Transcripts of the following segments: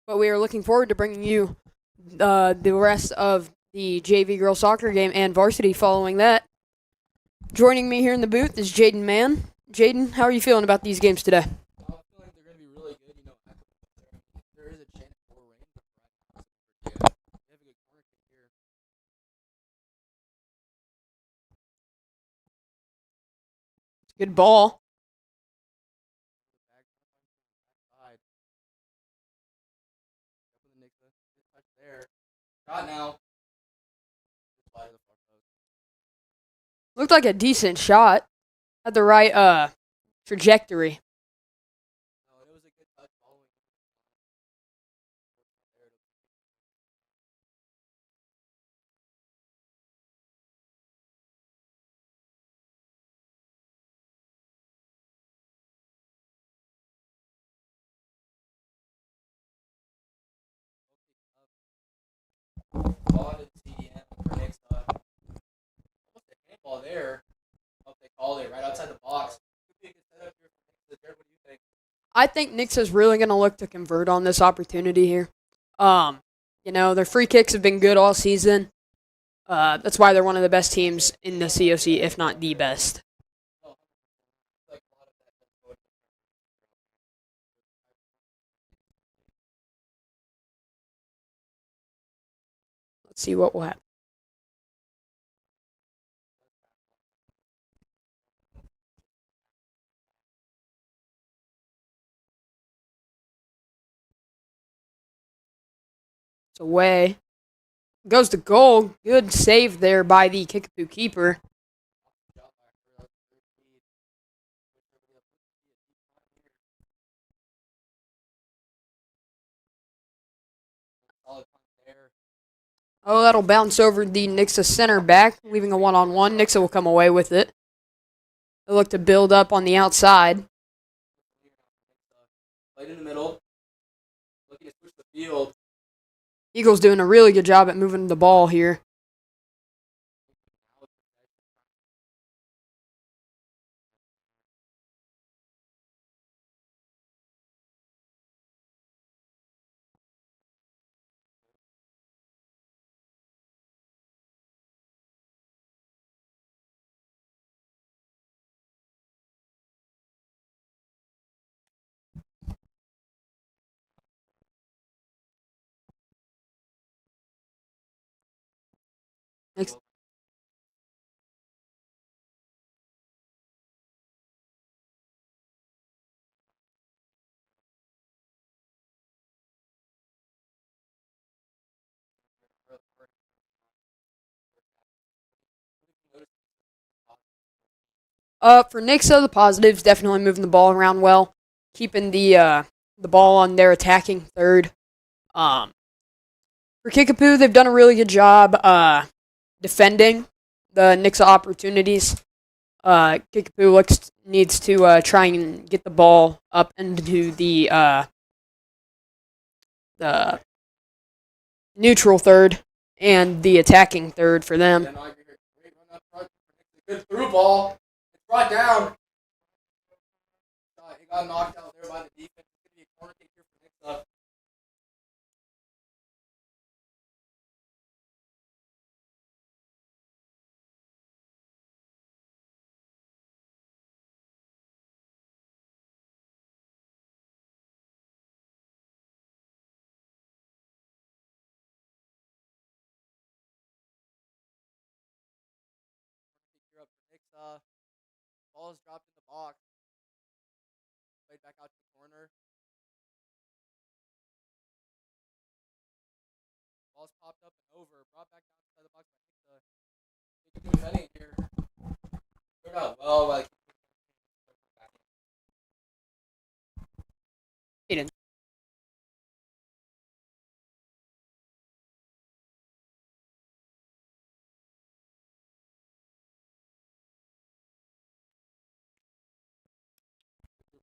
but we are looking forward to bringing you the rest of the JV girls soccer game and varsity following that. Joining me here in the booth is Jaden Mann. Jaden, how are you feeling about these games today? I'm feeling like they're going to be really good. There is a chance for rain. They have a good corner kick here. Good ball. There. Shot now. Looked like a decent shot. Had the right trajectory. No, it was a good touch following. Ball into the CDM for Nixa. Almost a handball there. Hope they called it right outside the box. Could be a good setup here for Nixa. Jared, what do you think? I think Nixa's really going to look to convert on this opportunity here. Their free kicks have been good all season. That's why they're one of the best teams in the COC, if not the best. Let's see what will happen. It's away. Goes to goal. Good save there by the Kickapoo keeper. Oh, that'll bounce over the Nixa center back, leaving a one-on-one. Nixa will come away with it. They look to build up on the outside. Played in the middle. Looking to switch the field. Eagles doing a really good job at moving the ball here. Next. For Nixa, the positives, definitely moving the ball around well, keeping the ball on their attacking third. For Kickapoo, they've done a really good job defending the Nixa opportunities. Kickapoo needs to try and get the ball up into the neutral third and the attacking third for them. Good through ball. It's brought down. It got knocked out there by the defense. It's going to be a corner kick here for Nixa. Up for Nixa. Ball is dropped in the box. Played back out to the corner. Ball's popped up and over. Brought back outside the box by Nixa. Kickapoo heading here. Cleared out well by Aiden.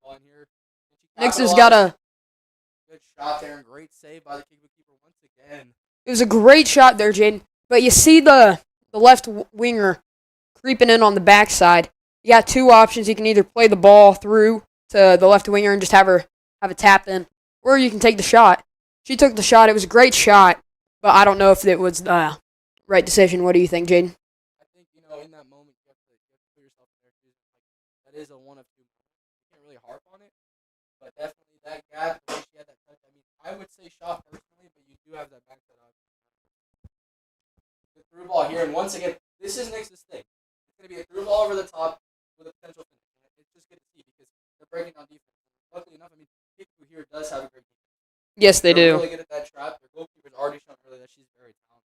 ball in here. Nixa's got a... Good shot there and great save by the Kickapoo keeper once again. It was a great shot there, Jaden. But you see the left winger creeping in on the backside. You got two options. You can either play the ball through to the left winger and just have a tap in, or you can take the shot. She took the shot. It was a great shot, but I don't know if it was the right decision. What do you think, Jaden? I think, in that moment, you have to put yourself in their shoes. Like, that is a one of two moments. You can't really harp on it, but definitely that gap, the way she had that touch. I mean, I would say shot personally, but you do have that back set up. The through ball here, and once again, this is Nix's thing. It's going to be a through ball over the top with a potential finish. And it's just good to see because they're breaking down defense. Luckily enough, I mean, Kickapoo here does have a great defense. Yes, they They're do. really good at that trap. Their goalkeeper's already shown earlier that she's very talented.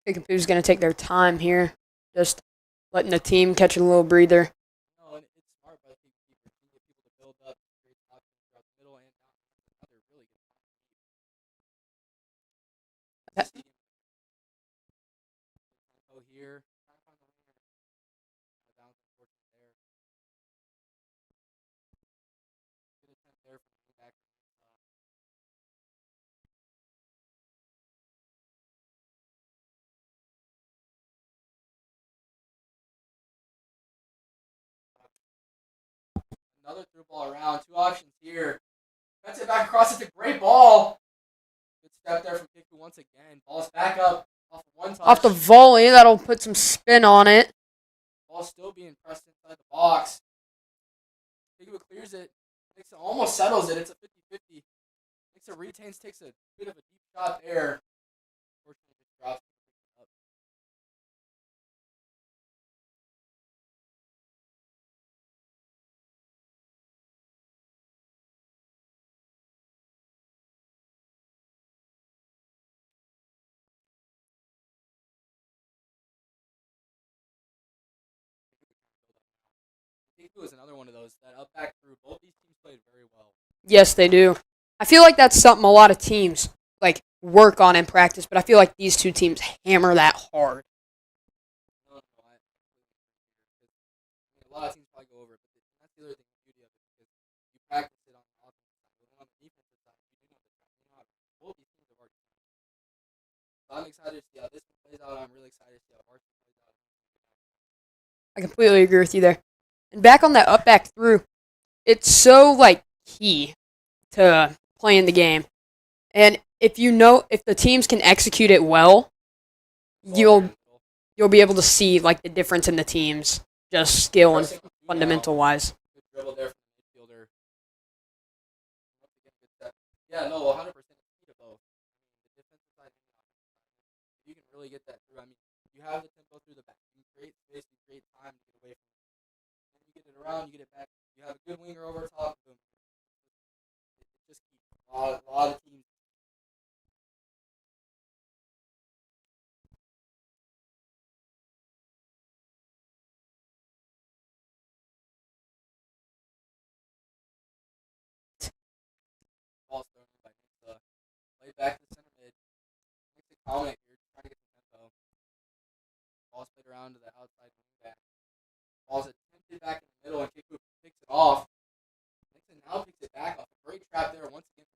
Kickapoo's going to take their time here, just letting the team catch a little breather. No, and it's smart by the keeper. You can get people to build up, create options throughout the middle and down. Another really good tempo here. Trying to find the winger. Bounce unfortunate there. Good attempt there from the back. Another through ball around. Two options here. Cuts it back across. It's a great ball. Good step there from Kickapoo once again. Ball's back up off one touch. Off the volley, that'll put some spin on it. Ball still being pressed inside the box. Kickapoo clears it. Nixa almost settles it. It's a 50-50. Nixa retains, takes a bit of a deep shot there. Unfortunately, it drops. Kickapoo is another one of those that up back through. Both these teams played very well. Yes, they do. I feel like that's something a lot of teams work on in practice, but I feel like these two teams hammer that hard. No, a lot of teams probably go over it, but that's the other thing, the beauty of it, because you practice it on the offensive side. But on the defensive side, you do know the track. You know how both these teams have already done it. So I'm excited to see how this one plays out. I'm really excited to see how Varsity plays out. I completely agree with you there. And back on that up back through, it's so key to playing the game. And if the teams can execute it well, you'll be able to see the difference in the teams, just skill and fundamental wise. Good dribble there from the midfielder. Yeah, no, 100% key to both. The defensive side and the offensive side. You can really get that through. I mean, you have the tempo through the back. You create space, you create time to get away from it. Then you get it around, you get it back. You have a good winger over top. Boom. It just keeps a lot of teams. Ball's thrown in by Nixa. Play back to the center mid. Nixa calming here, trying to get the tempo. Ball's played around to the outside wing back. Ball's attempted back in the middle, and Kickapoo picks it off. Nixa now picks it back off. A great trap there once again.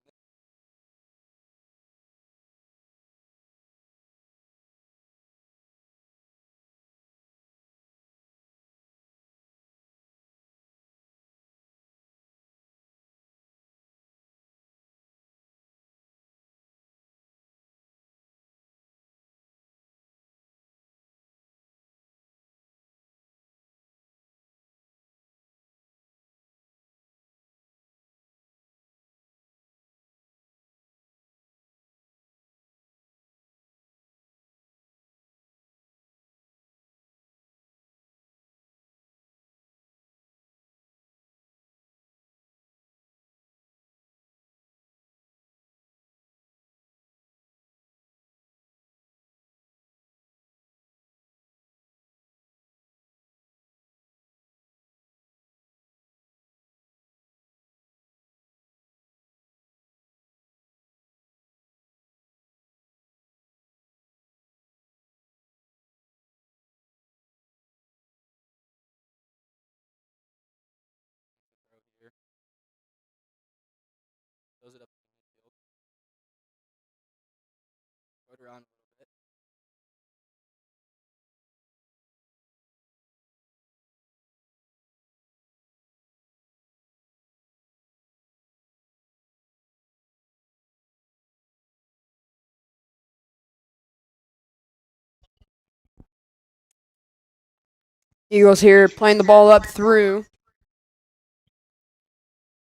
Eagles here playing the ball up through.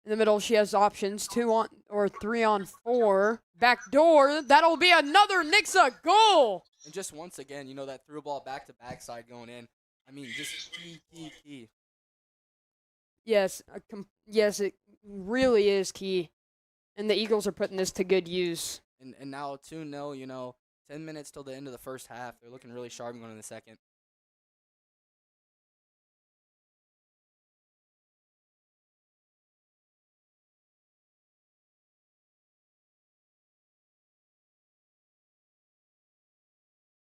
In the middle, she has options 2 on or 3 on 4. Back door. That'll be another Nixa goal. And just once again, that through ball back to backside going in. I mean, just key. Yes, yes, it really is key. And the Eagles are putting this to good use. And now 2-0, 10 minutes till the end of the first half. They're looking really sharp going in the second.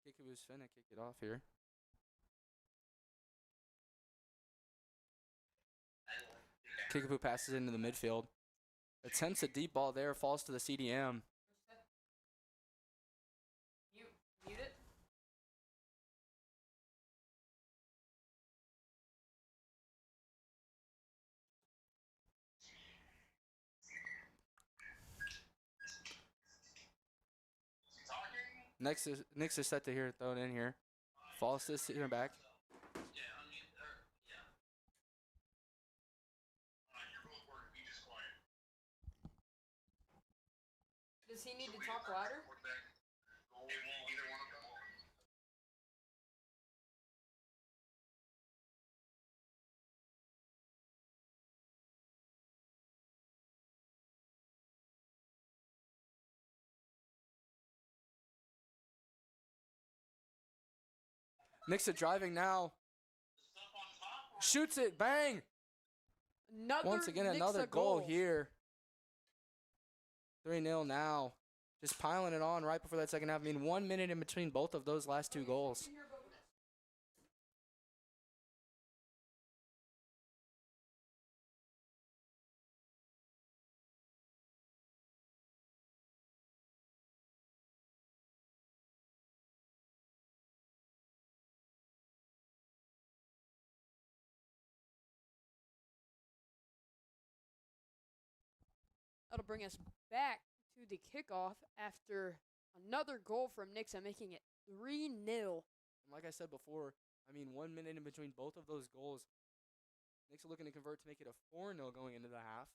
Kickapoo's finna kick it off here. Kickapoo passes into the midfield. Attempts a deep ball there, falls to the CDM. Mute it. Next is set to here, throw it in here. Falls to the center back. Does he need to talk louder? Nixa driving now. Shoots it, bang! Once again, another goal here. 3-0 now. Just piling it on right before that second half. I mean, 1 minute in between both of those last 2 goals. That'll bring us back to the kickoff after another goal from Nixa, making it 3-0. Like I said before, I mean, 1 minute in between both of those goals. Nixa looking to convert to make it a 4-0 going into the half.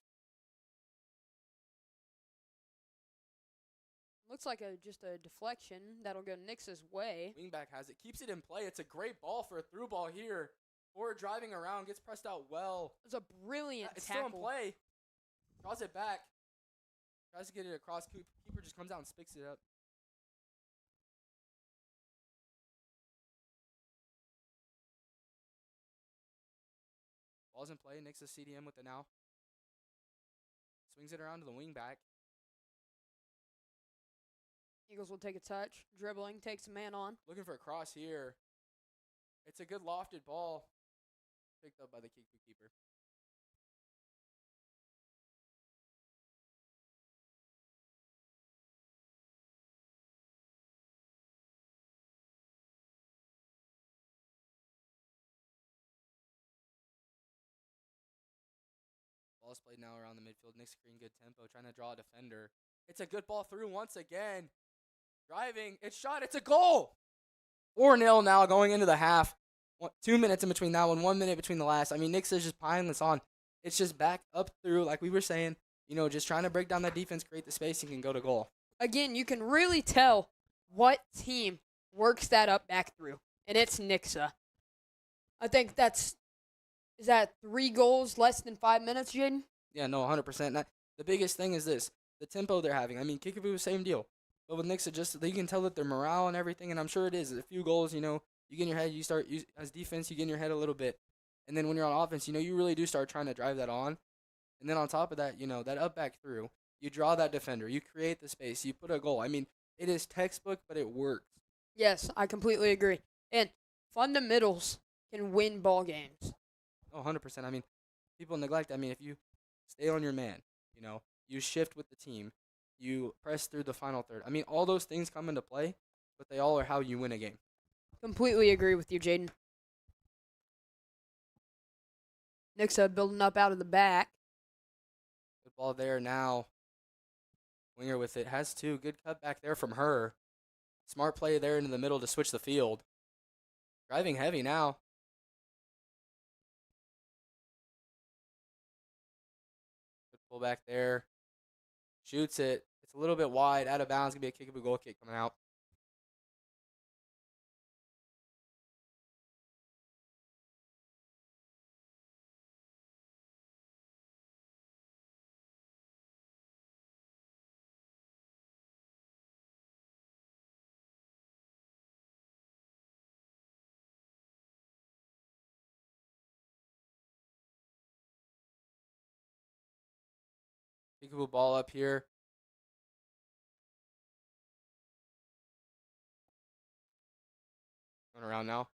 Looks like just a deflection that'll go Nixa's way. Wingback has it, keeps it in play. It's a great ball for a through ball here. Or driving around, gets pressed out well. It's a brilliant It's tackle. still in play. Draws it back. Tries to get it across. Keeper just comes out and picks it up. Ball's in play. Nixa CDM with it now. Swings it around to the wing back. Eagles will take a touch. Dribbling, takes a man on. Looking for a cross here. It's a good lofted ball. Picked up by the Kickapoo keeper. Ball's played now around the midfield. Nick's screen, good tempo, trying to draw a defender. It's a good ball through once again. Driving, it's shot, it's a goal! 4-0 now going into the half. 2 minutes in between that one, 1 minute between the last. I mean, Nick's is just piling this on. It's just back up through, like we were saying, just trying to break down that defense, create the spacing, and go to goal. Again, you can really tell what team works that up back through, and it's Nixa. I think is that 3 goals less than 5 minutes, Jaden? Yeah, no, 100%. The biggest thing is this, the tempo they're having. I mean, Kickapoo, same deal. But with Nixa, you can tell that their morale and everything, and I'm sure it is. A few goals, you get in your head, as defense, you get in your head a little bit. And then when you're on offense, you really do start trying to drive that on. And then on top of that, that up back through, you draw that defender, you create the space, you put a goal. I mean, it is textbook, but it works. Yes, I completely agree. And fundamentals can win ball games. Oh, 100%. I mean, people neglect. I mean, if you stay on your man, you shift with the team, you press through the final third. I mean, all those things come into play, but they all are how you win a game. Completely agree with you, Jaden. Nixa building up out of the back. Good ball there now. Winger with it. Has 2. Good cut back there from her. Smart play there into the middle to switch the field. Driving heavy now. Pull back there. Shoots it. It's a little bit wide. Out of bounds. Going to be a Kickapoo goal kick coming out. Kickapoo ball up here. Going around now.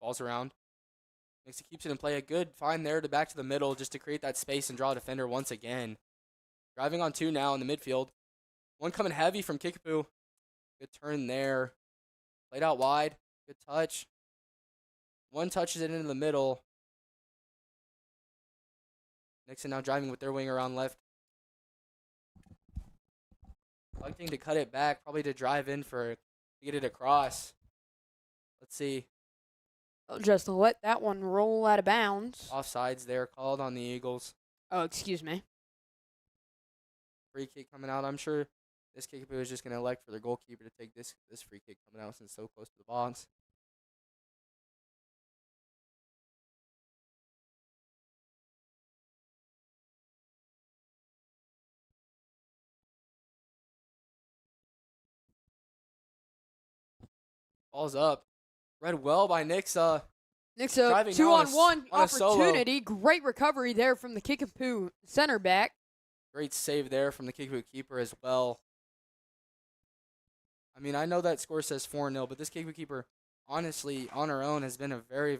Ball's around. Nixa keeps it in play. A good find there to back to the middle just to create that space and draw a defender once again. Driving on 2 now in the midfield. One coming heavy from Kickapoo. Good turn there. Played out wide. Good touch. One touches it into the middle. Nixa now driving with their wing around left. Electing to cut it back, probably to drive in to get it across. Let's see. I'll just let that one roll out of bounds. Offsides there called on the Eagles. Oh, excuse me. Free kick coming out. I'm sure this Kickapoo is just going to elect for their goalkeeper to take this free kick coming out since it's so close to the box. Ball's up. Read well by Nixa. Nixa, Driving 2-on-1 on a solo. opportunity. Great recovery there from the Kickapoo center back. Great save there from the Kickapoo keeper as well. I mean, I know that score says 4-0, but this Kickapoo keeper, honestly, on her own, has been a very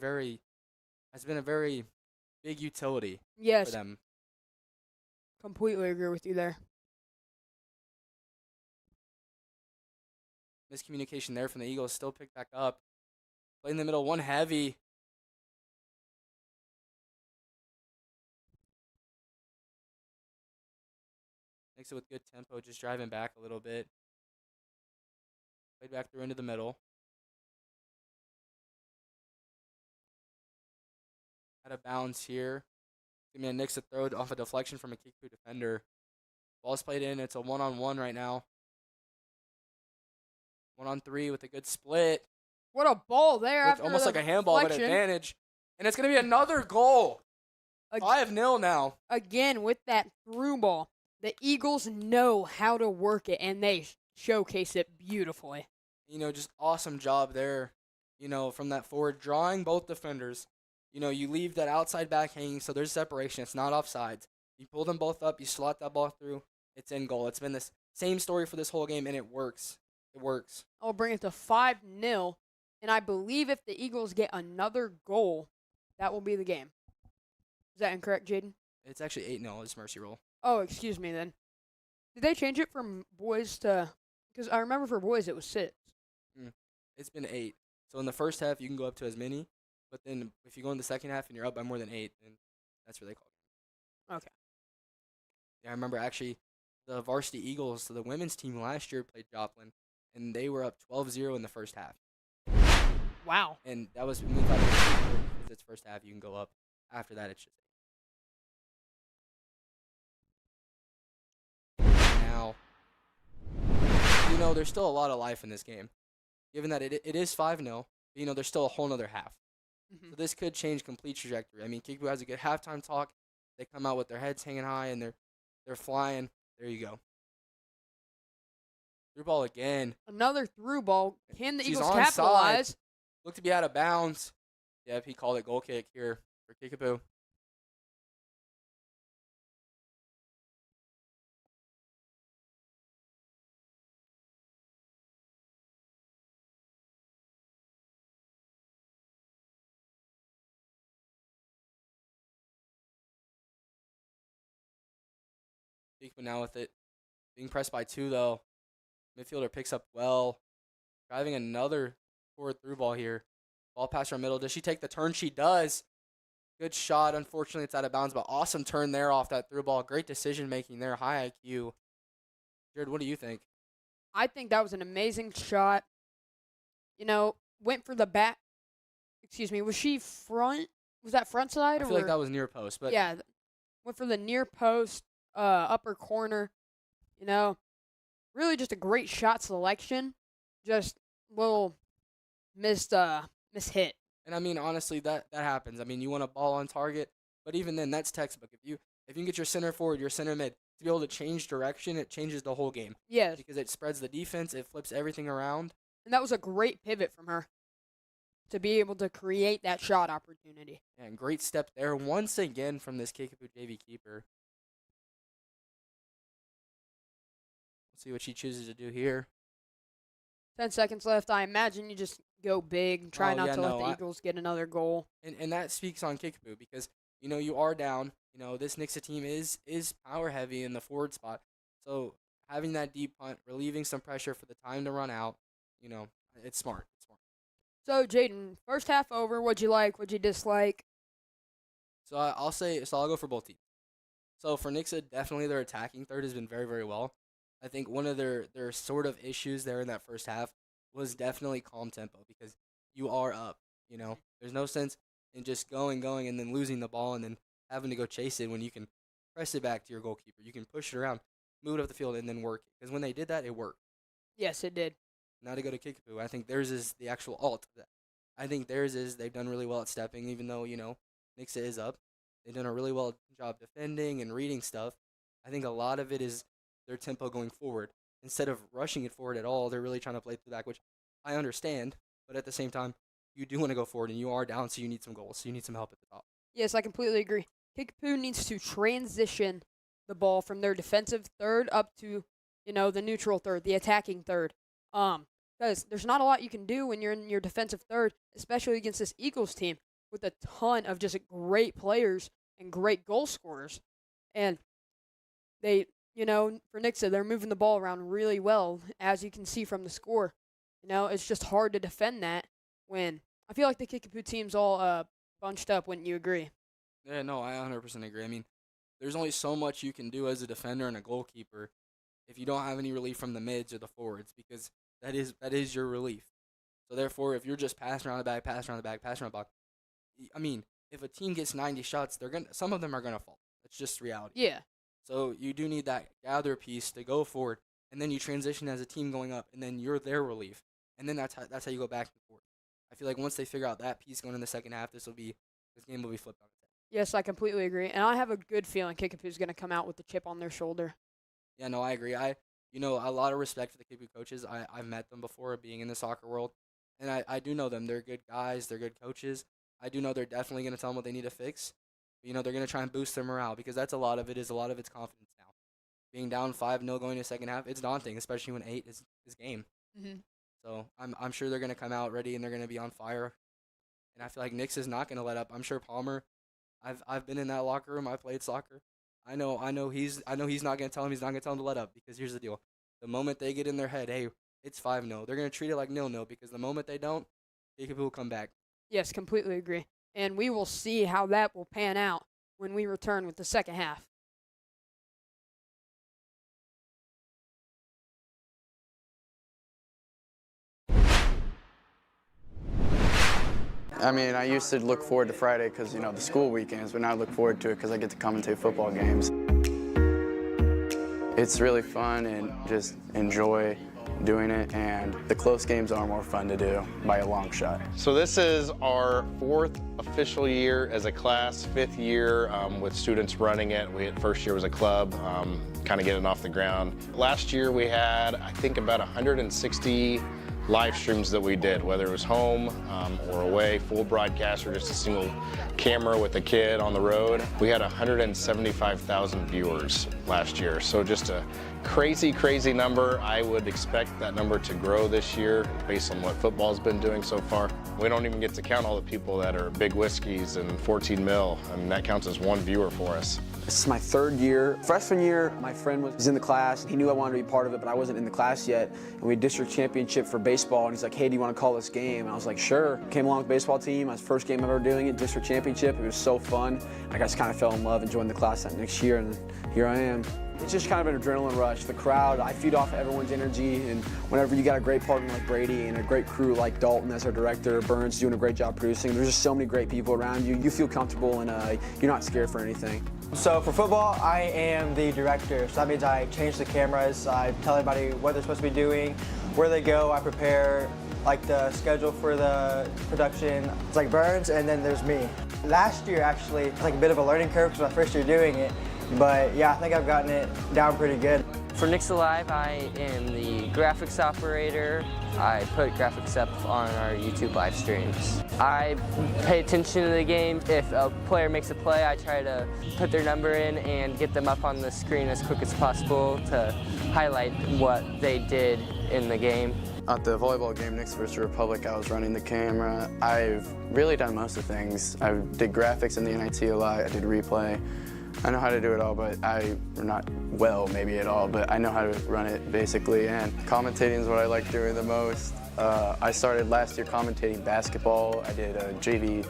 big utility Yes, for them. completely agree with you there. Miscommunication there from the Eagles. Still picked back up. Play in the middle. One heavy. Makes it with good tempo. Just driving back a little bit. Played back through into the middle. Out of bounds here. Give me a Nixa throw off a deflection from a Kickapoo defender. Ball's played in. It's a 1-on-1 right now. 1-on-3 with a good split. What a ball there. Looked After almost the like a handball, but deflection. advantage. And it's going to be another goal. Ag- 5-0 now. Again, with that through ball, the Eagles know how to work it, and they showcase it beautifully. You know, just awesome job there, you know, from that forward, drawing both defenders. You know, you leave that outside back hanging, so there's separation. It's not offsides. You pull them both up, you slot that ball through, it's in goal. It's been this same story for this whole game, and it works. It works. I'll bring it to 5-0, and I believe if the Eagles get another goal, that will be the game. Is that incorrect, Jaden? It's actually 8-0. It's mercy roll. Oh, excuse me then. Did they change it from boys to... Because I remember for boys it was 6. It's been 8. So in the first half, you can go up to as many, but then if you go in the second half and you're up by more than 8, then that's what they call it. Okay. Yeah, I remember actually the Varsity Eagles, so the women's team last year played Joplin, and they were up 12-0 in the first half. Wow. And that was when we thought because it's first half, you can go up. After that, it's just now. You know, there's still a lot of life in this game. Given that it is 5-0, you know, there's still a whole nother half. Mm-hmm. So this could change complete trajectory. I mean, Kickapoo has a good halftime talk. They come out with their heads hanging high and they're flying. There you go. Through ball again. Another through ball. Can the She's Eagles onside. capitalize? Looked to be out of bounds. Yep, he called it goal kick here for Kickapoo. Kickapoo now with it. Being pressed by 2, though. Midfielder picks up well. Driving another forward through ball here. Ball pass from middle. Does she take the turn? She does. Good shot. Unfortunately, it's out of bounds, but awesome turn there off that through ball. Great decision making there. High IQ. Jared, what do you think? I think that was an amazing shot. You know, went for the back. excuse me, was she front? Was that front side? I feel like that was near post, but yeah, went for the near post, upper corner. You know, really just a great shot selection. Just little missed hit. and I mean honestly that happens. I mean you want a ball on target, but even then that's textbook. If you can get your center forward, your center mid to be able to change direction, it changes the whole game Yes, because it spreads the defense, it flips everything around. and that was a great pivot from her to be able to create that shot opportunity. And great step there once again from this Kickapoo JV keeper. Let's see what she chooses to do here. 10 seconds left. I imagine you just go big, try Oh, not yeah, to let no, the Eagles get another goal. And that speaks on Kickapoo because you are down. This Nixa team is power heavy in the forward spot. So having that deep punt, relieving some pressure for the time to run out, it's smart. It's smart. So, Jaden, first half over. What'd you like? What'd you dislike? So I'll go for both teams. So for Nixa, definitely their attacking third has been very, very well. I think one of their sort of issues there in that first half was definitely calm tempo because you are up. There's no sense in just going, and then losing the ball and then having to go chase it when you can press it back to your goalkeeper. You can push it around, move it up the field, and then work it. Because when they did that, it worked. Yes, it did. Now to go to Kickapoo, I think theirs is the actual alt. I think theirs is they've done really well at stepping, even though, Nixa is up. They've done a really well job defending and reading stuff. I think a lot of it is their tempo going forward. Instead of rushing it forward at all, they're really trying to play through the back, which I understand. But at the same time, you do want to go forward, and you are down, so you need some goals. So you need some help at the top. Yes, I completely agree. Kickapoo needs to transition the ball from their defensive third up to, the neutral third, the attacking third. Because there's not a lot you can do when you're in your defensive third, especially against this Eagles team with a ton of just great players and great goal scorers. And they, for Nixa, they're moving the ball around really well, as you can see from the score. It's just hard to defend that when I feel like the Kickapoo team's all bunched up. Wouldn't you agree? Yeah, no, I 100% agree. I mean, there's only so much you can do as a defender and a goalkeeper if you don't have any relief from the mids or the forwards, because that is your relief. So therefore, if you're just passing around the back, passing around the back, I mean, if a team gets 90 shots, some of them are gonna fall. That's just reality. Yeah. So you do need that gather piece to go forward, and then you transition as a team going up, and then you're their relief, and then that's how you go back and forth. I feel like once they figure out that piece going in the second half, this game will be flipped on its head. Yes, I completely agree, and I have a good feeling Kickapoo's going to come out with the chip on their shoulder. Yeah, no, I agree. A lot of respect for the Kickapoo coaches. I've met them before, being in the soccer world, and I do know them. They're good guys. They're good coaches. I do know they're definitely going to tell them what they need to fix. But, they're going to try and boost their morale because that's a lot of it's confidence now. Being down 5-0 going to the second half, it's daunting, especially when 8 is game. Mm-hmm. So I'm sure they're going to come out ready and they're going to be on fire. And I feel like Nixa is not going to let up. I'm sure Palmer. I've been in that locker room. I played soccer. I know he's not going to tell him he's not going to tell him to let up, because here's the deal. The moment they get in their head, hey, it's 5-0, they're going to treat it like 0-0, because the moment they don't, Kickapoo will come back. Yes, completely agree. And we will see how that will pan out when we return with the second half. I mean, I used to look forward to Friday because, the school weekends, but now I look forward to it because I get to commentate football games. It's really fun and just enjoy doing it, and the close games are more fun to do by a long shot. So this is our 4th official year as a class, 5th year with students running it. First year was a club, kind of getting off the ground. Last year we had, I think, about 160 live streams that we did, whether it was home or away, full broadcast, or just a single camera with a kid on the road. We had 175,000 viewers last year, so just a crazy, crazy number. I would expect that number to grow this year based on what football's been doing so far. We don't even get to count all the people that are big whiskeys and 14 mil. I mean, that counts as one viewer for us. This is my 3rd year. Freshman year, my friend was in the class. He knew I wanted to be part of it, but I wasn't in the class yet. And we had district championship for baseball, and he's like, hey, do you want to call this game? And I was like, sure. Came along with the baseball team. My first game ever doing it, district championship. It was so fun. I just kind of fell in love and joined the class that next year, and here I am. It's just kind of an adrenaline rush. The crowd, I feed off everyone's energy, and whenever you got a great partner like Brady and a great crew like Dalton as our director, Burns doing a great job producing, there's just so many great people around you. You feel comfortable and you're not scared for anything. So for football, I am the director. So that means I change the cameras, I tell everybody what they're supposed to be doing, where they go, I prepare like the schedule for the production. It's like Burns, and then there's me. Last year actually, it's like a bit of a learning curve because my first year doing it, but yeah, I think I've gotten it down pretty good. For Nixa Live, I am the graphics operator. I put graphics up on our YouTube live streams. I pay attention to the game. If a player makes a play, I try to put their number in and get them up on the screen as quick as possible to highlight what they did in the game. At the volleyball game, Nixa vs. Republic, I was running the camera. I've really done most of the things. I did graphics in the NIT a lot, I did replay. I know how to do it all, but not well maybe at all, but I know how to run it basically, and commentating is what I like doing the most. I started last year commentating basketball. I did a JV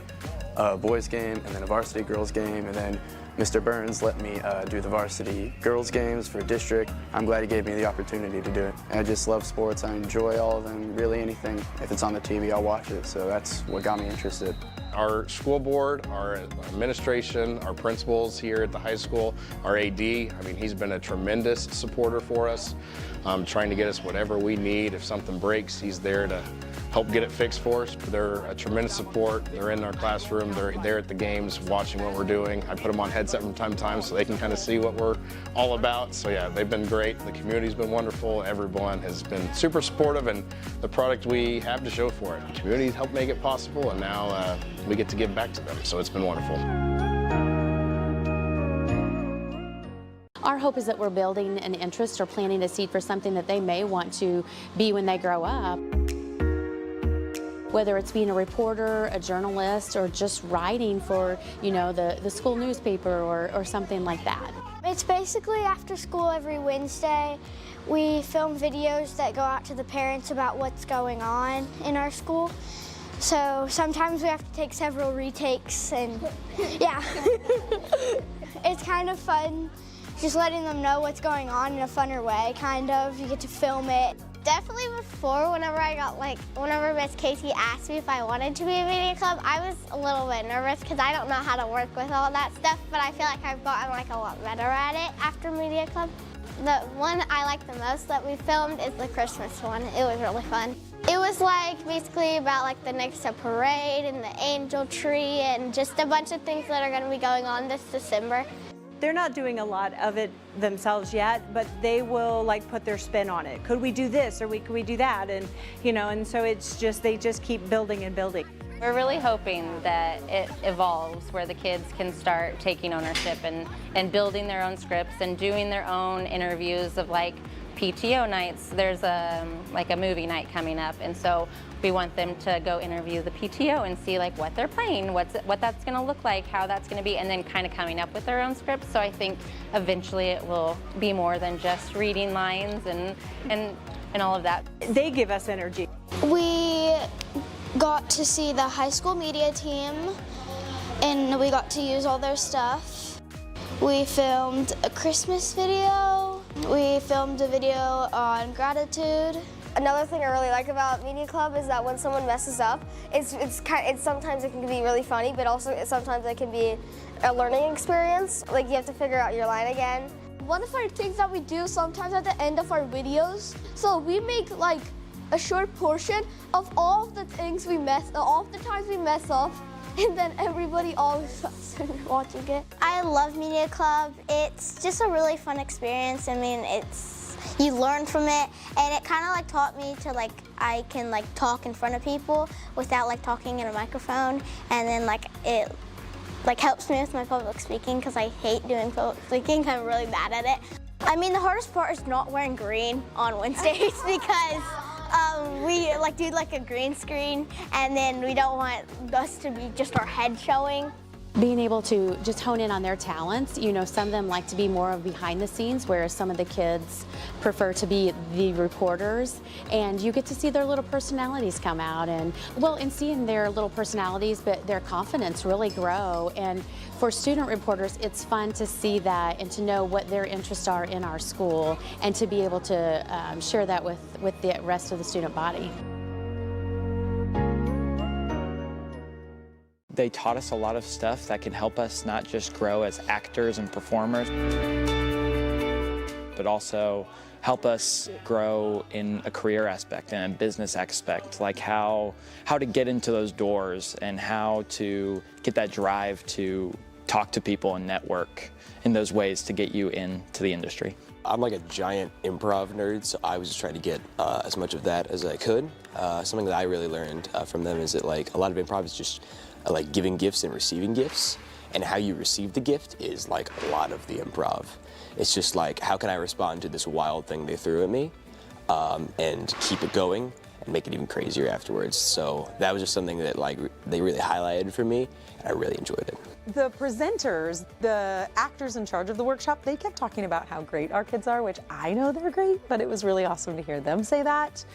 boys game and then a varsity girls game, and then Mr. Burns let me do the varsity girls games for district. I'm glad he gave me the opportunity to do it. I just love sports. I enjoy all of them, really anything. If it's on the TV, I'll watch it, so that's what got me interested. Our school board, our administration, our principals here at the high school, our AD, I mean, he's been a tremendous supporter for us, trying to get us whatever we need. If something breaks, he's there to help get it fixed for us. They're a tremendous support. They're in our classroom, they're there at the games watching what we're doing. I put them on headset from time to time so they can kind of see what we're all about. So yeah, they've been great. The community's been wonderful. Everyone has been super supportive, and the product we have to show for it. The community's helped make it possible, and now we get to give back to them. So it's been wonderful. Our hope is that we're building an interest or planting a seed for something that they may want to be when they grow up. Whether it's being a reporter, a journalist, or just writing for, you know, the school newspaper or something like that. It's basically after school every Wednesday. We film videos that go out to the parents about what's going on in our school. So sometimes we have to take several retakes, and yeah. It's kind of fun just letting them know what's going on in a funner way, kind of. You get to film it. Definitely before, whenever Miss Casey asked me if I wanted to be a media club, I was a little bit nervous because I don't know how to work with all that stuff, but I feel like I've gotten a lot better at it after media club. The one I like the most that we filmed is the Christmas one. It was really fun. It was basically about the Nixa parade and the angel tree and just a bunch of things that are going to be going on this December. They're not doing a lot of it themselves yet, but they will put their spin on it. Could we do this or could we do that? And and so it's just, they just keep building and building. We're really hoping that it evolves where the kids can start taking ownership and building their own scripts and doing their own interviews of PTO nights. There's a movie night coming up, and so we want them to go interview the PTO and see what they're playing, what that's going to look like, how that's going to be, and then kind of coming up with their own scripts. So I think eventually it will be more than just reading lines and all of that. They give us energy. We got to see the high school media team, and we got to use all their stuff. We filmed a Christmas video. We filmed a video on gratitude. Another thing I really like about Media Club is that when someone messes up, sometimes it can be really funny, but also sometimes it can be a learning experience. You have to figure out your line again. One of our things that we do sometimes at the end of our videos, so we make a short portion of all of the things all of the times we mess up, and then everybody always watching it. I love Media Club. It's just a really fun experience. I mean, you learn from it, and it kind of taught me to I can talk in front of people without talking in a microphone, and then it helps me with my public speaking because I hate doing public speaking. I'm really bad at it. I mean, the hardest part is not wearing green on Wednesdays because we do a green screen, and then we don't want us to be just our head showing. Being able to just hone in on their talents, some of them like to be more of behind the scenes, whereas some of the kids prefer to be the reporters, and you get to see their little personalities come out, and seeing their little personalities, but their confidence really grow. And For student reporters, it's fun to see that and to know what their interests are in our school and to be able to share that with the rest of the student body. They taught us a lot of stuff that can help us not just grow as actors and performers, but also help us grow in a career aspect and a business aspect, like how to get into those doors and how to get that drive to talk to people and network in those ways to get you into the industry. I'm like a giant improv nerd, so I was just trying to get as much of that as I could. Something that I really learned from them is that like a lot of improv is just like giving gifts and receiving gifts, and how you receive the gift is like a lot of the improv. It's just like, how can I respond to this wild thing they threw at me and keep it going and make it even crazier afterwards. So that was just something that like they really highlighted for me, and I really enjoyed it. The presenters, the actors in charge of the workshop, they kept talking about how great our kids are, which I know they're great, but it was really awesome to hear them say that.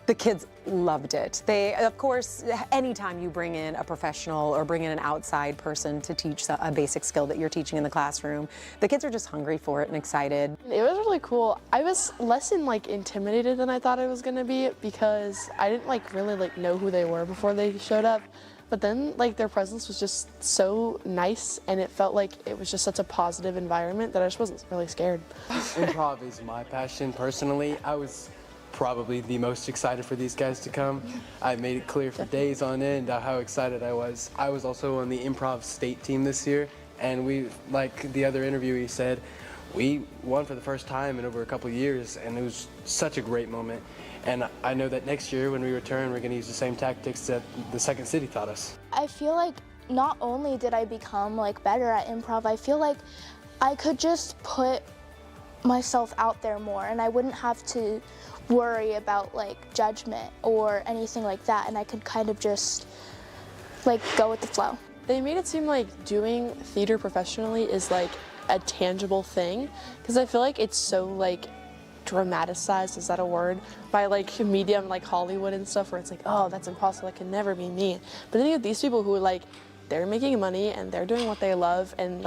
The kids loved it. They, of course, anytime you bring in a professional or bring in an outside person to teach a basic skill that you're teaching in the classroom, the kids are just hungry for it and excited. It was really cool. I was less intimidated than I thought I was gonna be because I didn't really know who they were before they showed up. But then their presence was just so nice, and it felt like it was just such a positive environment that I just wasn't really scared. Improv is my passion personally. I was probably the most excited for these guys to come. I made it clear for days on end how excited I was. I was also on the improv state team this year, and we, like the other interviewee said, we won for the first time in over a couple of years, and it was such a great moment. And I know that next year when we return, we're going to use the same tactics that the second city taught us. I feel like not only did I become better at improv, I feel like I could just put myself out there more, and I wouldn't have to worry about judgment or anything like that, and I could kind of just go with the flow. They made it seem like doing theater professionally is a tangible thing, because I feel like it's so dramatized, is that a word, by media and Hollywood and stuff, where it's oh, that's impossible, that can never be me. But then you have these people who they're making money and they're doing what they love, and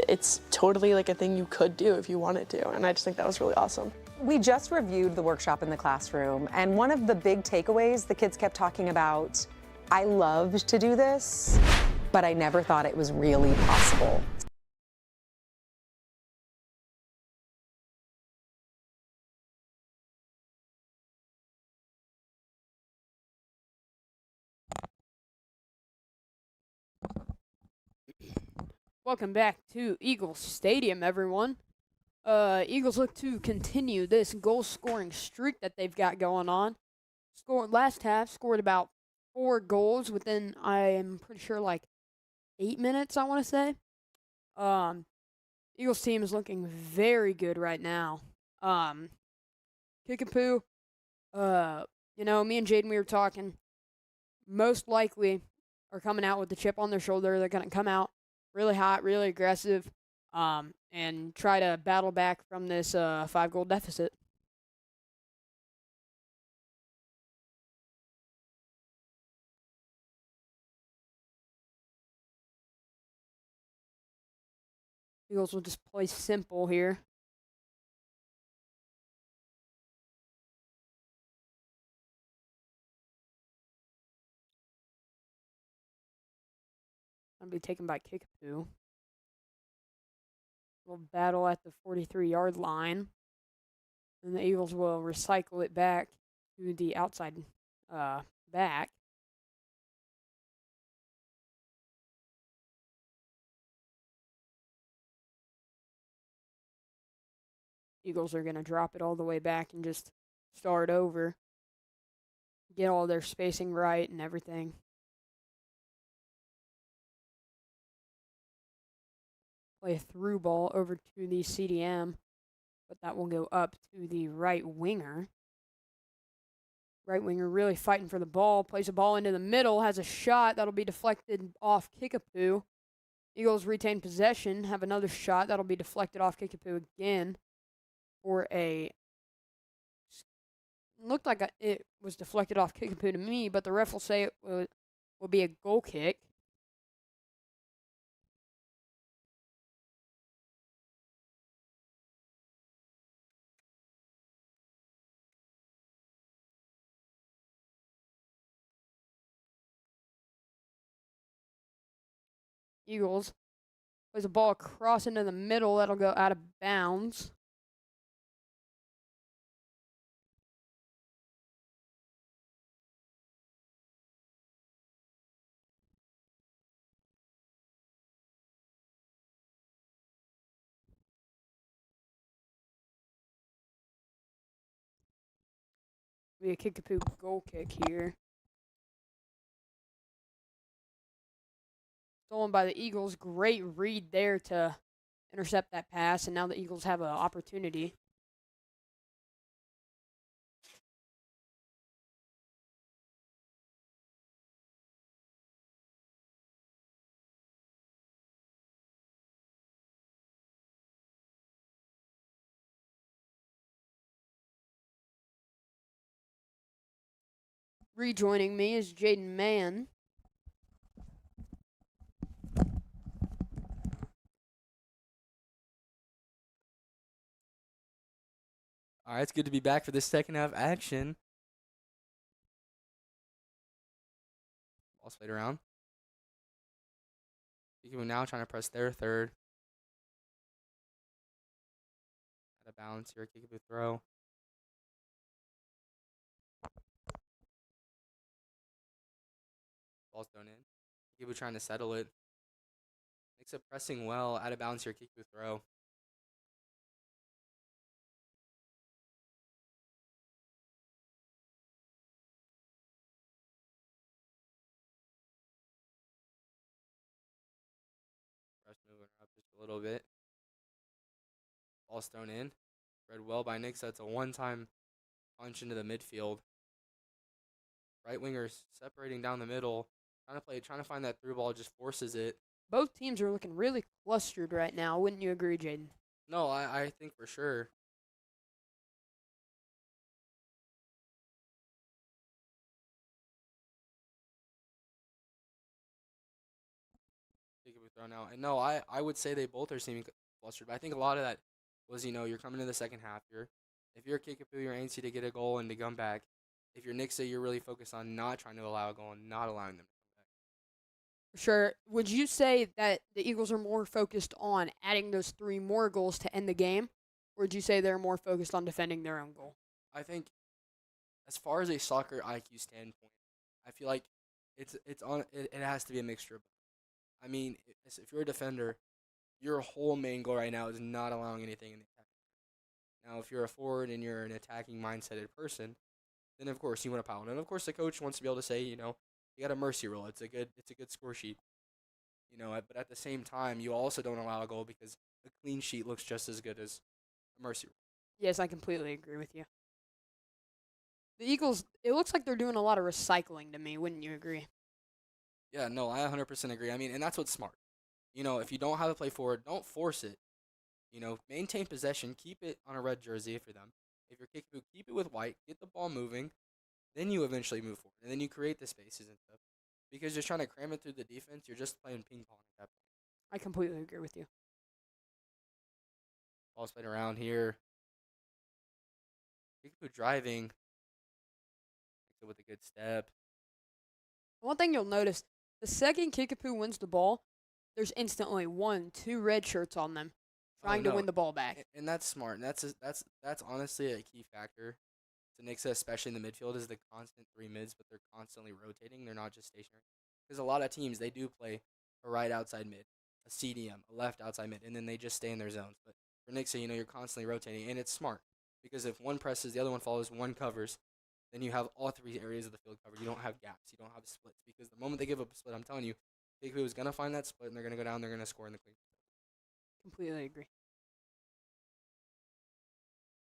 it's totally a thing you could do if you wanted to, and I just think that was really awesome. We just reviewed the workshop in the classroom, and one of the big takeaways the kids kept talking about, I loved to do this, but I never thought it was really possible. Welcome back to Eagles Stadium, everyone. Eagles look to continue this goal-scoring streak that they've got going on. Last half, scored about 4 goals within, I am pretty sure, 8 minutes, I want to say. Eagles team is looking very good right now. Kickapoo, me and Jaden, we were talking, most likely are coming out with the chip on their shoulder. They're going to come out really hot, really aggressive, and try to battle back from this 5-goal deficit. Eagles will just play simple here. I'll be taken by Kickapoo. We'll battle at the 43-yard line. And the Eagles will recycle it back to the outside back. Eagles are going to drop it all the way back and just start over. Get all their spacing right and everything. Play a through ball over to the CDM, but that will go up to the right winger. Right winger really fighting for the ball, plays a ball into the middle, has a shot that'll be deflected off Kickapoo. Eagles retain possession, have another shot that'll be deflected off Kickapoo again for a... Looked like it was deflected off Kickapoo to me, but the ref will say it will be a goal kick. Eagles. Plays a ball across into the middle. That'll go out of bounds. Be a Kickapoo goal kick here. Stolen by the Eagles. Great read there to intercept that pass, and now the Eagles have an opportunity. Rejoining me is Jaden Mann. All right, it's good to be back for this second half action. Ball played around. Kickapoo now trying to press their third. Out of balance here, Kickapoo throw. Ball's thrown in. Kickapoo trying to settle it. Nixa pressing well. Out of bounds here, Kickapoo throw. Rush moving up just a little bit. Ball's thrown in. Read well by Nixa. It's a one-time punch into the midfield. Right wingers separating down the middle. Trying to find that through ball, just forces it. Both teams are looking really clustered right now. Wouldn't you agree, Jaden? No, I think for sure. Kickapoo thrown out. And no, I would say they both are seeming flustered, but I think a lot of that was, you're coming to the second half here. If you're Kickapoo, you're antsy to get a goal and to come back. If you're Nixa, you're really focused on not trying to allow a goal and not allowing them to come back. Sure. Would you say that the Eagles are more focused on adding those 3 more goals to end the game? Or would you say they're more focused on defending their own goal? I think as far as a soccer IQ standpoint, I feel like it has to be a mixture of both. I mean, if you're a defender, your whole main goal right now is not allowing anything in the attack. Now, if you're a forward and you're an attacking mindseted person, then of course you want to pound. And of course the coach wants to be able to say, you got a mercy rule. It's a good score sheet. But at the same time, you also don't allow a goal because a clean sheet looks just as good as a mercy rule. Yes, I completely agree with you. The Eagles, it looks like they're doing a lot of recycling to me. Wouldn't you agree? Yeah, no, I 100% agree. I mean, and that's what's smart. If you don't have a play forward, don't force it. Maintain possession. Keep it on a red jersey if you're them. If you're Kickapoo, keep it with white. Get the ball moving. Then you eventually move forward. And then you create the spaces and stuff. Because just trying to cram it through the defense, you're just playing ping pong at that point. I completely agree with you. Ball's played around here. Kickapoo driving. With a good step. One thing you'll notice, the second Kickapoo wins the ball, there's instantly 1, 2 red shirts on them trying to win the ball back. And that's smart. And that's honestly a key factor to Nixa, especially in the midfield, is the constant 3 mids, but they're constantly rotating. They're not just stationary. Because a lot of teams, they do play a right outside mid, a CDM, a left outside mid, and then they just stay in their zones. But for Nixa, you're constantly rotating, and it's smart. Because if one presses, the other one follows, one covers, then you have all 3 areas of the field covered. You don't have gaps. You don't have splits. Because the moment they give up a split, I'm telling you, Kickapoo is going to find that split, and they're going to go down. They're going to score in the clean. Completely agree.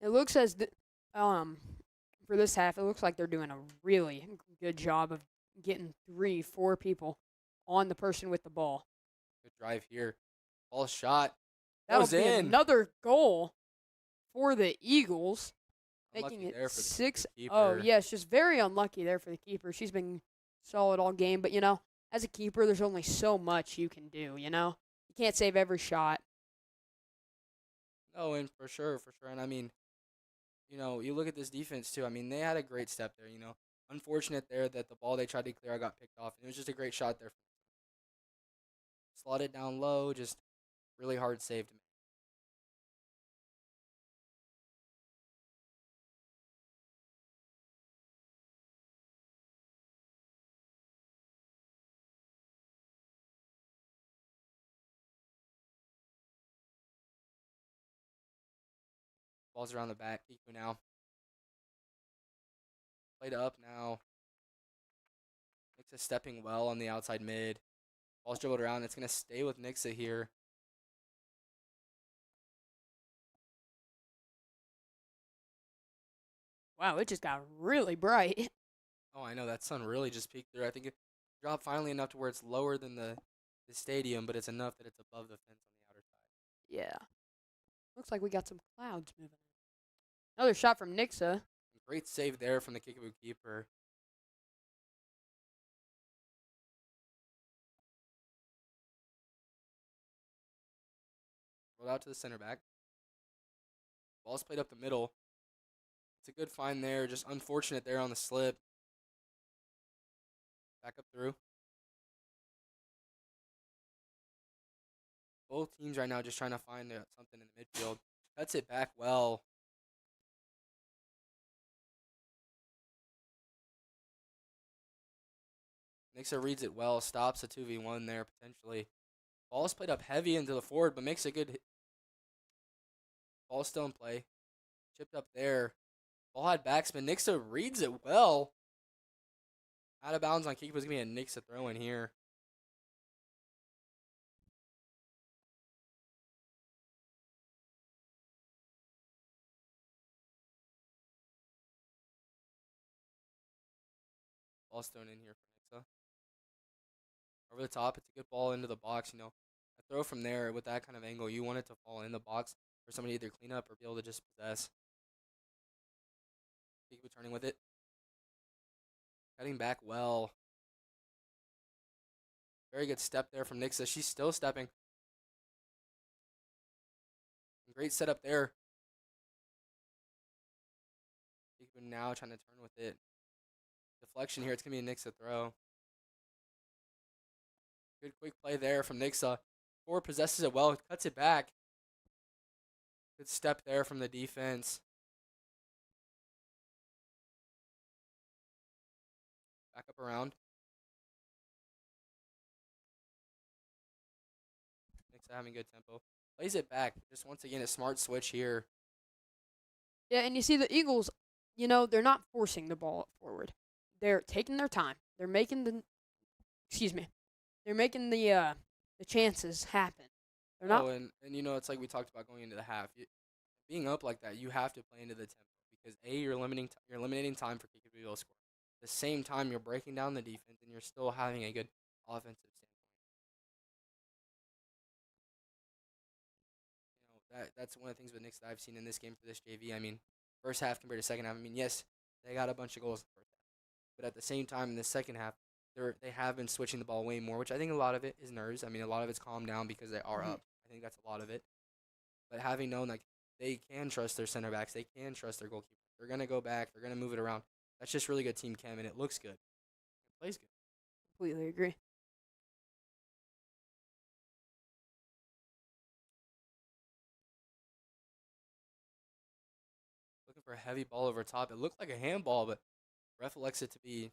It looks as for this half, it looks like they're doing a really good job of getting 3, 4 people on the person with the ball. Good drive here. Ball shot. That'll be another goal for the Eagles. Making it 6-0. Yes, just very unlucky there for the keeper. She's been solid all game. But, as a keeper, there's only so much you can do, You can't save every shot. No, and for sure. And, I mean, you look at this defense, too. I mean, they had a great step there, Unfortunate there that the ball they tried to clear got picked off. And it was just a great shot there. slot it down low, just really hard save to make. Ball's around the back. Kickapoo now. Played up now. Nixa stepping well on the outside mid. Ball's dribbled around. It's going to stay with Nixa here. Wow, it just got really bright. Oh, I know. That sun really just peeked through. I think it dropped finally enough to where it's lower than the stadium, but it's enough that it's above the fence on the outer side. Yeah. Looks like we got some clouds moving. Another shot from Nixa. Great save there from the Kickapoo keeper. Rolled out to the center back. Ball's played up the middle. It's a good find there. Just unfortunate there on the slip. Back up through. Both teams right now just trying to find something in the midfield. Cuts it back well. Nixa reads it well. Stops a 2v1 there potentially. Ball's played up heavy into the forward, but makes a good hit. Ball's still in play. Chipped up there. Ball had backspin. Nixa reads it well. Out of bounds on Kickapoo's going to be a Nixa throw in here. Ball's thrown in here for Nixa. Over the top, it's a good ball into the box. You know, a throw from there with that kind of angle, you want it to fall in the box for somebody to either clean up or be able to just possess. Kickapoo turning with it. Cutting back well. Very good step there from Nixa. She's still stepping. Great setup there. Kickapoo now trying to turn with it. Deflection here. It's going to be a Nixa throw. Good quick play there from Nixa. Forward possesses it well. Cuts it back. Good step there from the defense. Back up around. Nixa having good tempo. Plays it back. Just once again, a smart switch here. Yeah, and you see the Eagles, you know, they're not forcing the ball forward. They're taking their time. They're making the chances happen. They're not. And you know, it's like we talked about going into the half. Being up like that, you have to play into the tempo because you're eliminating time for Kickapoo to score. At the same time, you're breaking down the defense and you're still having a good offensive standpoint. You know, that's one of the things with Nixa that I've seen in this game for this JV. I mean, first half compared to second half. I mean, yes, they got a bunch of goals in the first half, but at the same time, in the second half, they have been switching the ball way more, which I think a lot of it is nerves. I mean, a lot of it's calmed down because they are up. I think that's a lot of it. But having known like they can trust their center backs, they can trust their goalkeeper. They're gonna go back. They're gonna move it around. That's just really good team chem, and it looks good. It plays good. Completely agree. Looking for a heavy ball over top. It looked like a handball, but ref elects it to be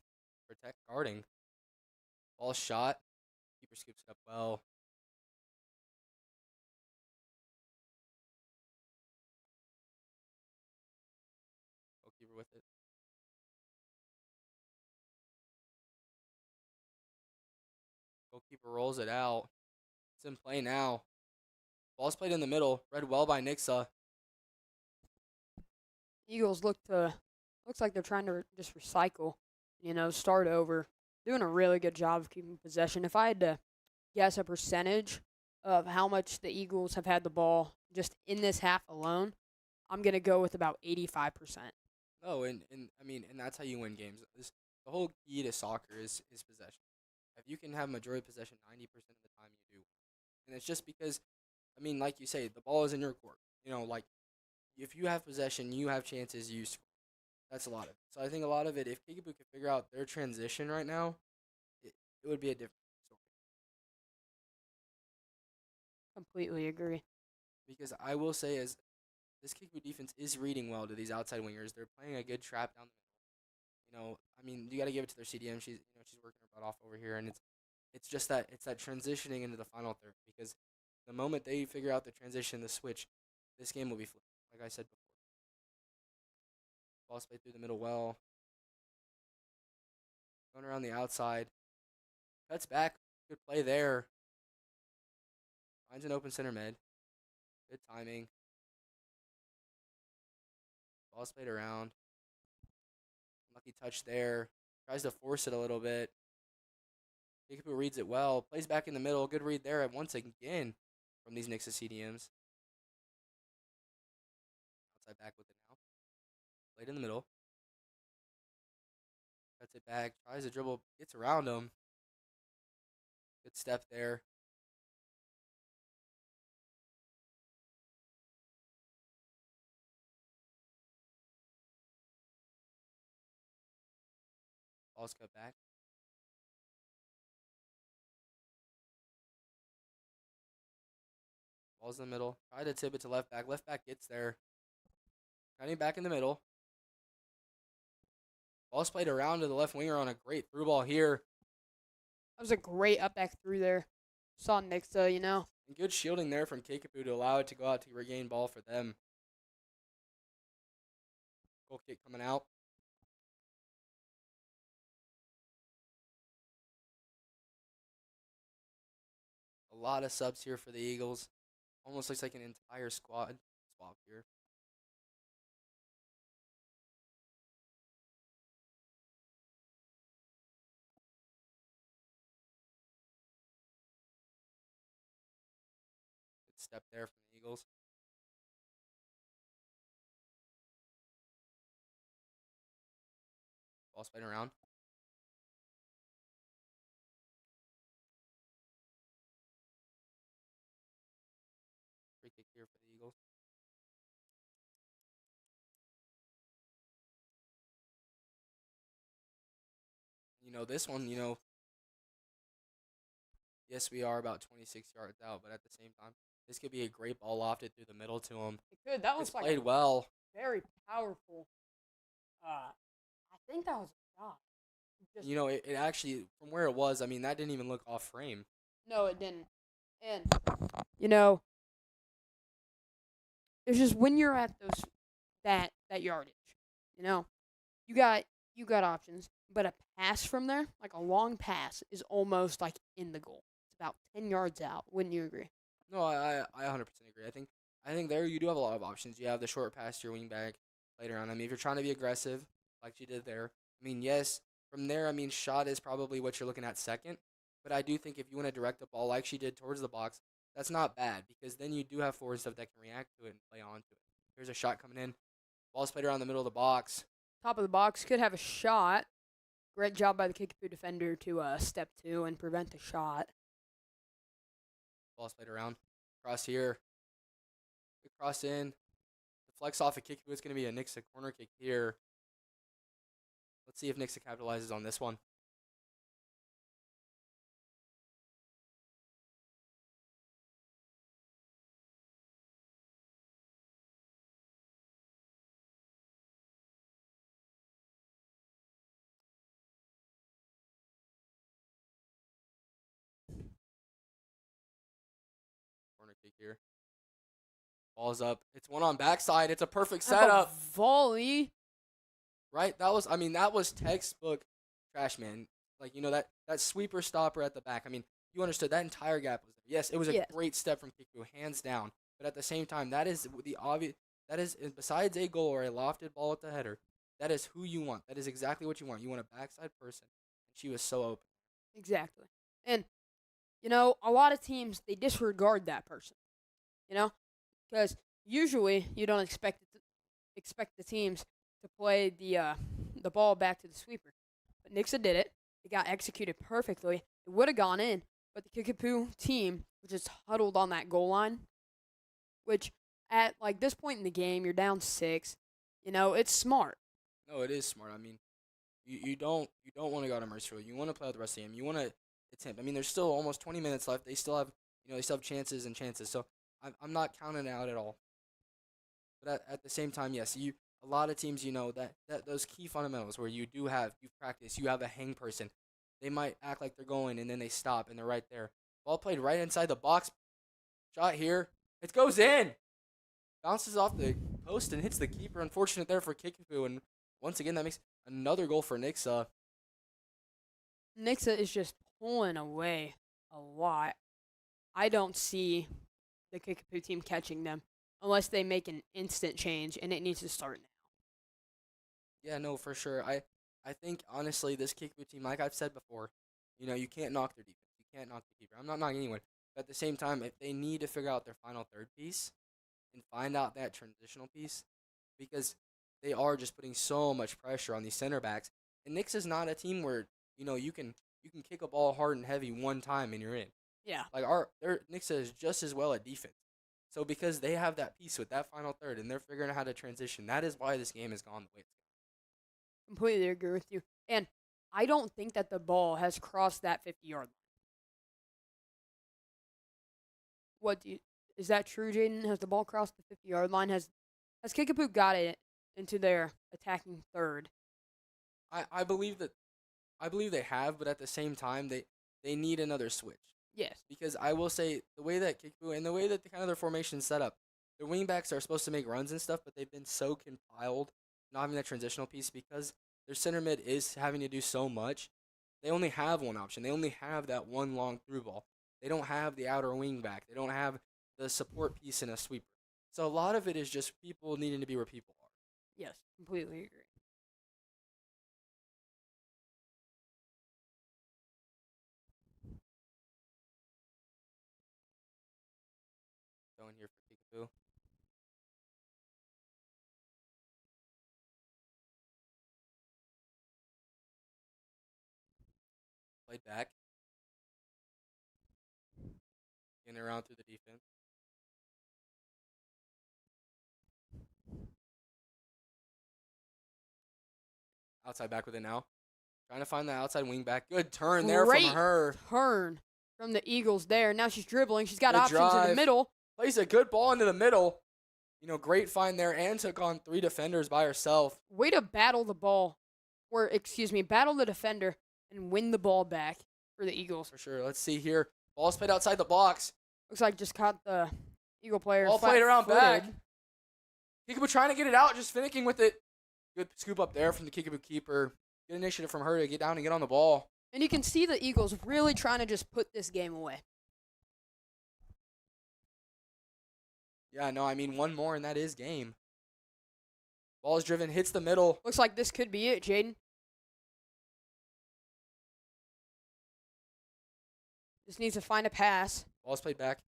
guarding. Ball shot. Keeper scoops it up well. Goalkeeper with it. Goalkeeper rolls it out. It's in play now. Ball's played in the middle. Read well by Nixa. Eagles looks like they're trying to just recycle, you know, start over. Doing a really good job of keeping possession. If I had to guess a percentage of how much the Eagles have had the ball just in this half alone, I'm going to go with about 85%. Oh, and I mean, and that's how you win games. The whole key to soccer is possession. If you can have majority possession 90% of the time, you do. And it's just because, I mean, like you say, the ball is in your court. You know, like, if you have possession, you have chances, you score. That's a lot of it. So I think a lot of it, if Kickapoo could figure out their transition right now, it would be a different story. Completely agree. Because I will say, as this Kickapoo defense is reading well to these outside wingers. They're playing a good trap down the middle. I mean, you got to give it to their CDM. She's working her butt off over here, and it's just that transitioning into the final third, because the moment they figure out the transition, the switch, this game will be flipped. Like I said before, ball's played through the middle well, going around the outside, cuts back, good play there. Finds an open center mid, good timing. Ball's played around. Lucky touch there. Tries to force it a little bit. Kickapoo reads it well. Plays back in the middle. Good read there once again from these Nixa CDMs. Outside back with it now. Played in the middle. Cuts it back. Tries to dribble. Gets around him. Good step there. Ball's cut back. Ball's in the middle. Try to tip it to left back. Left back gets there. Cutting back in the middle. Ball's played around to the left winger on a great through ball here. That was a great up back through there. Saw Nixa, And good shielding there from Kickapoo to allow it to go out to regain ball for them. Goal kick coming out. A lot of subs here for the Eagles. Almost looks like an entire squad swap here. Good step there from the Eagles. Ball spinning around. Free kick here for the Eagles. This one, yes, we are about 26 yards out, but at the same time, this could be a great ball lofted through the middle to him. It could. That was It's played well. Very powerful. I think that was a shot. It actually, from where it was, I mean, that didn't even look off frame. No, it didn't. And it's just when you're at that yardage, you got options, but a pass from there, like a long pass, is almost like in the goal. It's about 10 yards out. Wouldn't you agree? No, I 100% agree. I think there you do have a lot of options. You have the short pass to your wingback later on. I mean, if you're trying to be aggressive, like you did there, I mean, yes, from there, I mean, shot is probably what you're looking at second. But I do think if you want to direct the ball like she did towards the box, that's not bad, because then you do have forward stuff that can react to it and play on to it. Here's a shot coming in. Ball's played around the middle of the box. Top of the box, could have a shot. Great job by the Kickapoo defender to step to and prevent the shot. Ball's played around. Cross here. Good cross in. The flex off of Kickapoo. It's going to be a Nixa corner kick here. Let's see if Nixa capitalizes on this one. Corner kick here. Ball's up. It's one on backside. It's a perfect setup. Volley. Right? That was textbook trash, man. Like, that sweeper stopper at the back. I mean, you understood that entire gap was there. Yes, it was a great step from Kickapoo, hands down. But at the same time, that is the obvious. That is, besides a goal or a lofted ball at the header, that is who you want. That is exactly what you want. You want a backside person. And she was so open. Exactly. And, a lot of teams, they disregard that person. Because usually you don't expect the teams to play the ball back to the sweeper. But Nixa did it. It got executed perfectly. It would have gone in, but the Kickapoo team was just huddled on that goal line, which at this point in the game, you're down 6. It's smart. No, it is smart. I mean, you don't want to go to mercy rule. You want to play with the rest of the game. You want to attempt. I mean, there's still almost 20 minutes left. They still have They still have chances and chances. So I'm not counting it out at all. But at the same time, yes, a lot of teams, that those key fundamentals where you've practiced, you have a hang person. They might act like they're going, and then they stop, and they're right there. Ball played right inside the box. Shot here. It goes in. Bounces off the post and hits the keeper. Unfortunate there for Kickapoo. And once again, that makes another goal for Nixa. Nixa is just pulling away a lot. I don't see the Kickapoo team catching them unless they make an instant change, and it needs to start now. Yeah, no, for sure. I think, honestly, this Kickapoo team, like I've said before, you can't knock their defense. You can't knock the keeper. I'm not knocking anyone. But at the same time, if they need to figure out their final third piece and find out that transitional piece, because they are just putting so much pressure on these center backs. And Nixa is not a team where, you can kick a ball hard and heavy one time and you're in. Yeah. Like their Nixa is just as well at defense. So because they have that piece with that final third and they're figuring out how to transition, that is why this game has gone the way it's gone. Completely agree with you. And I don't think that the ball has crossed that 50-yard line. Is that true, Jaden? Has the ball crossed the 50-yard line? Has Kickapoo got it into their attacking third? I believe they have, but at the same time they need another switch. Yes. Because I will say the way that Kickapoo and the way that their formation is set up, their wingbacks are supposed to make runs and stuff, but they've been so compiled not having that transitional piece because their center mid is having to do so much. They only have one option. They only have that one long through ball. They don't have the outer wingback. They don't have the support piece in a sweeper. So a lot of it is just people needing to be where people are. Yes, completely agree. Going here for Kickapoo. Played back. Getting around through the defense. Outside back with it now. Trying to find the outside wing back. Good turn there from her. Turn from the Eagles there. Now she's dribbling. She's got Good options drive. in the middle. Plays a good ball into the middle. Great find there and took on 3 defenders by herself. Way to battle the ball. Battle the defender and win the ball back for the Eagles. For sure. Let's see here. Ball's played outside the box. Looks like just caught the Eagle player. Ball played around back. Kickapoo trying to get it out, just finicking with it. Good scoop up there from the Kickapoo keeper. Good initiative from her to get down and get on the ball. And you can see the Eagles really trying to just put this game away. Yeah, no, one more and that is game. Ball is driven, hits the middle. Looks like this could be it, Jaden. Just needs to find a pass. Ball's played back.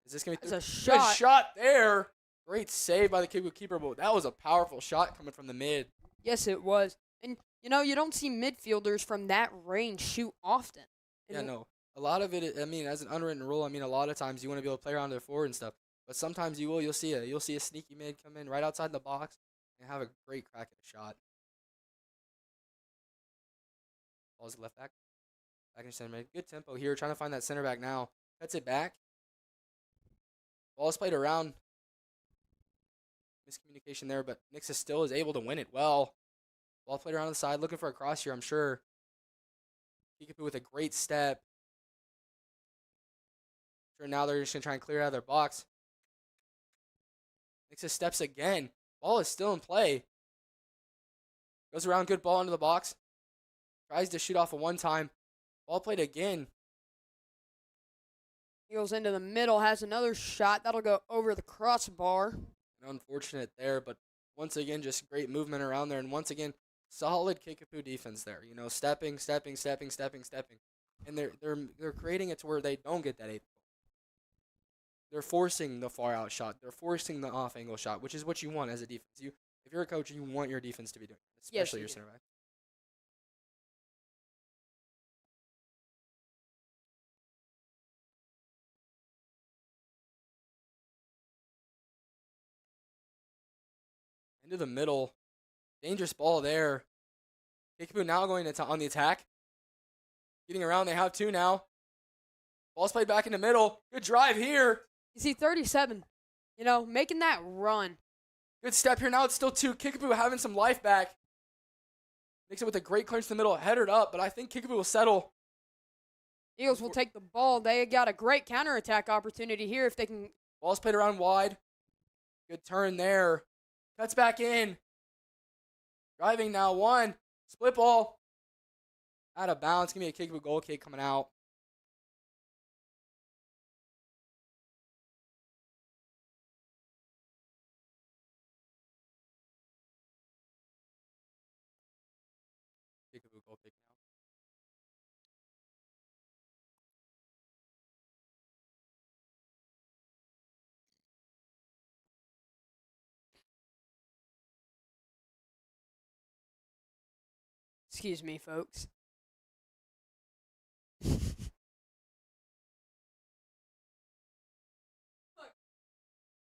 Is this going to be That's a shot. Good shot there. Great save by the Kickapoo keeper, but that was a powerful shot coming from the mid. Yes, it was. And, you don't see midfielders from that range shoot often. Yeah, no. A lot of it, as an unwritten rule, a lot of times you want to be able to play around their forward and stuff. But sometimes you'll see a sneaky mid come in right outside the box and have a great crack at a shot. Ball's left back. Back in center mid. Good tempo here, trying to find that center back now. Cuts it back. Ball's played around. Miscommunication there, but Nixa still is able to win it well. Ball played around the side, looking for a cross here, I'm sure. Kickapoo with a great step. Sure, now they're just going to try and clear out of their box. Nixa steps again. Ball is still in play. Goes around, good ball into the box. Tries to shoot off a one-time. Ball played again. He goes into the middle, has another shot. That'll go over the crossbar. Unfortunate there, but once again, just great movement around there. And once again, solid Kickapoo defense there. Stepping. And they're creating it to where they don't get that 8th goal. They're forcing the far out shot. They're forcing the off angle shot, which is what you want as a defense. If you're a coach, you want your defense to be doing it, especially your center back. Into the middle. Dangerous ball there. Kickapoo now going on the attack. Getting around. They have 2 now. Ball's played back in the middle. Good drive here. You see 37, you know, making that run. Good step here. Now it's still 2. Kickapoo having some life back. Makes it with a great clearance in the middle. Headed up, but I think Kickapoo will settle. Eagles will take the ball. They got a great counterattack opportunity here if they can. Ball's played around wide. Good turn there. Cuts back in. Driving now 1. Split ball. Out of bounds. Give me a Kickapoo goal kick coming out. Kickapoo goal kick now. Excuse me, folks.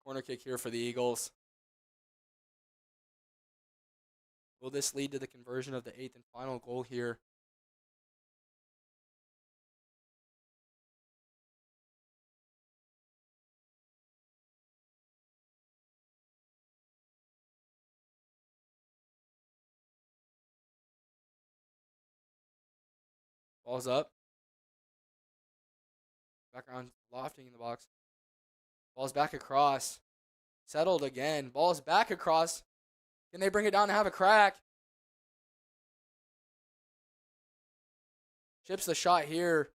Corner kick here for the Eagles. Will this lead to the conversion of the 8th and final goal here? Ball's up. Back around, lofting in the box. Ball's back across. Settled again. Ball's back across. Can they bring it down and have a crack? Chips the shot here.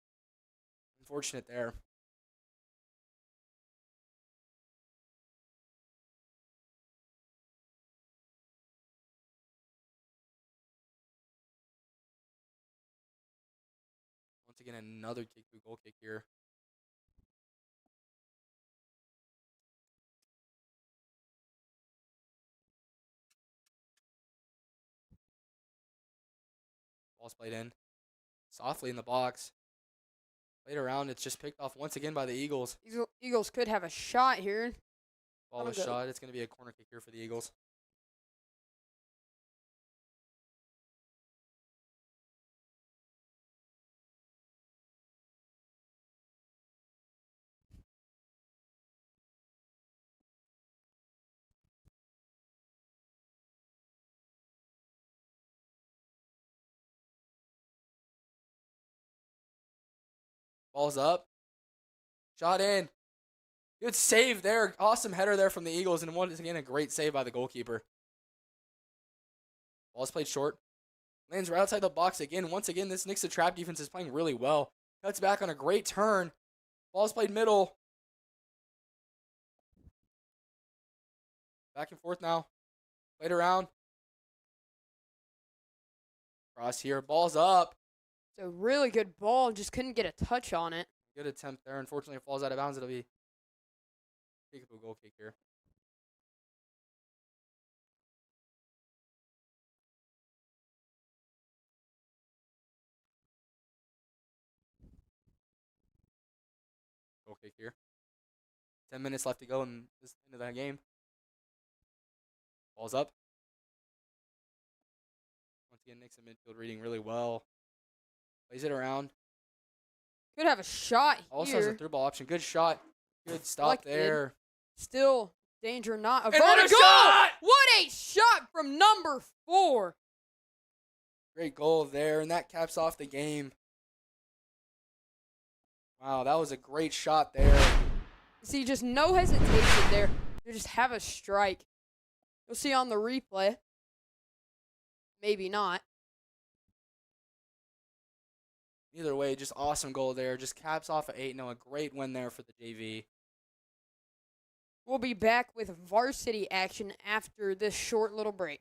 Unfortunate there. Once again, another Kickapoo goal kick here. Ball's played in. Softly in the box. Played around. It's just picked off once again by the Eagles. Eagles could have a shot here. Ball was shot. It's going to be a corner kick here for the Eagles. Ball's up. Shot in. Good save there. Awesome header there from the Eagles. And once again, a great save by the goalkeeper. Ball's played short. Lands right outside the box again. Once again, this Nixa trap defense is playing really well. Cuts back on a great turn. Ball's played middle. Back and forth now. Played around. Cross here. Ball's up. It's a really good ball. Just couldn't get a touch on it. Good attempt there. Unfortunately, it falls out of bounds. It'll be Kickapoo goal kick here. Goal kick here. 10 minutes left to go in this end of that game. Ball's up. Once again, Nixa midfield reading really well. Plays it around. Could have a shot here. Also has a through ball option. Good shot. Good stop there. Still danger not And averted. what a Goal! shot! What a shot from number 4. Great goal there, and that caps off the game. Wow, that was a great shot there. See, just no hesitation there. You just have a strike. You'll see on the replay. Maybe not. Either way, just awesome goal there. Just caps off at 8-0. A great win there for the JV. We'll be back with varsity action after this short little break.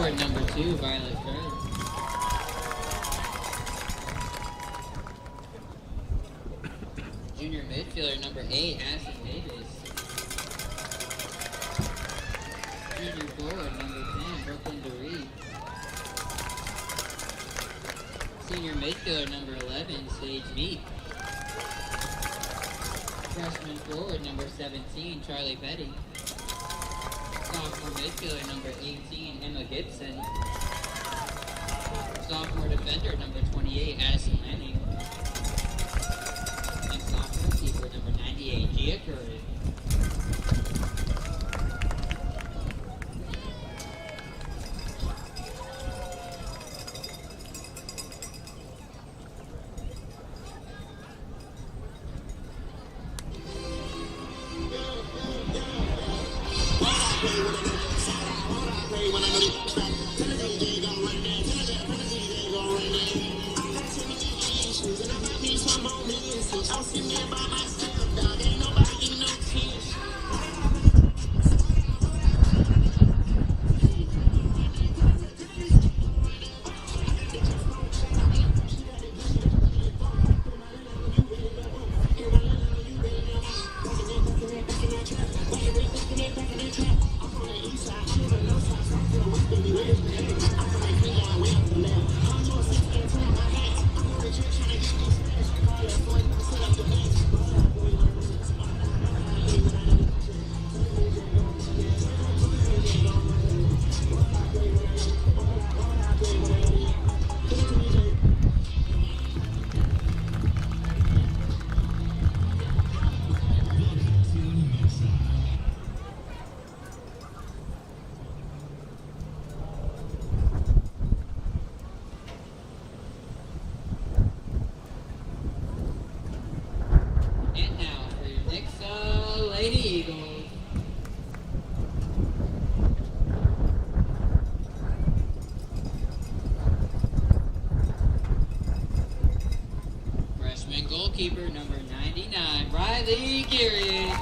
forward number 2, Violet Kerr. Junior midfielder number 8, Addison Davis. Junior forward number 10, Brooklyn DeRee. Senior midfielder number 11, Sage Meek. Freshman forward number 17, Charlie Petty. Sophomore midfielder number 18, Emma Gibson. Sophomore defender number 28, Addison Lanning. And sophomore keeper number 98, Gia Curry. And now for your Nixa Lady Eagles. Freshman goalkeeper number 99, Riley Geary.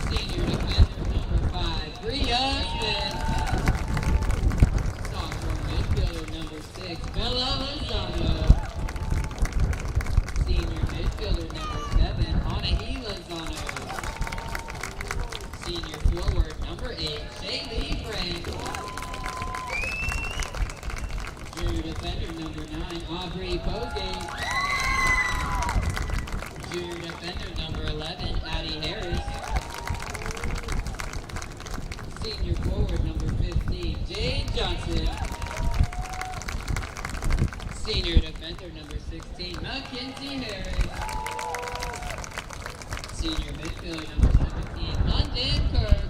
Senior defender number 5, Bria Smith. Sophomore midfielder number 6, Bella Lozano. Senior midfielder number 7, Anahi Lozano. Senior forward number 8, Shaylee Frank. Junior defender number 9, Aubrey Bogate. Junior defender number 11, Addie Harris. Senior forward number 15, Jade Johnson. Senior defender number 16, Mackenzie Harris. Senior midfielder number 17, London Kirk.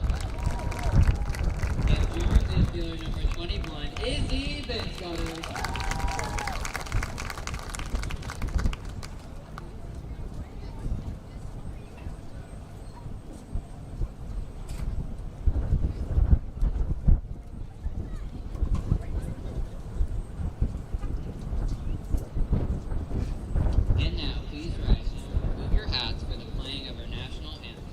And junior midfielder number 21, Izzy Benscotter. And now, please rise and remove your hats for the playing of our national anthem.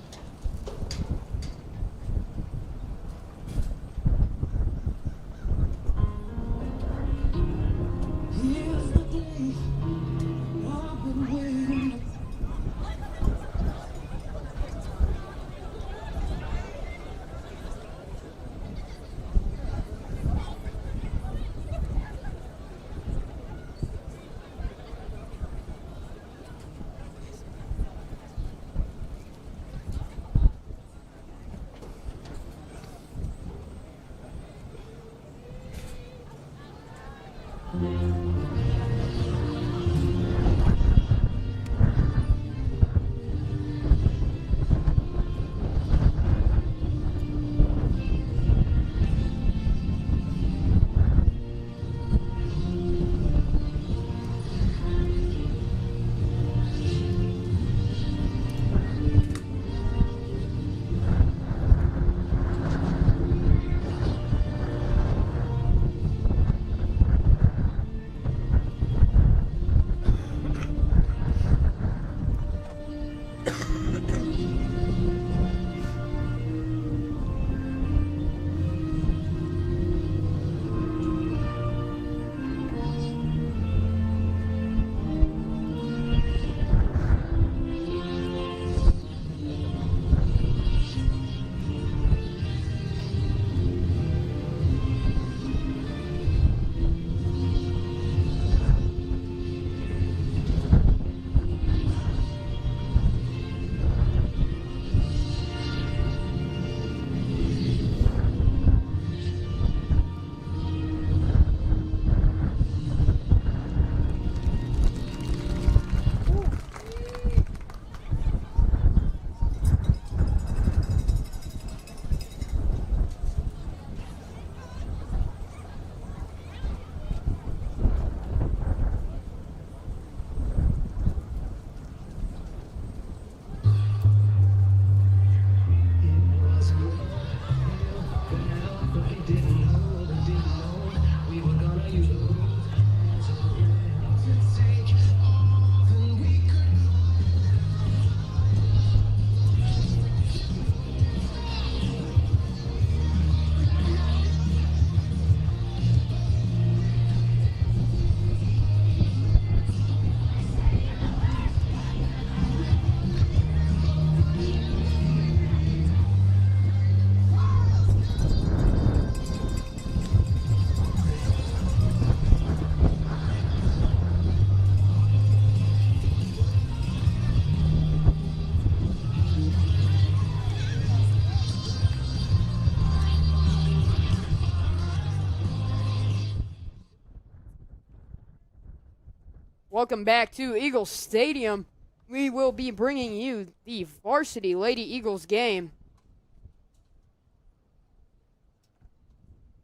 Welcome back to Eagles Stadium. We will be bringing you the Varsity Lady Eagles game.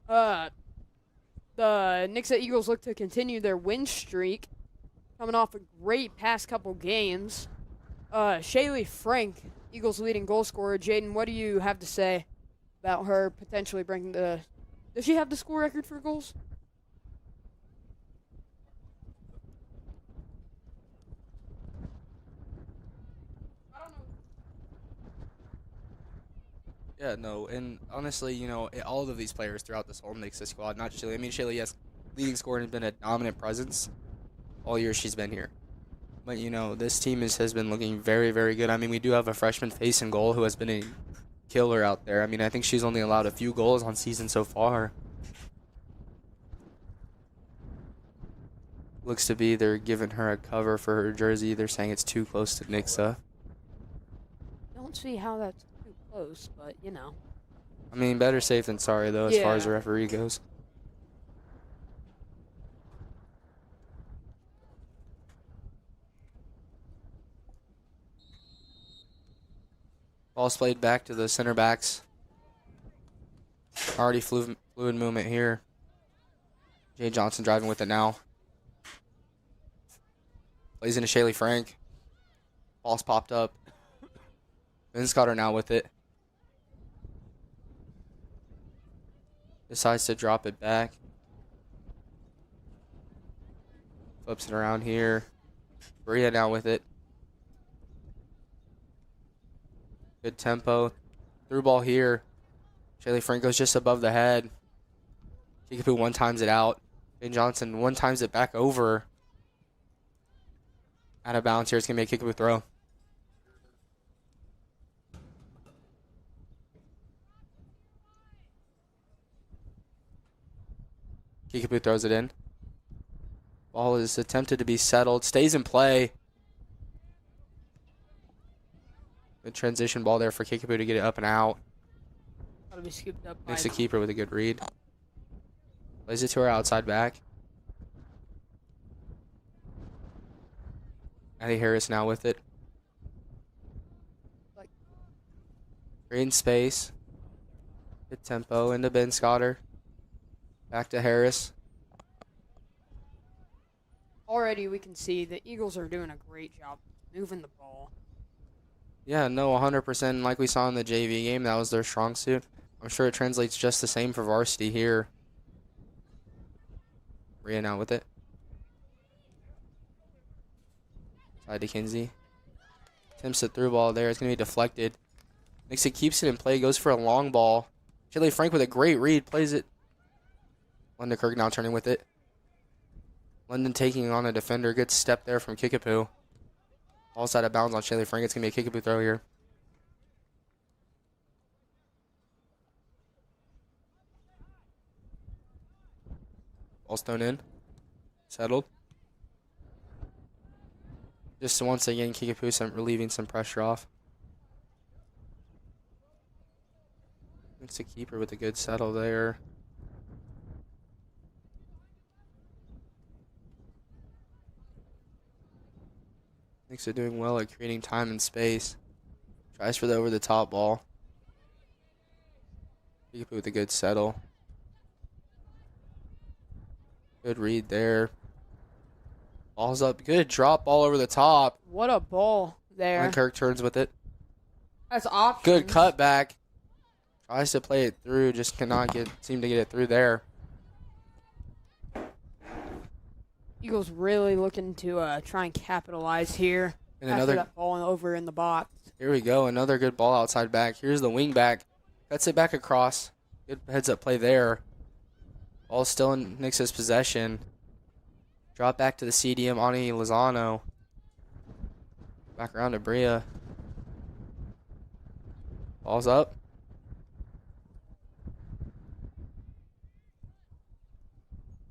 The Nixa Eagles look to continue their win streak, coming off a great past couple games. Shaylee Frank, Eagles leading goal scorer. Jaden, what do you have to say about her potentially breaking the... Does she have the school record for goals? Yeah, no, and honestly, you know, all of these players throughout this whole Nixa squad, not Shaylee. I mean, Shaylee, yes, leading scorer and has been a dominant presence all year she's been here. But, you know, this team has been looking very, very good. I mean, we do have a freshman face in goal who has been a killer out there. I mean, I think she's only allowed a few goals on season so far. Looks to be they're giving her a cover for her jersey. They're saying it's too close to Nixa. Don't see how that's too close, but, you know. I mean, better safe than sorry, though, as far as the referee goes. Ball's played back to the center backs. Already fluid movement here. Jay Johnson driving with it now. Plays into Shaylee Frank. Ball's popped up. Vince got her now with it. Decides to drop it back. Flips it around here. Bria now with it. Good tempo. Through ball here. Shaylee Frank goes just above the head. Kickapoo one times it out. Ben Johnson one times it back over. Out of bounds here. It's going to be a Kickapoo throw. Kickapoo throws it in. Ball is attempted to be settled. Stays in play. Good transition ball there for Kickapoo to get it up and out. That'll be scooped up. Makes the keeper with a good read. Plays it to her outside back. Addie Harris now with it. Green space. Good tempo into Ben Scotter. Back to Harris. Already we can see the Eagles are doing a great job moving the ball. Yeah, no, 100%. Like we saw in the JV game, that was their strong suit. I'm sure it translates just the same for Varsity here. Rhea now with it. Side to Kinsey. Attempts the through ball there. It's going to be deflected. Nixa keeps it in play. Goes for a long ball. Shaylee Frank with a great read. Plays it. London Kirk now turning with it. London taking on a defender. Good step there from Kickapoo. Ball's out of bounds on Shaylee Frank. It's going to be a Kickapoo throw here. Ball's thrown in. Settled. Just once again, Kickapoo relieving some pressure off. It's a keeper with a good settle there. Nixa doing well at creating time and space. Tries for the over-the-top ball. Kickapoo with a good settle. Good read there. Ball's up. Good drop ball over the top. What a ball there. And Kirk turns with it. That's options. Good cutback. Tries to play it through. Just cannot seem to get it through there. Eagles really looking to try and capitalize here. And after another that ball over in the box. Here we go. Another good ball outside back. Here's the wing back. Cuts it back across. Good heads up play there. Ball still in Nixa's possession. Drop back to the CDM, Ani Lozano. Back around to Bria. Ball's up.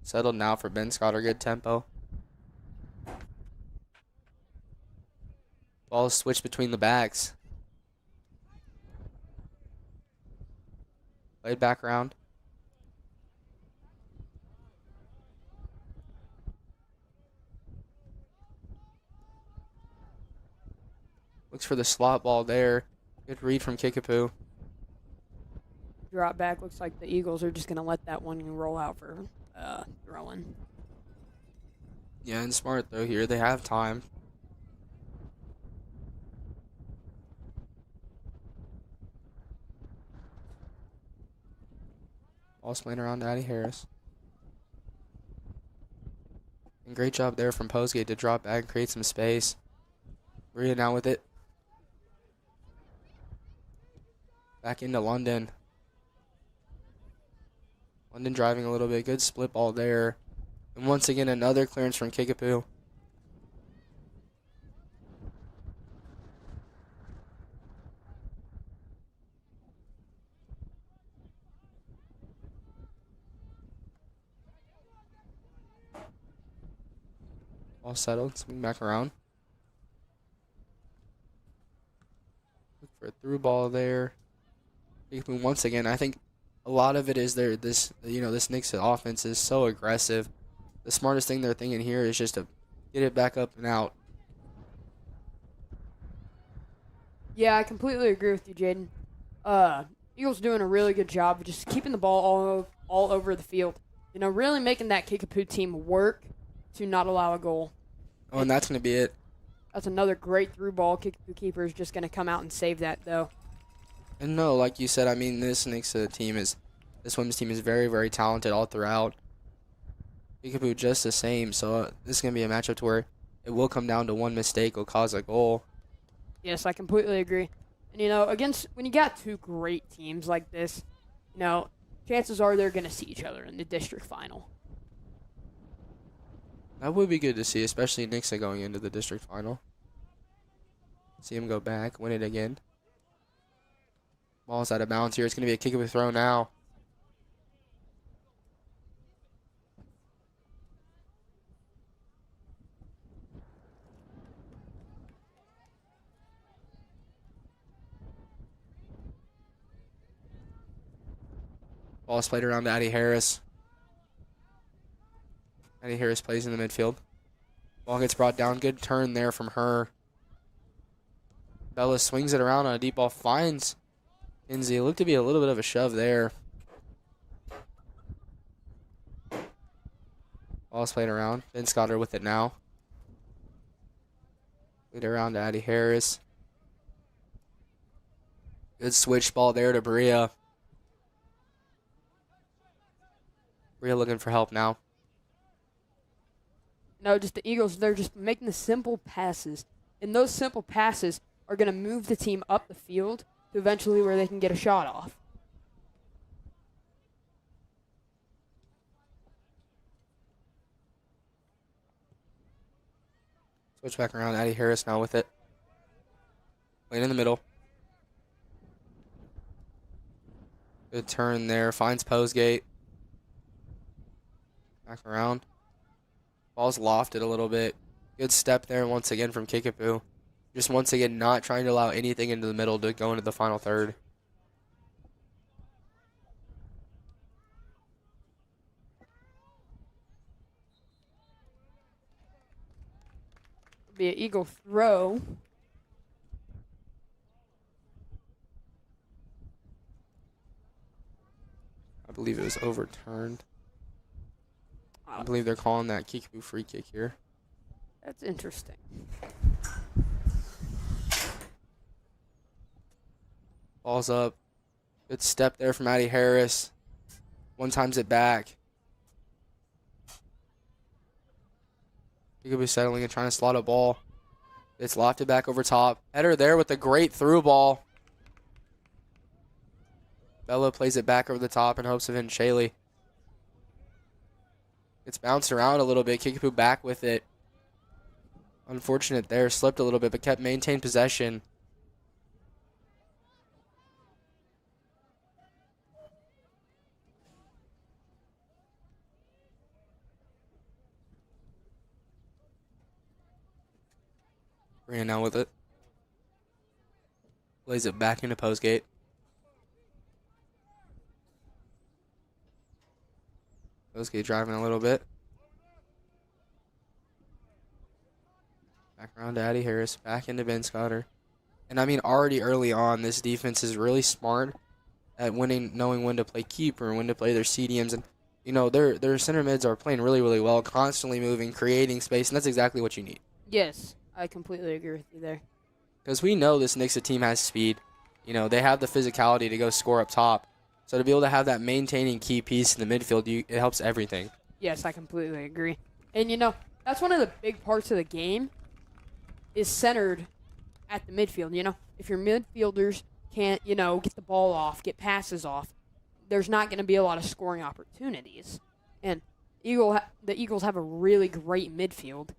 Settled now for Ben Scotter. Good tempo. Ball switched between the backs. Played back around. Looks for the slot ball there. Good read from Kickapoo. Drop back. Looks like the Eagles are just going to let that one roll out for throwing. Yeah, and smart throw here. They have time. Ball's playing around to Addie Harris. And great job there from Postgate to drop back and create some space. Rhea now with it. Back into London. London driving a little bit. Good split ball there. And once again, another clearance from Kickapoo. All settled. Swing back around. Look for a through ball there. Kickapoo once again. I think a lot of it is this Nixa offense is so aggressive. The smartest thing they're thinking here is just to get it back up and out. Yeah, I completely agree with you, Jaden. Eagles doing a really good job of just keeping the ball all over the field. Really making that Kickapoo team work to not allow a goal. Oh, and that's going to be it. That's another great through ball. Kickapoo keeper is just going to come out and save that, though. And no, like you said, I mean, this Nixa team this women's team is very, very talented all throughout. Kickapoo just the same, so this is going to be a matchup to where it will come down to one mistake will cause a goal. Yes, I completely agree. And, when you got two great teams like this, chances are they're going to see each other in the district final. That would be good to see, especially Nixa going into the district final. See him go back, win it again. Ball's out of bounds here. It's going to be a Kickapoo throw now. Ball's played around to Addie Harris. Addie Harris plays in the midfield. Ball gets brought down. Good turn there from her. Bella swings it around on a deep ball. Finds Kinsey. It looked to be a little bit of a shove there. Ball's played around. Ben Scotter with it now. Played around to Addie Harris. Good switch ball there to Bria. Bria looking for help now. No, just the Eagles, they're just making the simple passes. And those simple passes are going to move the team up the field to eventually where they can get a shot off. Switch back around. Addie Harris now with it. Playing in the middle. Good turn there. Finds Posegate. Back around. Ball's lofted a little bit. Good step there once again from Kickapoo. Just once again not trying to allow anything into the middle to go into the final third. It'll be an Eagle throw. I believe it was overturned. I believe they're calling that Kickapoo free kick here. That's interesting. Ball's up. Good step there from Addie Harris. One times it back. Kickapoo settling and trying to slot a ball. It's lofted back over top. Header there with a great through ball. Bella plays it back over the top in hopes of hitting Shaley. It's bounced around a little bit. Kickapoo back with it. Unfortunate there. Slipped a little bit, but kept maintained possession. Ran now with it. Plays it back into Postgate. Postgate driving a little bit. Back around to Addie Harris. Back into Ben Scotter. And I mean, already early on, this defense is really smart at knowing when to play keeper and when to play their CDMs. And, you know, their center mids are playing really, really well, constantly moving, creating space, and that's exactly what you need. Yes, I completely agree with you there. Because we know this Nixa team has speed. You know, they have the physicality to go score up top. So to be able to have that maintaining key piece in the midfield, it helps everything. Yes, I completely agree. And, you know, that's one of the big parts of the game is centered at the midfield. You know, if your midfielders can't, you know, get the ball off, get passes off, there's not going to be a lot of scoring opportunities. And the Eagles have a really great midfield,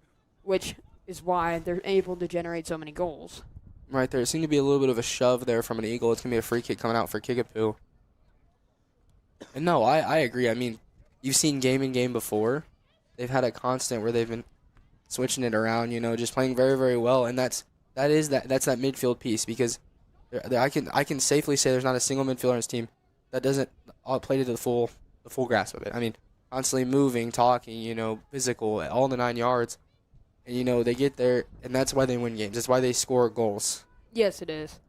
which is why they're able to generate so many goals. Right there. It seemed to be a little bit of a shove there from an Eagle. It's going to be a free kick coming out for Kickapoo. And no, I agree. I mean, you've seen game in game before. They've had a constant where they've been switching it around, you know, just playing very, very well. And that's that midfield piece, because I can safely say there's not a single midfielder on this team that doesn't play to the full grasp of it. I mean, constantly moving, talking, you know, physical, all the 9 yards. And, you know, they get there, and that's why they win games. That's why they score goals. Yes, it is.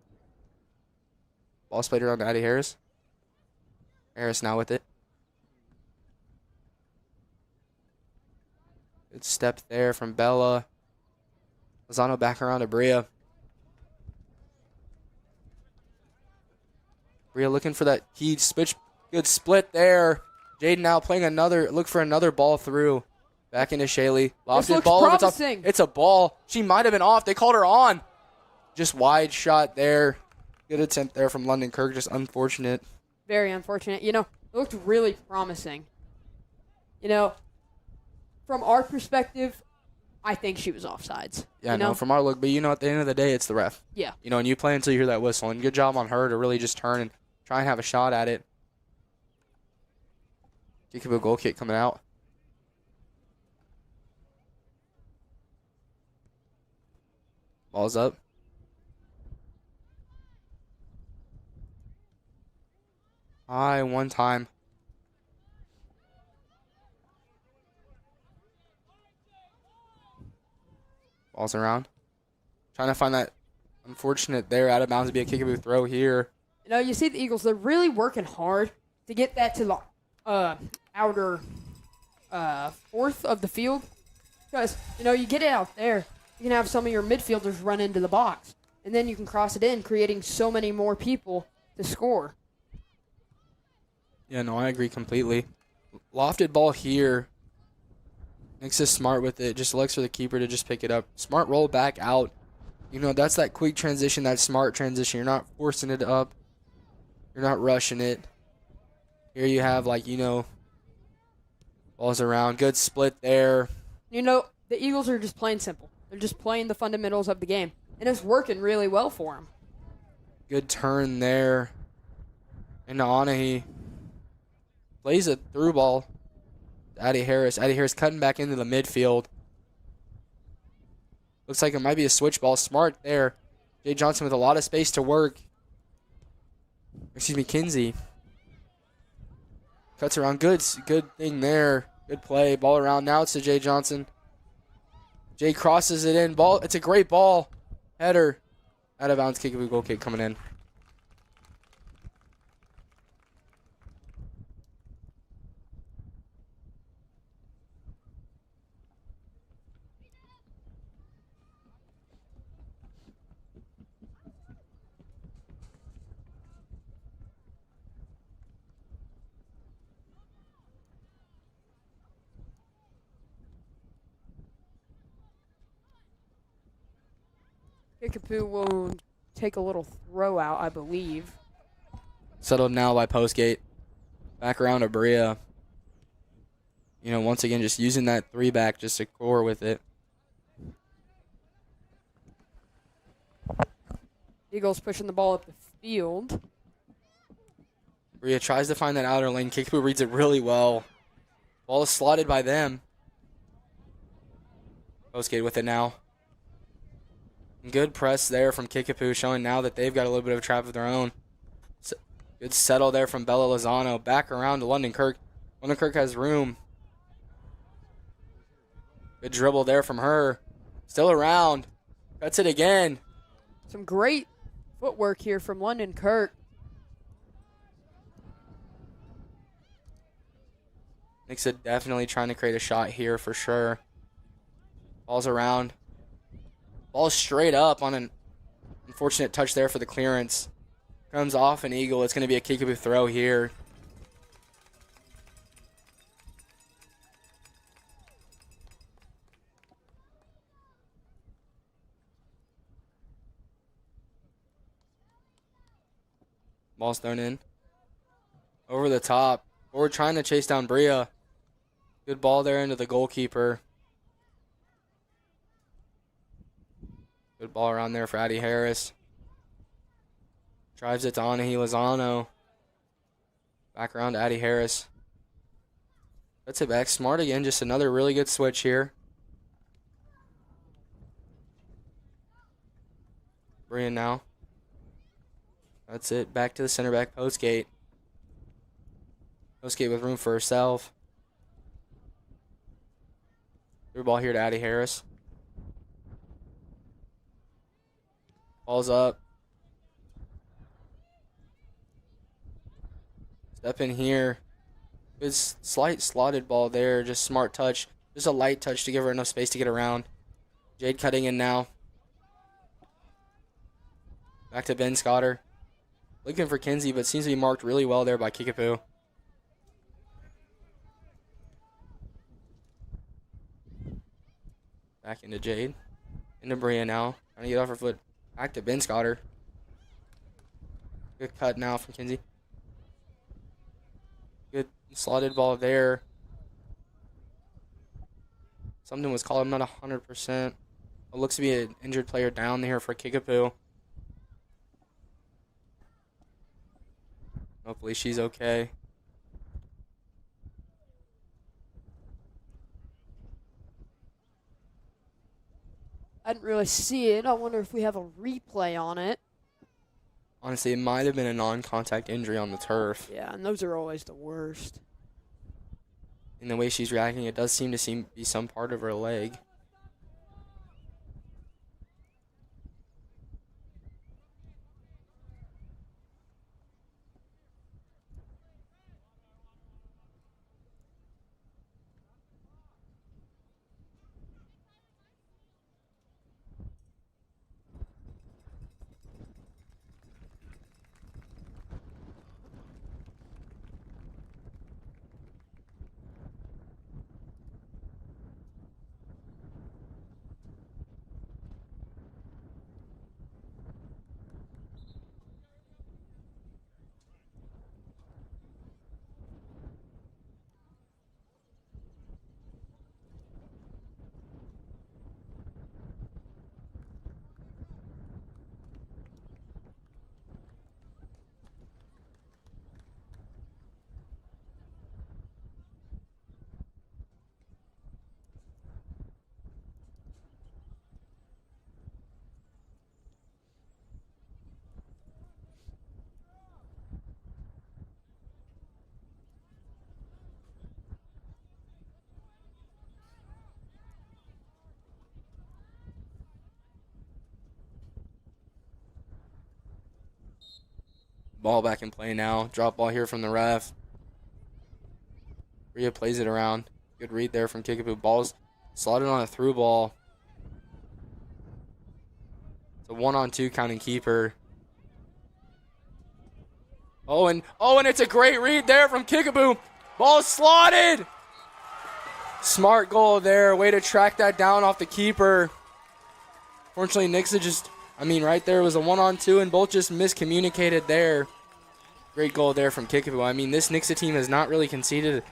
Ball's played around to Addie Harris. Harris now with it. Good step there from Bella. Lozano back around to Bria. Bria looking for that key switch. Good split there. Jaden now playing look for another ball through. Back into Shaylee. Lofted ball over top. It's a ball. She might have been off. They called her on. Just wide shot there. Good attempt there from London Kirk. Just unfortunate. Very unfortunate. You know, it looked really promising. You know, from our perspective, I think she was offsides. Yeah, no, from our look. But, you know, at the end of the day, it's the ref. Yeah. You know, and you play until you hear that whistle. And good job on her to really just turn and try and have a shot at it. Kickapoo goal kick coming out. Ball's up. High one time. Ball's around. Trying to find that unfortunate there. Out of bounds to be a Kickapoo throw here. You know, you see the Eagles, they're really working hard to get that to the outer fourth of the field. Because, you know, you get it out there, you can have some of your midfielders run into the box. And then you can cross it in, creating so many more people to score. Yeah, no, I agree completely. Lofted ball here. Nixa's smart with it. Just looks for the keeper to just pick it up. Smart roll back out. You know, that's that quick transition, that smart transition. You're not forcing it up. You're not rushing it. Here you have, like, you know, balls around. Good split there. You know, the Eagles are just playing simple. They're just playing the fundamentals of the game. And it's working really well for them. Good turn there. Into Anahi. Plays a through ball. Addie Harris. Addie Harris cutting back into the midfield. Looks like it might be a switch ball. Smart there. Jay Johnson with a lot of space to work. Excuse me, Kinsey. Cuts around. Good thing there. Good play. Ball around. Now it's to Jay Johnson. Jay crosses it in. Ball. It's a great ball. Header. Out of bounds. Kickapoo goal kick coming in. Kickapoo will take a little throw out, I believe. Settled now by Postgate. Back around to Bria. You know, once again, just using that 3-back just to core with it. Eagles pushing the ball up the field. Bria tries to find that outer lane. Kickapoo reads it really well. Ball is slotted by them. Postgate with it now. Good press there from Kickapoo, showing now that they've got a little bit of a trap of their own. Good settle there from Bella Lozano. Back around to London Kirk. London Kirk has room. Good dribble there from her. Still around. Cuts it again. Some great footwork here from London Kirk. Nixa definitely trying to create a shot here for sure. Ball's around. Ball's straight up on an unfortunate touch there for the clearance. Comes off an eagle. It's going to be a Kickapoo throw here. Ball's thrown in. Over the top. We're trying to chase down Bria. Good ball there into the goalkeeper. Good ball around there for Addie Harris. Drives it to Anahi Lozano. Back around to Addie Harris. That's it back. Smart again. Just another really good switch here. Bria now. That's it. Back to the center back. Postgate. Postgate with room for herself. Through ball here to Addie Harris. Ball's up. Step in here. Good slight slotted ball there. Just smart touch. Just a light touch to give her enough space to get around. Jade cutting in now. Back to Ben Scotter. Looking for Kinsey, but seems to be marked really well there by Kickapoo. Back into Jade. Into Bria now. Trying to get off her foot. Back to Ben Scotter. Good cut now from Kinsey. Good slotted ball there. Something was called. I'm not 100%. It looks to be an injured player down there for Kickapoo. Hopefully she's okay. I didn't really see it. I wonder if we have a replay on it. Honestly, it might have been a non-contact injury on the turf. Yeah, and those are always the worst. In the way she's reacting, it does seem to be some part of her leg. Ball back in play now. Drop ball here from the ref. Rhea plays it around. Good read there from Kickapoo. Ball's slotted on a through ball. It's a 1-on-2 counting keeper. And it's a great read there from Kickapoo. Ball slotted. Smart goal there. Way to track that down off the keeper. Fortunately, Nixa right there was a 1-on-2 and both just miscommunicated there. Great goal there from Kickapoo. This Nixa team has not really conceded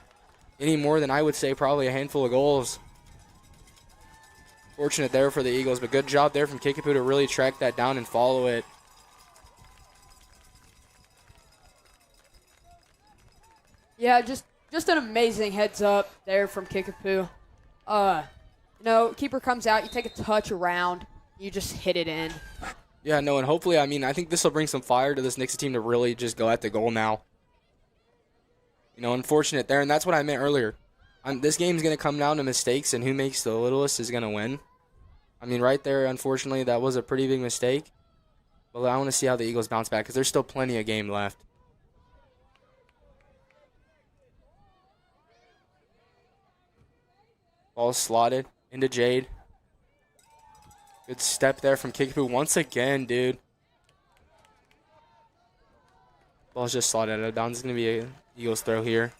any more than I would say probably a handful of goals. Fortunate there for the Eagles, but good job there from Kickapoo to really track that down and follow it. Yeah, just an amazing heads up there from Kickapoo. Keeper comes out, you take a touch around, you just hit it in. Yeah, no, and hopefully, I think this will bring some fire to this Nixa team to really just go at the goal now. Unfortunate there, and that's what I meant earlier. This game's going to come down to mistakes, and who makes the littlest is going to win. Right there, unfortunately, that was a pretty big mistake. But I want to see how the Eagles bounce back because there's still plenty of game left. Ball slotted into Jade. Good step there from Kickapoo once again, dude. Ball's just slotted out of bounds. It's going to be an Eagles throw here.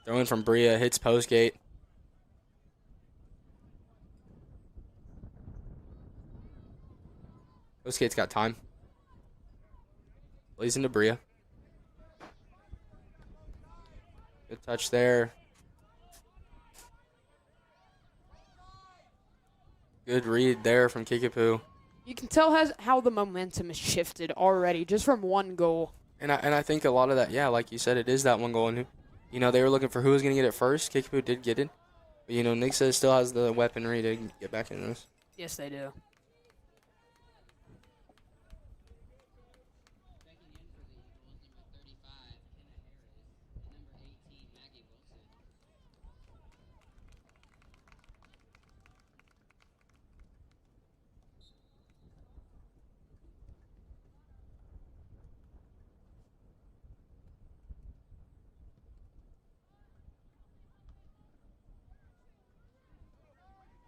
Throw in from Bria, hits post gate. Post gate's got time. Plays into Bria. Good touch there. Good read there from Kickapoo. You can tell how the momentum has shifted already just from one goal. And I think a lot of that, yeah, like you said, it is that one goal. And, you know, they were looking for who was going to get it first. Kickapoo did get it. But, you know, Nixa still has the weaponry to get back in this. Yes, they do.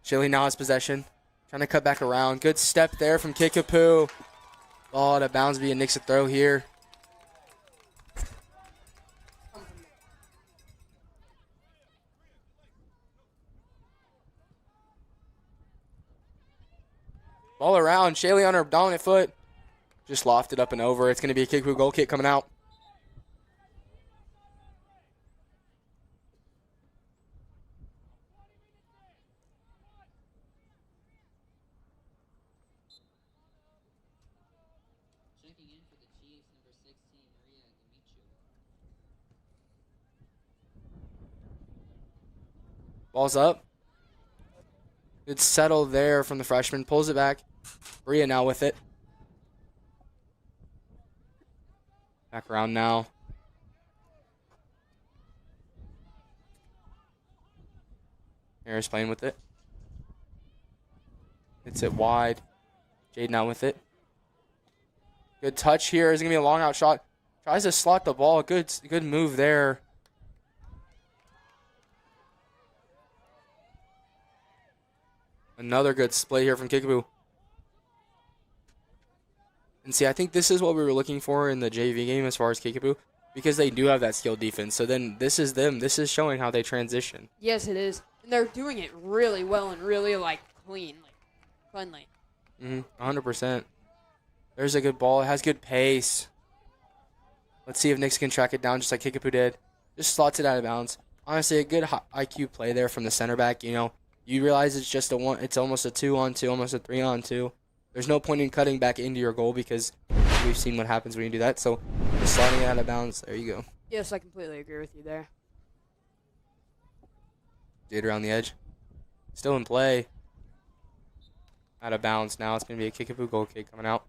Shilly now has possession. Trying to cut back around. Good step there from Kickapoo. Ball out of bounds via Nixa throw here. Ball around. Shaylee on her dominant foot. Just lofted up and over. It's going to be a Kickapoo goal kick coming out. Ball's up. Good settle there from the freshman. Pulls it back. Bria now with it. Back around now. Harris playing with it. Hits it wide. Jade now with it. Good touch here. It's going to be a long out shot. Tries to slot the ball. Good move there. Another good split here from Kickapoo. And see, I think this is what we were looking for in the JV game as far as Kickapoo, because they do have that skilled defense. So then this is them. This is showing how they transition. Yes, it is. And they're doing it really well and really, like, clean, like, cleanly. 100%. There's a good ball. It has good pace. Let's see if Nixa can track it down just like Kickapoo did. Just slots it out of bounds. Honestly, a good IQ play there from the center back. You know, you realize it's just it's almost a 2-on-2, almost a 3-on-2. There's no point in cutting back into your goal because we've seen what happens when you do that. So just sliding it out of bounds. There you go. Yes, I completely agree with you there. Jade around the edge. Still in play. Out of bounds now. It's going to be a Kickapoo goal kick coming out.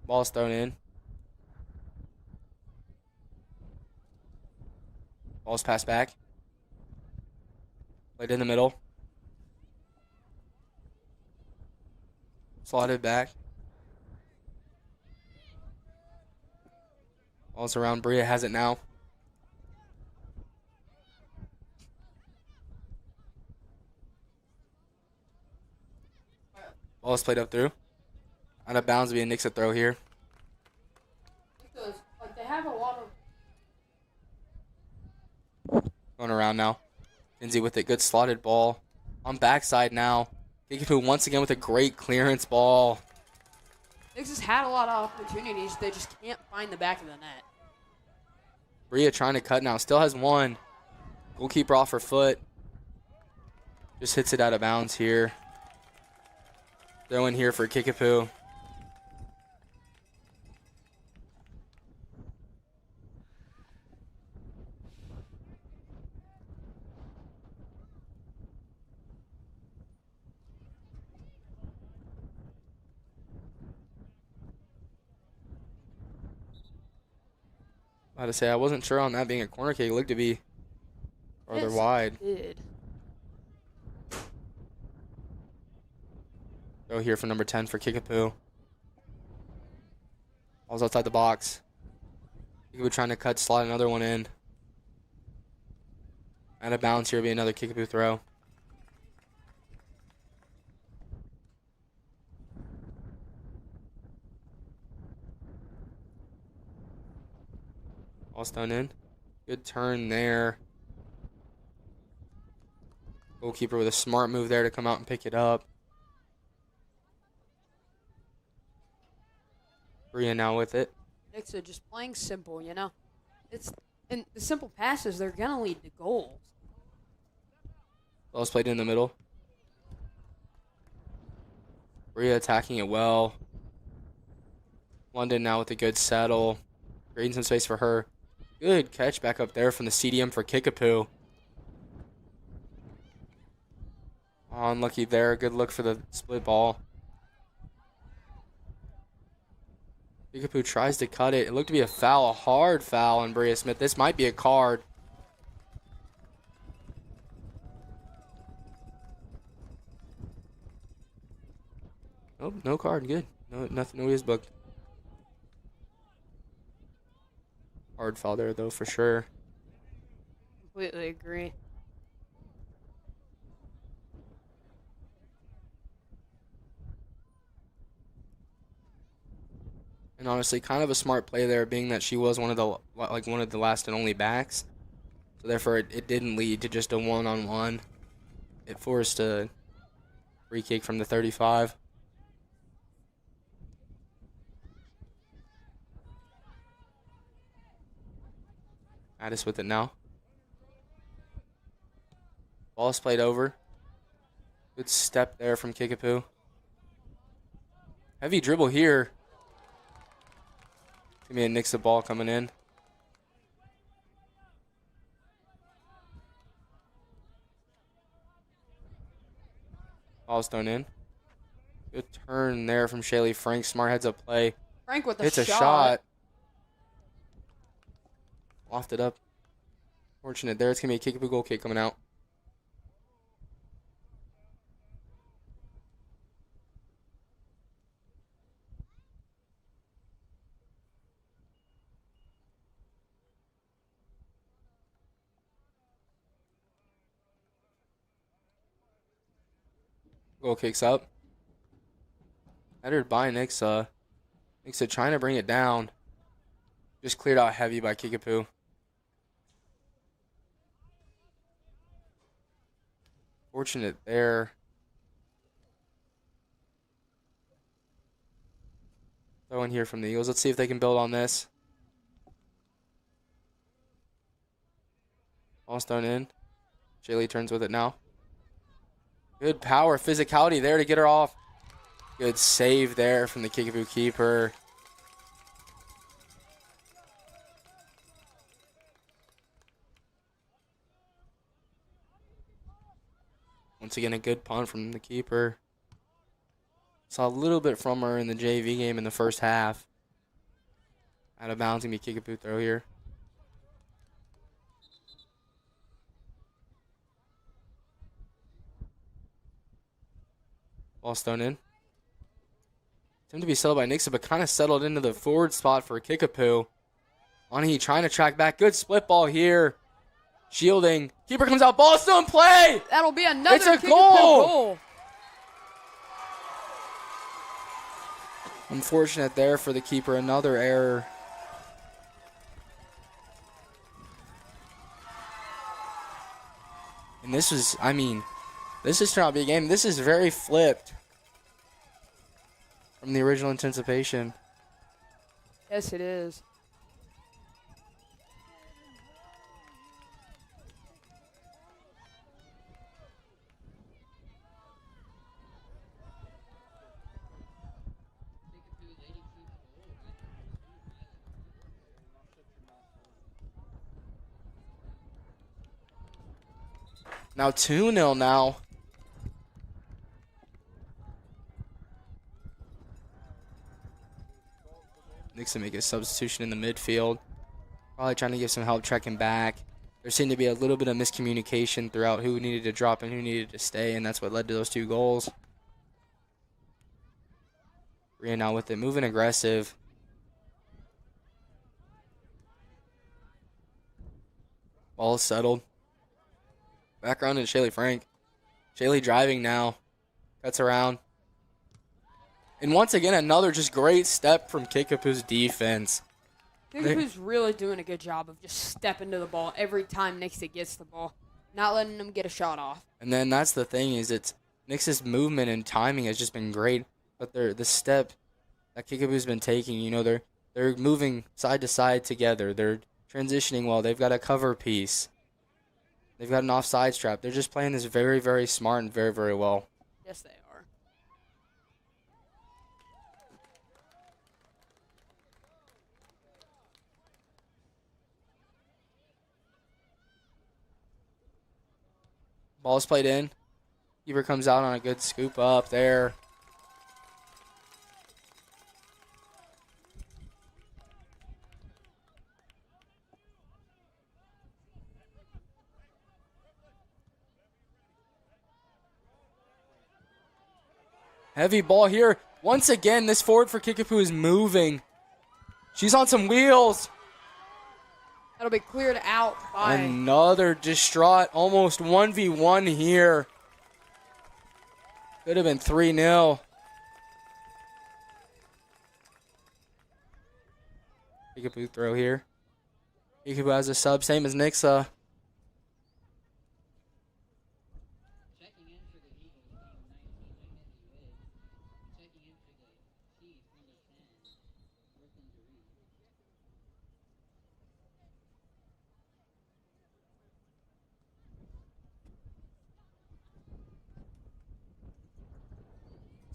Ball's thrown in. Ball's passed back. Played in the middle. Slotted back. Ball's around. Bria has it now. Ball's played up through. Out of bounds will be a Nixa throw here. Like, they have a lot of... Going around now. Kinsey with it. Good slotted ball. On backside now. Kickapoo once again with a great clearance ball. Nixa's had a lot of opportunities. They just can't find the back of the net. Bria trying to cut now. Still has one. Goalkeeper off her foot. Just hits it out of bounds here. Throw in here for Kickapoo. I had to say, I wasn't sure on that being a corner kick. It looked to be farther Yes, wide. it did. Throw here for number 10 for Kickapoo. Ball's outside the box. Kickapoo trying to slide another one in. Out of bounds here will be another Kickapoo throw. Ball's thrown in. Good turn there. Goalkeeper with a smart move there to come out and pick it up. Bria now with it. Nixa just playing simple, you know. And the simple passes, they're gonna lead to goals. Ball's played in the middle. Bria attacking it well. London now with a good settle. Creating some space for her. Good catch back up there from the CDM for Kickapoo. Oh, unlucky there. Good look for the split ball. Kickapoo tries to cut it. It looked to be a foul, a hard foul on Bria Smith. This might be a card. Oh, no card. Good. No, nothing. Nobody's booked. Hard foul there, though, for sure. Completely agree. And honestly, kind of a smart play there, being that she was one of the last and only backs. So therefore, it didn't lead to just a one-on-one. It forced a free kick from the 35. Addis with it now. Ball's played over. Good step there from Kickapoo. Heavy dribble here. Give me a Nixa ball coming in. Ball's thrown in. Good turn there from Shaylee Frank. Smart heads up play. Frank with Hits a a shot. Lofted up. Fortunate there. It's going to be a Kickapoo goal kick coming out. Goal kicks up. Headed by Nixa. Nixa trying to bring it down. Just cleared out heavy by Kickapoo. Fortunate there. Throw in here from the Eagles. Let's see if they can build on this. Ball's thrown in. Shaylee turns with it now. Good power, physicality there to get her off. Good save there from the Kickapoo keeper. Once again, a good punt from the keeper. Saw a little bit from her in the JV game in the first half. Out of bounds, gonna be Kickapoo throw here. Ball's thrown in. Seemed to be settled by Nixa, but kind of settled into the forward spot for Kickapoo. Anahi trying to track back. Good split ball here. Shielding. Keeper comes out. Ball still in play. That'll be another It's a Kickapoo goal. Unfortunate there for the keeper. Another error. And this was, I mean, this is turned out to be a game. This is very flipped from the original anticipation. Yes, it is. Now 2-0 now. Nixa make a substitution in the midfield. Probably trying to give some help checking back. There seemed to be a little bit of miscommunication throughout who needed to drop and who needed to stay, and that's what led to those 2 goals. Rhea now with it, moving aggressive. Ball is settled. Back around to Shaylee Frank. Shaylee driving now. Cuts around. And once again, another just great step from Kickapoo's defense. Kickapoo's really doing a good job of just stepping to the ball every time Nixa gets the ball. Not letting them get a shot off. And then that's the thing is it's Nix's movement and timing has just been great. But the step that Kickapoo's been taking, you know, they're moving side to side together. They're transitioning well. They've got a cover piece. They've got an offside trap. They're just playing this very, very smart and very, very well. Yes, they are. Ball's played in. Keeper comes out on a good scoop up there. Heavy ball here. Once again, this forward for Kickapoo is moving. She's on some wheels. That'll be cleared out by... Another distraught, almost 1v1 here. Could have been 3-0. Kickapoo throw here. Kickapoo has a sub, same as Nixa.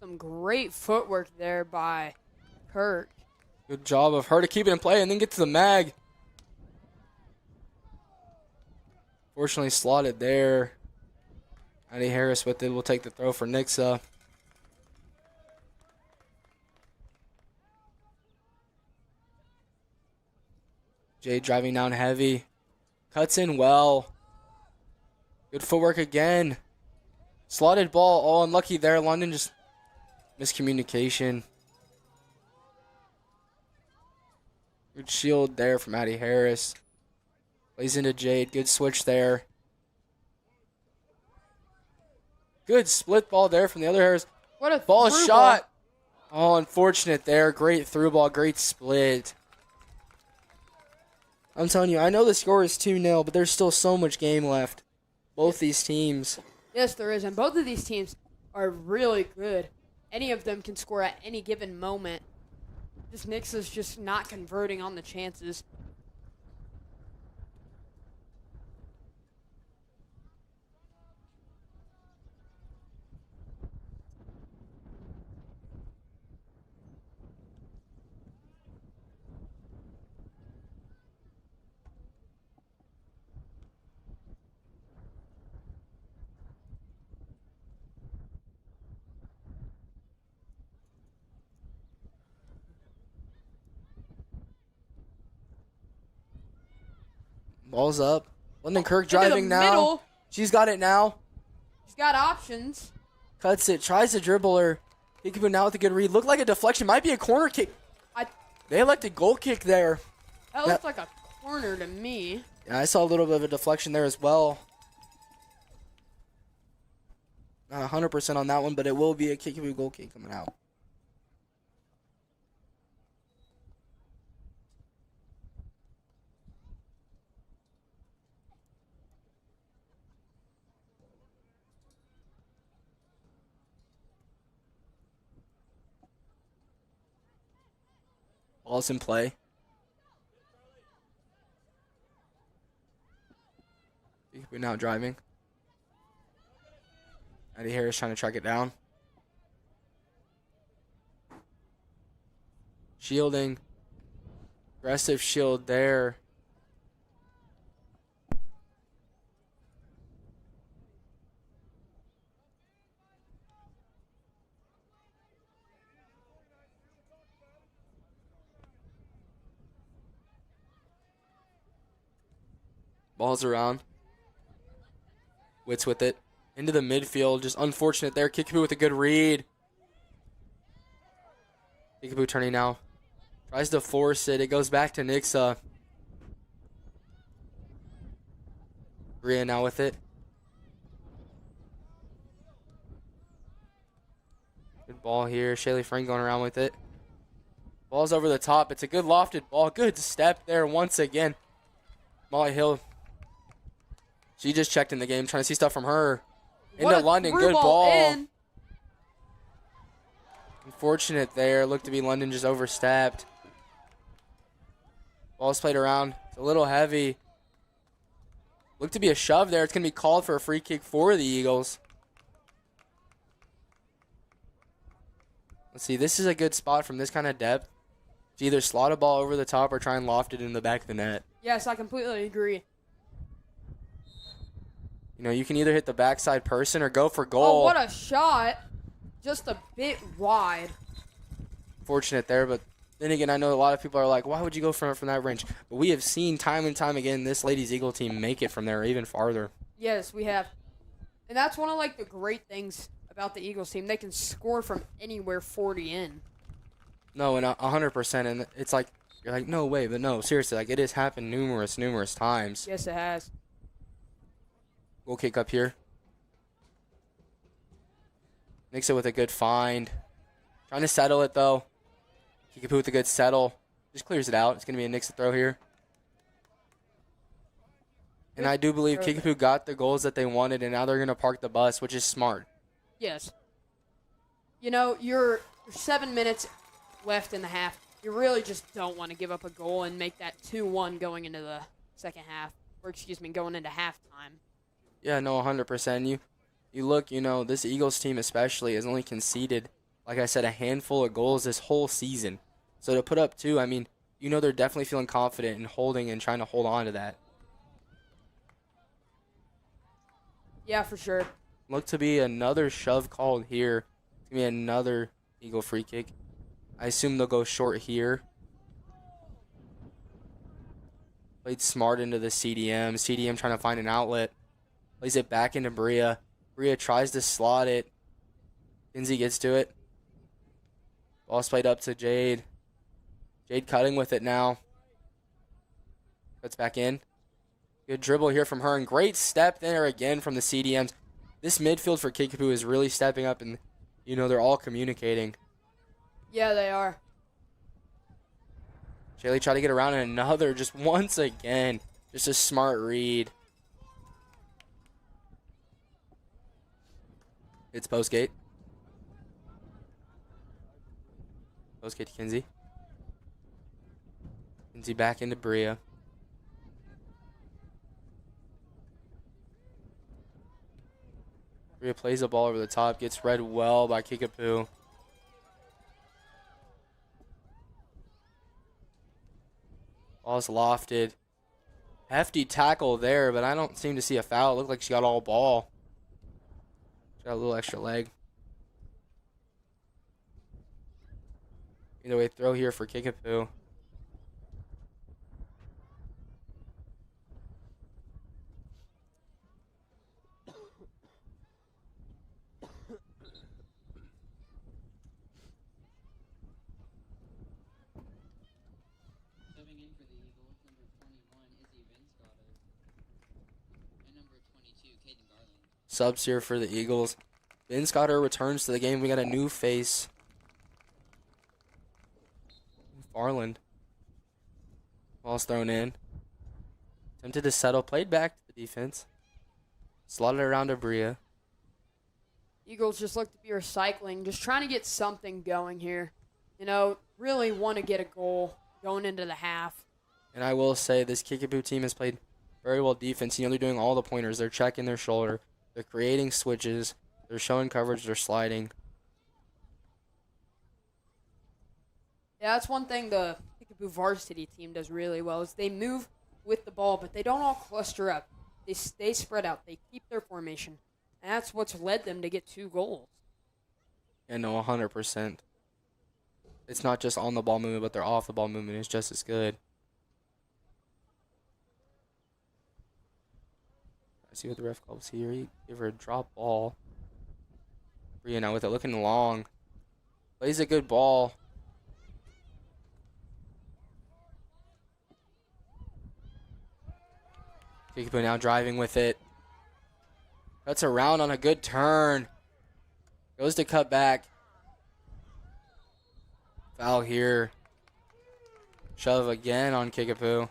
Some great footwork there by Kirk. Good job of her to keep it in play and then get to the mag. Fortunately slotted there. Addie Harris with it will take the throw for Nixa. Jade driving down heavy. Cuts in well. Good footwork again. Slotted ball, all unlucky there. London just miscommunication. Good shield there from Addie Harris. Plays into Jade. Good switch there. Good split ball there from the other Harris. What a ball through shot. Oh, unfortunate there. Great through ball. Great split. I'm telling you, I know the score is 2-0, but there's still so much game left. Both these teams. Yes, there is, and both of these teams are really good. Any of them can score at any given moment. This Nixa's just not converting on the chances. Ball's up. London Kirk Into the driving now. middle. She's got it now. She's got options. Cuts it. Tries to dribble her. Kickapoo now with a good read. Looked like a deflection. Might be a corner kick. They elected goal kick there. That looks like a corner to me. Yeah, I saw a little bit of a deflection there as well. Not 100% on that one, but it will be a Kickapoo goal kick coming out. Ball's in play. We're now driving. Addie Harris trying to track it down. Shielding. Aggressive shield there. Ball's around. Wits with it. Into the midfield. Just unfortunate there. Kickapoo with a good read. Kickapoo turning now. Tries to force it. It goes back to Nixa. Bria now with it. Good ball here. Shaylee Frank going around with it. Ball's over the top. It's a good lofted ball. Good step there once again. Molly Hill. She just checked in the game, trying to see stuff from her. Into London. Good ball. In. Unfortunate there. Looked to be London just overstepped. Ball's played around. It's a little heavy. Looked to be a shove there. It's going to be called for a free kick for the Eagles. Let's see. This is a good spot from this kind of depth to either slot a ball over the top or try and loft it in the back of the net. Yes, I completely agree. You know, you can either hit the backside person or go for goal. Oh, what a shot. Just a bit wide. Fortunate there, but then again, I know a lot of people are like, why would you go from that range? But we have seen time and time again this Ladies Eagle team make it from there or even farther. Yes, we have. And that's one of, like, the great things about the Eagles team. They can score from anywhere 40 in. No, and 100%. And it's like, you're like, no way. But no, seriously, like, it has happened numerous times. Yes, it has. Goal kick up here. Nixa with a good find. Trying to settle it, though. Kickapoo with a good settle. Just clears it out. It's going to be a Nixa throw here. And I do believe Kickapoo got the goals that they wanted, and now they're going to park the bus, which is smart. Yes. You know, you're 7 minutes left in the half. You really just don't want to give up a goal and make that 2-1 going into the second half. Or, excuse me, going into halftime. Yeah, no, 100%. You look, you know, this Eagles team especially has only conceded, like I said, a handful of goals this whole season. So to put up 2, I mean, you know they're definitely feeling confident in holding and trying to hold on to that. Yeah, for sure. Look to be another shove called here. It's going to be another Eagle free kick. I assume they'll go short here. Played smart into the CDM. CDM trying to find an outlet. Plays it back into Bria. Bria tries to slot it. Kinsey gets to it. Ball's played up to Jade. Jade cutting with it now. Cuts back in. Good dribble here from her. And great step there again from the CDMs. This midfield for Kickapoo is really stepping up. And, you know, they're all communicating. Yeah, they are. Shaylee tried to get around and another. Just once again. Just a smart read. It's Postgate. Postgate to Kinsey. Kinsey back into Bria. Bria plays the ball over the top. Gets read well by Kickapoo. Ball's lofted. Hefty tackle there, but I don't seem to see a foul. It looked like she got all ball. Got a little extra leg. Either way, throw here for Kickapoo. Stepping in for the Eagles, number 21, Izzy Vinscotter, and number 22, Caden Garland. Subs here for the Eagles. Ben Scotter returns to the game. We got a new face. Farland. Ball's thrown in. Attempted to settle. Played back to the defense. Slotted around to Bria. Eagles just look to be recycling. Just trying to get something going here. You know, really want to get a goal going into the half. And I will say this Kickapoo team has played very well defense. You know, they're doing all the pointers. They're checking their shoulder. They're creating switches. They're showing coverage. They're sliding. Yeah, that's one thing the Kickapoo Varsity team does really well is they move with the ball, but they don't all cluster up. They stay spread out. They keep their formation. And that's what's led them to get 2 goals. Yeah, no, 100%. It's not just on the ball movement, but their off the ball movement is just as good. Let's see what the ref calls here. He gave her a drop ball. Bria now with it, looking long. Plays a good ball. Kickapoo now driving with it. Cuts around on a good turn. Goes to cut back. Foul here. Shove again on Kickapoo.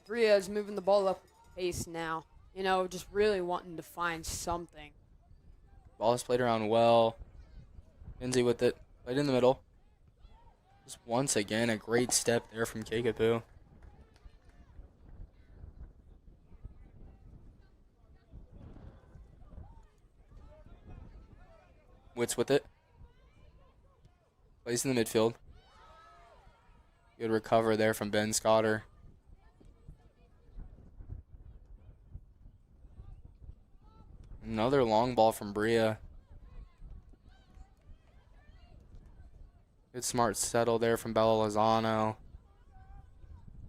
Bria is moving the ball up with pace now. You know, just really wanting to find something. Ball is played around well. Lindsay with it. Played in the middle. Just once again, a great step there from Kickapoo. Wits with it. Plays in the midfield. Good recover there from Ben Scotter. Another long ball from Bria. Good smart settle there from Bella Lozano.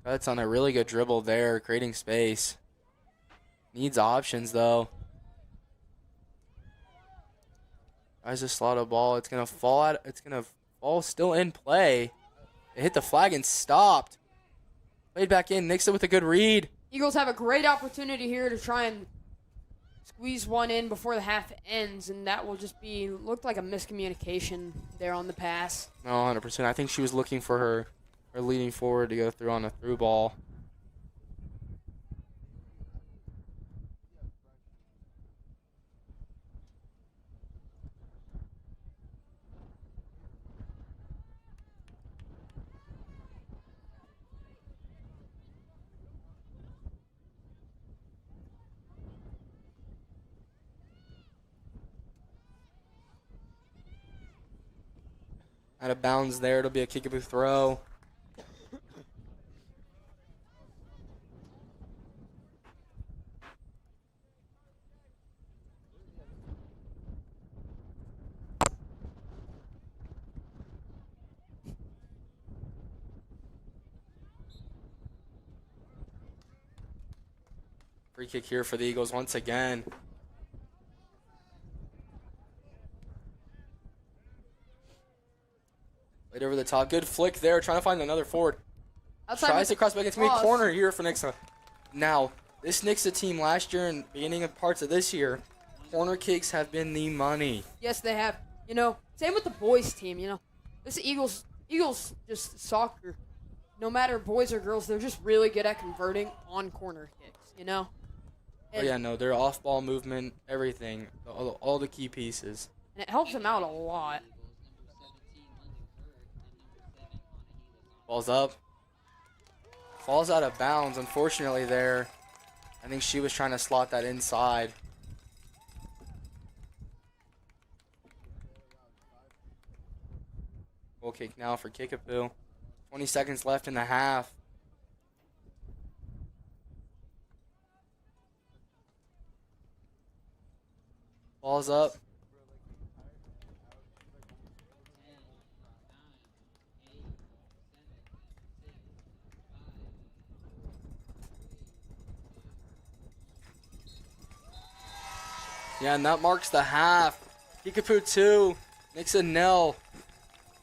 That's on a really good dribble there, creating space. Needs options though. Tries to slot a ball. It's gonna fall out. It's gonna fall still in play. It hit the flag and stopped. Played back in. Nixa with a good read. Eagles have a great opportunity here to try and squeeze one in before the half ends, and that will just be, looked like a miscommunication there on the pass. No, 100%. I think she was looking for her leading forward to go through on a through ball. Out of bounds there. It'll be a Kickapoo throw. Free kick here for the Eagles once again. Played over the top. Good flick there. Trying to find another forward. Outside Tries to cross back into mid cross. corner here for Nixa. Now, this Nixa team last year and beginning of parts of this year, corner kicks have been the money. Yes, they have. You know, same with the boys team, you know. This Eagles just soccer. No matter boys or girls, they're just really good at converting on corner kicks, you know. Oh yeah, no, their off-ball movement, everything, all the key pieces. And it helps them out a lot. Ball's up. Falls out of bounds, unfortunately, there. I think she was trying to slot that inside. Goal kick now for Kickapoo. 20 seconds left in the half. Ball's up. Yeah, and that marks the half. Kickapoo 2, Nixa 0.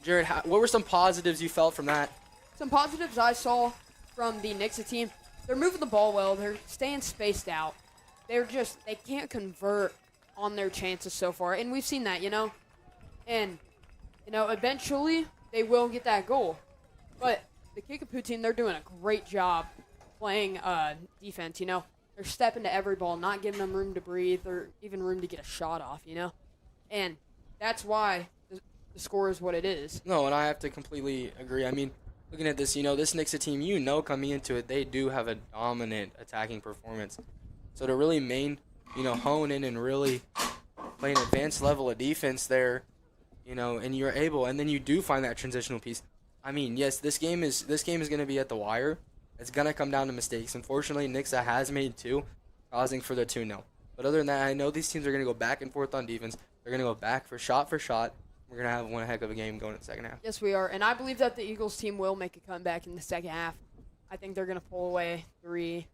Jared, what were some positives you felt from that? Some positives I saw from the Nixa team, they're moving the ball well. They're staying spaced out. They can't convert on their chances so far. And we've seen that, you know. And, you know, eventually they will get that goal. But the Kickapoo team, they're doing a great job playing defense, you know. They're stepping to every ball, not giving them room to breathe or even room to get a shot off, you know. And that's why the score is what it is. No, and I have to completely agree. I mean, looking at this, you know, this Nixa team, you know, coming into it, they do have a dominant attacking performance. So to really hone in and really play an advanced level of defense there, you know, and you're able, and then you do find that transitional piece. I mean, yes, this game is going to be at the wire. It's going to come down to mistakes. Unfortunately, Nixa has made 2, causing for the 2-0. But other than that, I know these teams are going to go back and forth on defense. They're going to go back for shot. We're we're going to have one heck of a game going in the second half. Yes, we are. And I believe that the Eagles team will make a comeback in the second half. I think they're going to pull away 3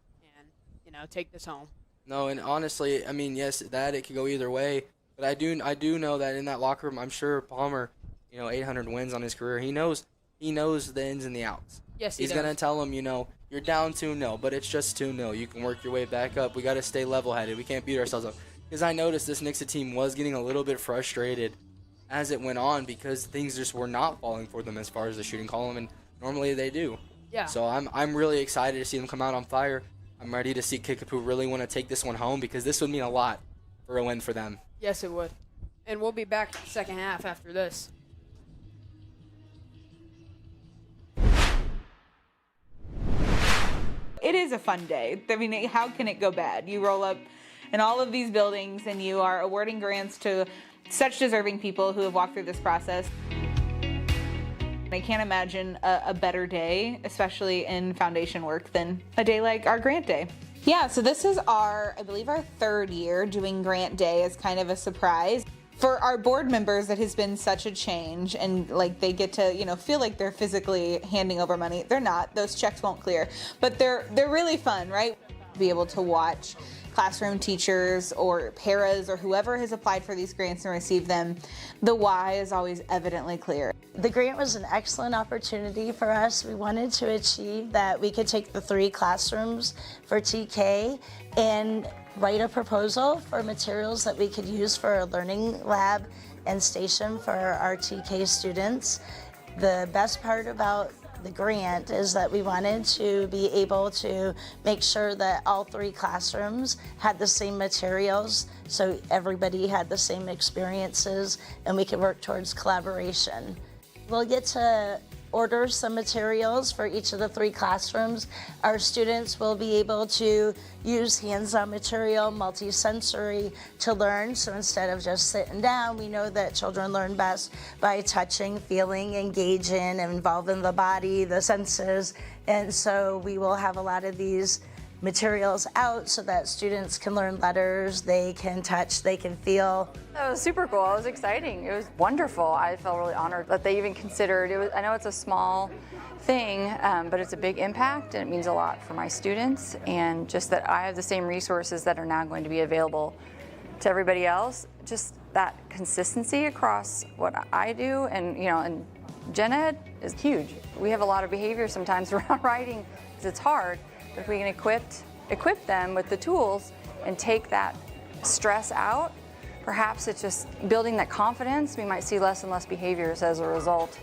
and, take this home. No, and honestly, I mean, yes, it could go either way. But I do know that in that locker room, I'm sure Palmer, 800 wins on his career. He knows the ins and the outs. Yes, he's going to tell them, you're down 2-0, but it's just 2-0. You can work your way back up. We got to stay level-headed. We can't beat ourselves up. Because I noticed this Nixa team was getting a little bit frustrated as it went on because things just were not falling for them as far as the shooting column, and normally they do. Yeah. So I'm really excited to see them come out on fire. I'm ready to see Kickapoo really want to take this one home because this would mean a lot for a win for them. Yes, it would. And we'll be back in the second half after this. It is a fun day. I mean, how can it go bad? You roll up in all of these buildings and you are awarding grants to such deserving people who have walked through this process. I can't imagine a better day, especially in foundation work, than a day like our grant day. Yeah, so this is I believe our 3rd year doing grant day as kind of a surprise. For our board members, that has been such a change, and like they get to, feel like they're physically handing over money. They're not, those checks won't clear, but they're really fun, right? Be able to watch classroom teachers or paras or whoever has applied for these grants and received them, the why is always evidently clear. The grant was an excellent opportunity for us. We wanted to achieve that we could take the 3 classrooms for TK and write a proposal for materials that we could use for a learning lab and station for our TK students. The best part about the grant is that we wanted to be able to make sure that all 3 classrooms had the same materials, so everybody had the same experiences and we could work towards collaboration. We'll get to order some materials for each of the 3 classrooms. Our students will be able to use hands-on material, multi-sensory, to learn. So instead of just sitting down, we know that children learn best by touching, feeling, engaging, and involving the body, the senses. And so we will have a lot of these materials out so that students can learn letters, they can touch, they can feel. That was super cool. It was exciting. It was wonderful. I felt really honored that they even considered it. I know it's a small thing, but it's a big impact and it means a lot for my students, and just that I have the same resources that are now going to be available to everybody else. Just that consistency across what I do and and gen ed is huge. We have a lot of behavior sometimes around writing because it's hard. If we can equip them with the tools and take that stress out, perhaps it's just building that confidence. We might see less and less behaviors as a result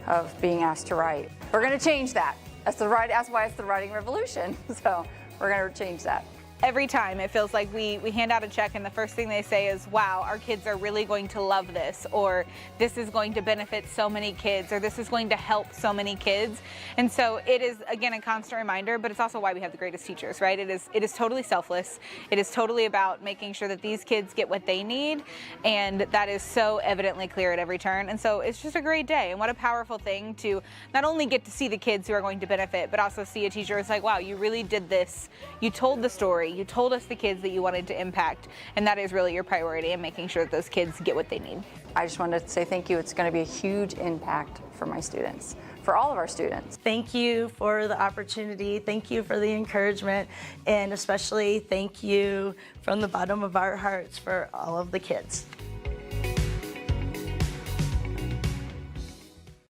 of being asked to write. We're going to change that. That's why it's the writing revolution. So we're going to change that. Every time it feels like we hand out a check and the first thing they say is, wow, our kids are really going to love this, or this is going to benefit so many kids, or this is going to help so many kids. And so it is, again, a constant reminder, but it's also why we have the greatest teachers, right? It is totally selfless. It is totally about making sure that these kids get what they need, and that is so evidently clear at every turn. And so it's just a great day, and what a powerful thing to not only get to see the kids who are going to benefit, but also see a teacher who's like, wow, you really did this. You told the story. You told us the kids that you wanted to impact, and that is really your priority in making sure that those kids get what they need. I just wanted to say thank you. It's going to be a huge impact for my students, for all of our students. Thank you for the opportunity. Thank you for the encouragement, and especially thank you from the bottom of our hearts for all of the kids.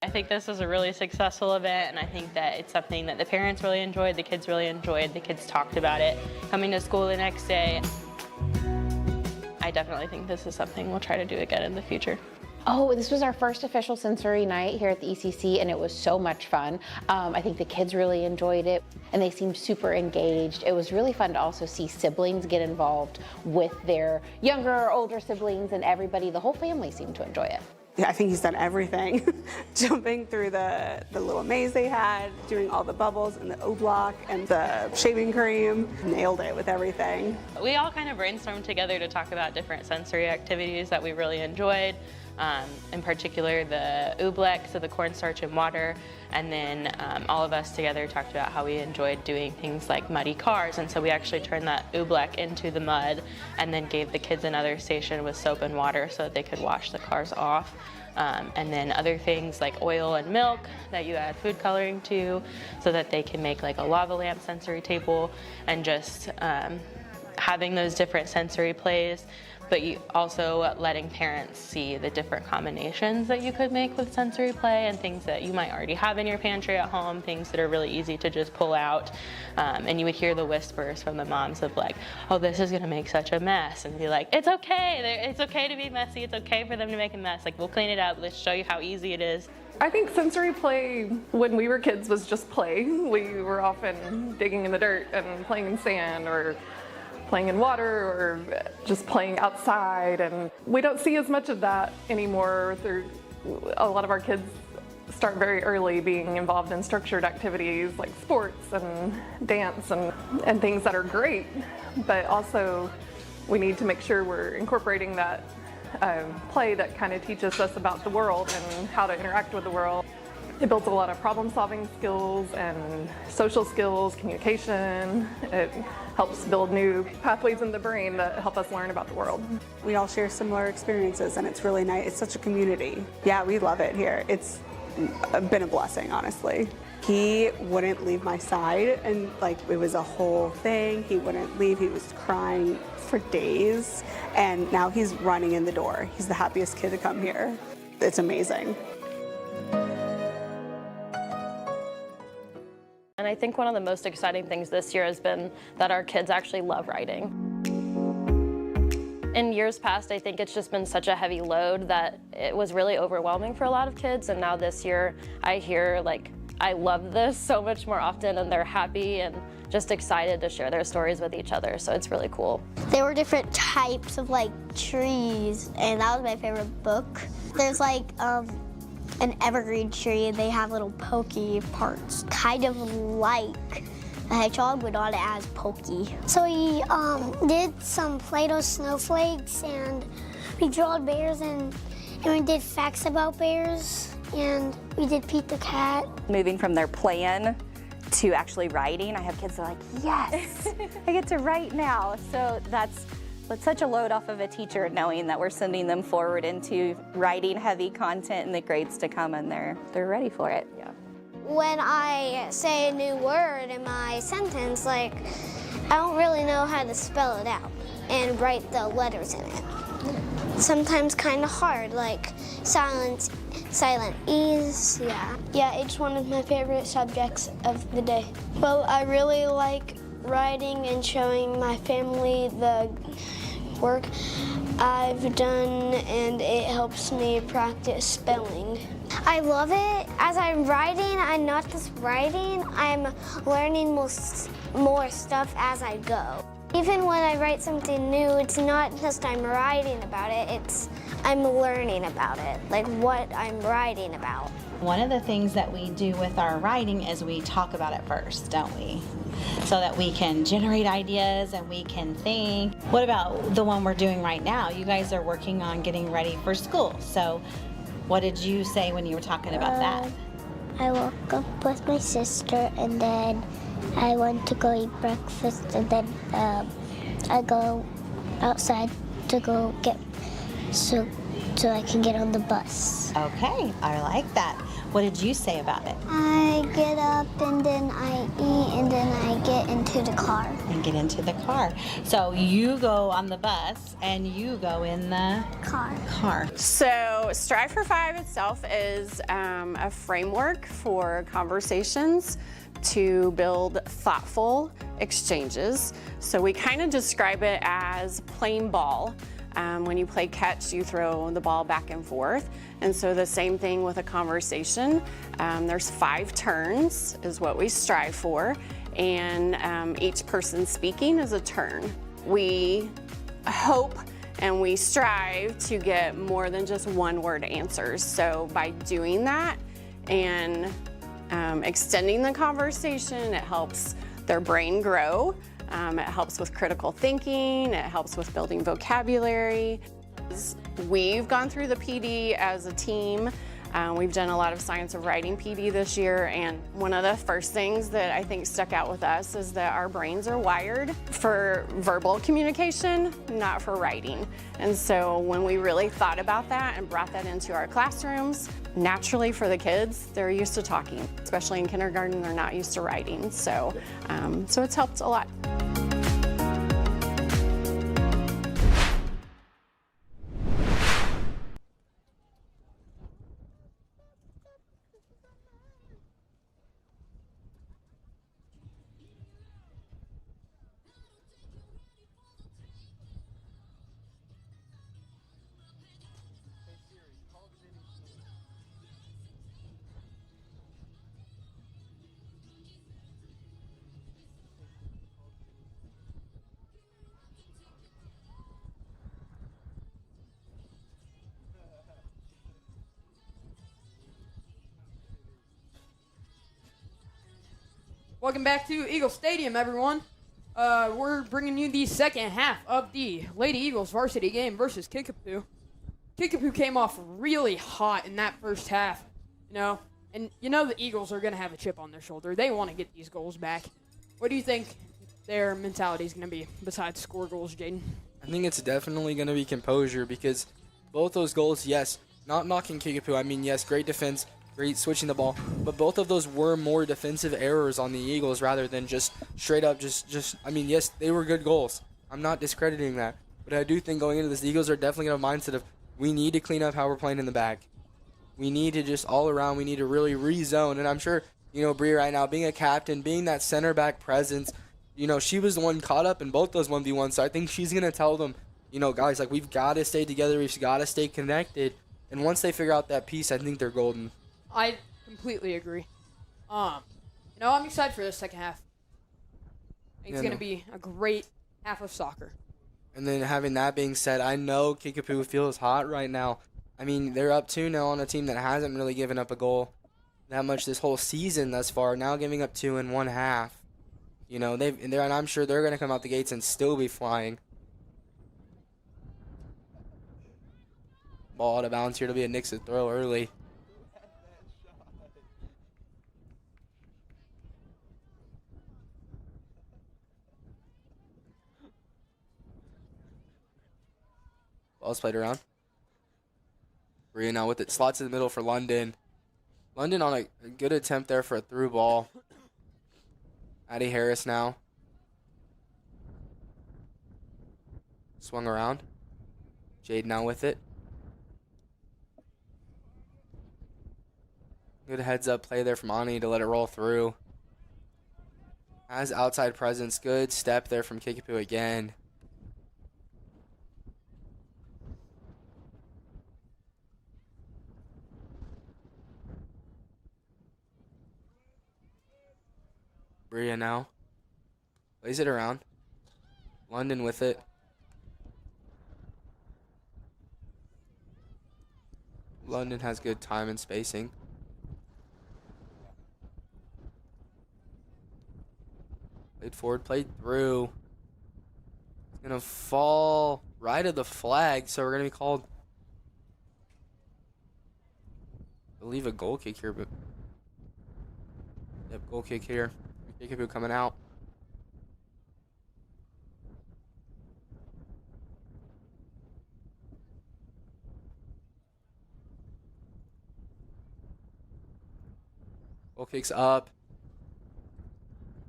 I think this was a really successful event, and I think that it's something that the parents really enjoyed, the kids really enjoyed, the kids talked about it coming to school the next day. I definitely think this is something we'll try to do again in the future. Oh, this was our first official sensory night here at the ECC, and it was so much fun. I think the kids really enjoyed it, and they seemed super engaged. It was really fun to also see siblings get involved with their younger or older siblings, and everybody, the whole family seemed to enjoy it. I think he's done everything. Jumping through the little maze they had, doing all the bubbles and the O-block and the shaving cream. Nailed it with everything. We all kind of brainstormed together to talk about different sensory activities that we really enjoyed. In particular, the oobleck, so the cornstarch and water, and then all of us together talked about how we enjoyed doing things like muddy cars, and so we actually turned that oobleck into the mud and then gave the kids another station with soap and water so that they could wash the cars off. and then other things like oil and milk that you add food coloring to, so that they can make like a lava lamp sensory table, and just having those different sensory plays, but you also letting parents see the different combinations that you could make with sensory play, and things that you might already have in your pantry at home, things that are really easy to just pull out. And you would hear the whispers from the moms of like, oh, this is gonna make such a mess, and be like, it's okay, it's okay to be messy, it's okay for them to make a mess, like we'll clean it up, let's show you how easy it is. I think sensory play when we were kids was just play. We were often digging in the dirt and playing in sand, or playing in water, or just playing outside, and we don't see as much of that anymore. A lot of our kids start very early being involved in structured activities like sports and dance and things that are great, but also we need to make sure we're incorporating that play that kind of teaches us about the world and how to interact with the world. It builds a lot of problem-solving skills and social skills, communication. It helps build new pathways in the brain that help us learn about the world. We all share similar experiences, and it's really nice. It's such a community. Yeah, we love it here. It's been a blessing, honestly. He wouldn't leave my side, and like it was a whole thing. He wouldn't leave. He was crying for days, and now he's running in the door. He's the happiest kid to come here. It's amazing. And I think one of the most exciting things this year has been that our kids actually love writing. In years past, I think it's just been such a heavy load that it was really overwhelming for a lot of kids, and now this year I hear like, I love this so much more often, and they're happy and just excited to share their stories with each other, so it's really cool. There were different types of like trees, and that was my favorite book. There's like an evergreen tree, and they have little pokey parts, kind of like a hedgehog, but not as pokey. So we did some Play-Doh snowflakes, and we drew bears, and we did facts about bears, and we did Pete the Cat. Moving from their plan to actually writing, I have kids that are like, yes, I get to write now. So that's such a load off of a teacher, knowing that we're sending them forward into writing heavy content in the grades to come, and they're ready for it. Yeah. When I say a new word in my sentence, like, I don't really know how to spell it out and write the letters in it. Sometimes kind of hard, like silent E's, yeah. Yeah, it's one of my favorite subjects of the day. Well, I really like writing and showing my family the work I've done, and it helps me practice spelling. I love it. As I'm writing, I'm not just writing, I'm learning more stuff as I go. Even when I write something new, it's not just I'm writing about it, it's I'm learning about it, like what I'm writing about. One of the things that we do with our writing is we talk about it first, don't we? So that we can generate ideas and we can think. What about the one we're doing right now? You guys are working on getting ready for school. So what did you say when you were talking about that? I woke up with my sister, and then I went to go eat breakfast, and then I go outside to go get so I can get on the bus. Okay, I like that. What did you say about it? I get up, and then I eat, and then I get into the car. And get into the car. So you go on the bus and you go in the car. So Strive for 5 itself is a framework for conversations to build thoughtful exchanges. So we kind of describe it as playing ball. When you play catch, you throw the ball back and forth. And so the same thing with a conversation. There's 5 turns is what we strive for. And each person speaking is a turn. We hope and we strive to get more than just one-word answers. So by doing that and extending the conversation, it helps their brain grow. It helps with critical thinking, it helps with building vocabulary. We've gone through the PD as a team We've done a lot of science of writing PD this year, and one of the first things that I think stuck out with us is that our brains are wired for verbal communication, not for writing. And so when we really thought about that and brought that into our classrooms, naturally for the kids, they're used to talking, especially in kindergarten, they're not used to writing. So, so it's helped a lot. Welcome back to Eagle Stadium, everyone. We're bringing you the second half of the Lady Eagles varsity game versus Kickapoo. Kickapoo came off really hot in that first half, and the Eagles are going to have a chip on their shoulder. They want to get these goals back. What do you think their mentality is going to be besides score goals, Jaden? I think it's definitely going to be composure because both those goals, yes, not knocking Kickapoo. I mean, yes, great defense, great switching the ball, but both of those were more defensive errors on the Eagles rather than just straight up I mean, yes, they were good goals. I'm not discrediting that, but I do think going into this, the Eagles are definitely going to have a mindset of we need to clean up how we're playing in the back. We need to just all around, we need to really rezone, and I'm sure, Bria right now, being a captain, being that center back presence, she was the one caught up in both those 1v1s, so I think she's going to tell them, guys, like, we've got to stay together, we've got to stay connected, and once they figure out that piece, I think they're golden. I completely agree. I'm excited for this second half. I think it's going to be a great half of soccer. And then having that being said, I know Kickapoo feels hot right now. I mean, they're up 2-0 on a team that hasn't really given up a goal that much this whole season thus far. Now giving up 2 in one half. And I'm sure they're going to come out the gates and still be flying. Ball out of bounds here. It'll be a Nixa throw early. Ball's played around. Bria now with it. Slots in the middle for London. London on a good attempt there for a through ball. Addie Harris now. Swung around. Jade now with it. Good heads up play there from Ani to let it roll through. Has outside presence. Good step there from Kickapoo again. Bria now. Plays it around. London with it. London has good time and spacing. Played forward, played through. It's going to fall right at the flag, so we're going to be called, I believe, a goal kick here, but yep, goal kick here. Kickapoo coming out. Goal kick's up.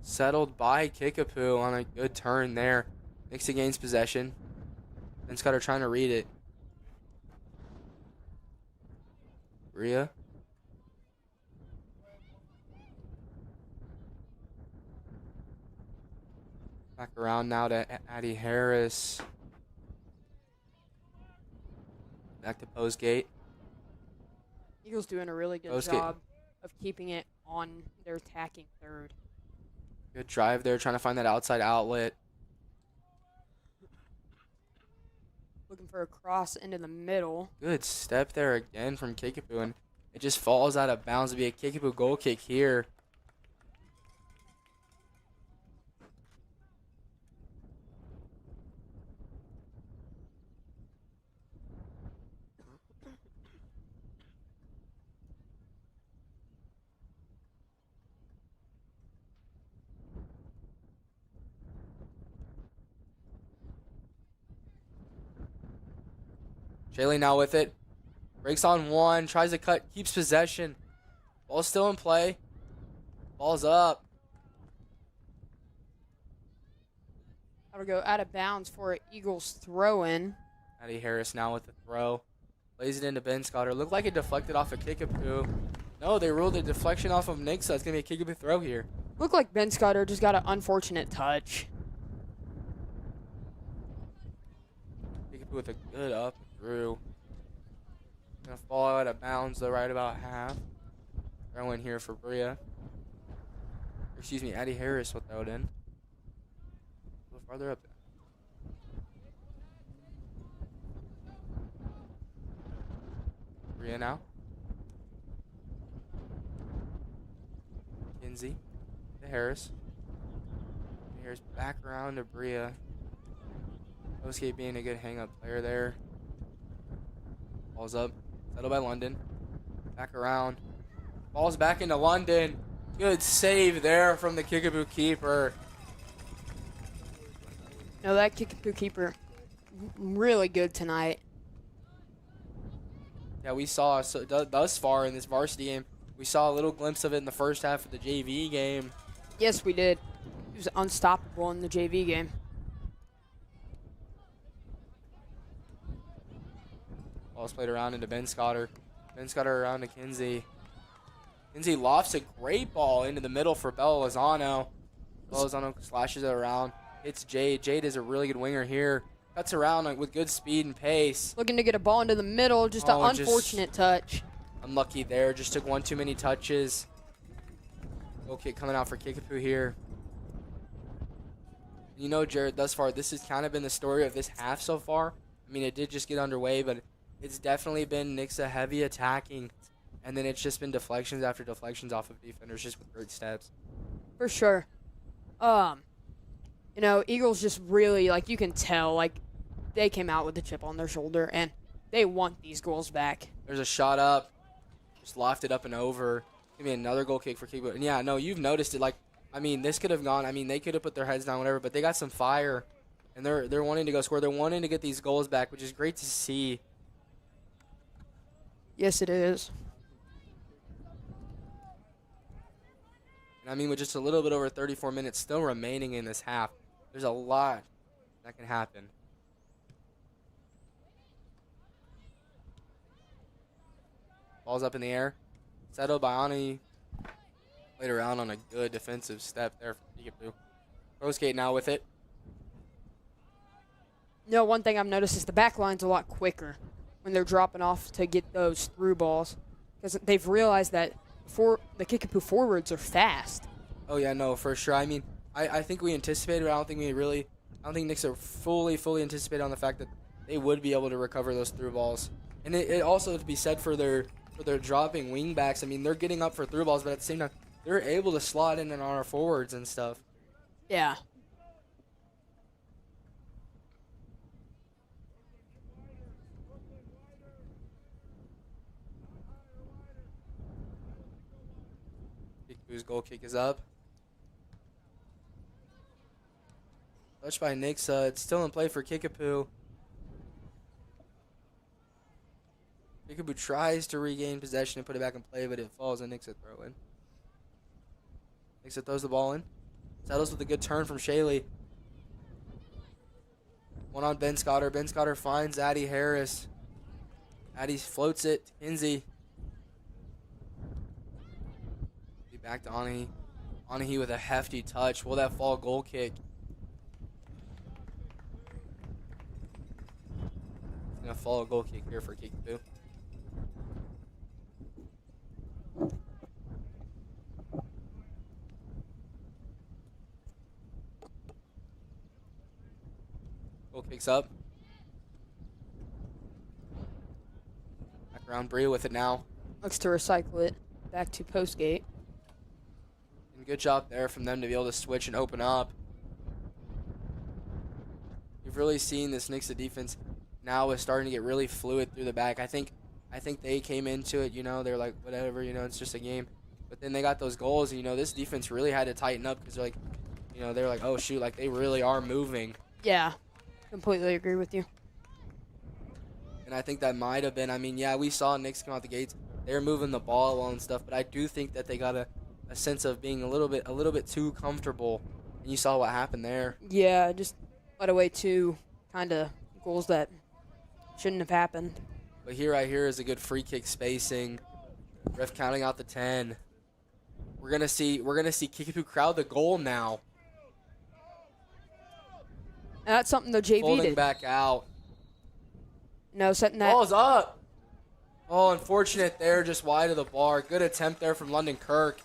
Settled by Kickapoo on a good turn there. Nixa gains possession. Ben Scudder trying to read it. Bria. Back around now to Addie Harris. Back to Postgate. Eagles doing a really good job of keeping it on their attacking third. Good drive there, trying to find that outside outlet. Looking for a cross into the middle. Good step there again from Kickapoo, and it just falls out of bounds. It'll be a Kickapoo goal kick here. Shaylee now with it. Breaks on one, tries to cut, keeps possession. Ball's still in play. Ball's up. That'll go out of bounds for an Eagles throw-in. Addie Harris now with the throw. Plays it into Ben Scott. Looked like it deflected off of Kickapoo. No, they ruled a deflection off of Nixa. It's going to be a Kickapoo throw here. Looked like Ben Scudder just got an unfortunate touch. Kickapoo with a good up and through. Going to fall out of bounds, though, right about half. Throw in here for Bria. Excuse me, Addie Harris will throw it in. A little farther up. Bria now. Kinsey to Harris. Harris back around to Bria. Oskate being a good hang-up player there. Ball's up. Settled by London. Back around. Ball's back into London. Good save there from the Kickapoo keeper. No, that Kickapoo keeper really good tonight. Yeah, we saw thus far in this varsity game, we saw a little glimpse of it in the first half of the JV game. Yes, we did. He was unstoppable in the JV game. Ball's played around into Ben Scotter. Ben Scotter around to Kinsey. Kinsey lofts a great ball into the middle for Bella Lozano. Bella Lozano slashes it around. Hits Jade. Jade is a really good winger here. Cuts around with good speed and pace. Looking to get a ball into the middle. Just an unfortunate touch. Unlucky there. Just took one too many touches. Goal kick coming out for Kickapoo here. You know, Jared, thus far, this has kind of been the story of this half so far. I mean, it did just get underway, but it's definitely been Nixa heavy attacking. And then it's just been deflections after deflections off of defenders just with great steps. For sure. You know, Eagles just really, like, you can tell, like, they came out with a chip on their shoulder, and they want these goals back. There's a shot up. Just lofted up and over. Give me another goal kick for Kickapoo. And, yeah, no, you've noticed it. Like, I mean, this could have gone. I mean, they could have put their heads down, whatever, but they got some fire, and they're wanting to go score. They're wanting to get these goals back, which is great to see. Yes, it is. And, I mean, with just a little bit over 34 minutes still remaining in this half, there's a lot that can happen. Ball's up in the air. Settled by Ani. Played around on a good defensive step there for Kickapoo. Rosegate now with it. You know, one thing I've noticed is the back line's a lot quicker when they're dropping off to get those through balls. Because they've realized that the Kickapoo forwards are fast. Oh, yeah, no, for sure. I mean, I think we anticipated, but I don't think Nixa fully anticipated on the fact that they would be able to recover those through balls. And it also to be said for their dropping wing backs. I mean, they're getting up for through balls, but at the same time, they're able to slot in and on our forwards and stuff. Yeah. Kickapoo's goal kick is up. Touched by Nixa. It's still in play for Kickapoo. Kickapoo tries to regain possession and put it back in play, but it falls and Nixa throw in. Nixa throws the ball in. Settles with a good turn from Shaylee. One on Ben Scotter. Ben Scotter finds Addie Harris. Addie floats it to Kinsey. Back to Anahi. Anahi with a hefty touch. Will that fall goal kick? It's going to fall a goal kick here for Kickapoo. Goal kicks up. Back around Bria with it now. Looks to recycle it back to postgate. And good job there from them to be able to switch and open up. You've really seen this Nixa defense now is starting to get really fluid through the back. I think they came into it, you know, they're like, whatever, you know, it's just a game. But then they got those goals, and, you know, this defense really had to tighten up because they're like, you know, they're like, oh, shoot, like they really are moving. Yeah, completely agree with you. And I think that might have been, yeah, we saw Nixa come out the gates. They were moving the ball well and stuff, but I do think that they got a sense of being a little bit too comfortable. And you saw what happened there. Yeah, just let away two kind of goals that shouldn't have happened. But here, right here, is a good free kick spacing. Ref counting out the 10. We're gonna see Kickapoo crowd the goal now. And that's something the JV Folding did. back out. No, setting that. Ball's up. Oh, unfortunate there, just wide of the bar. Good attempt there from London Kirk.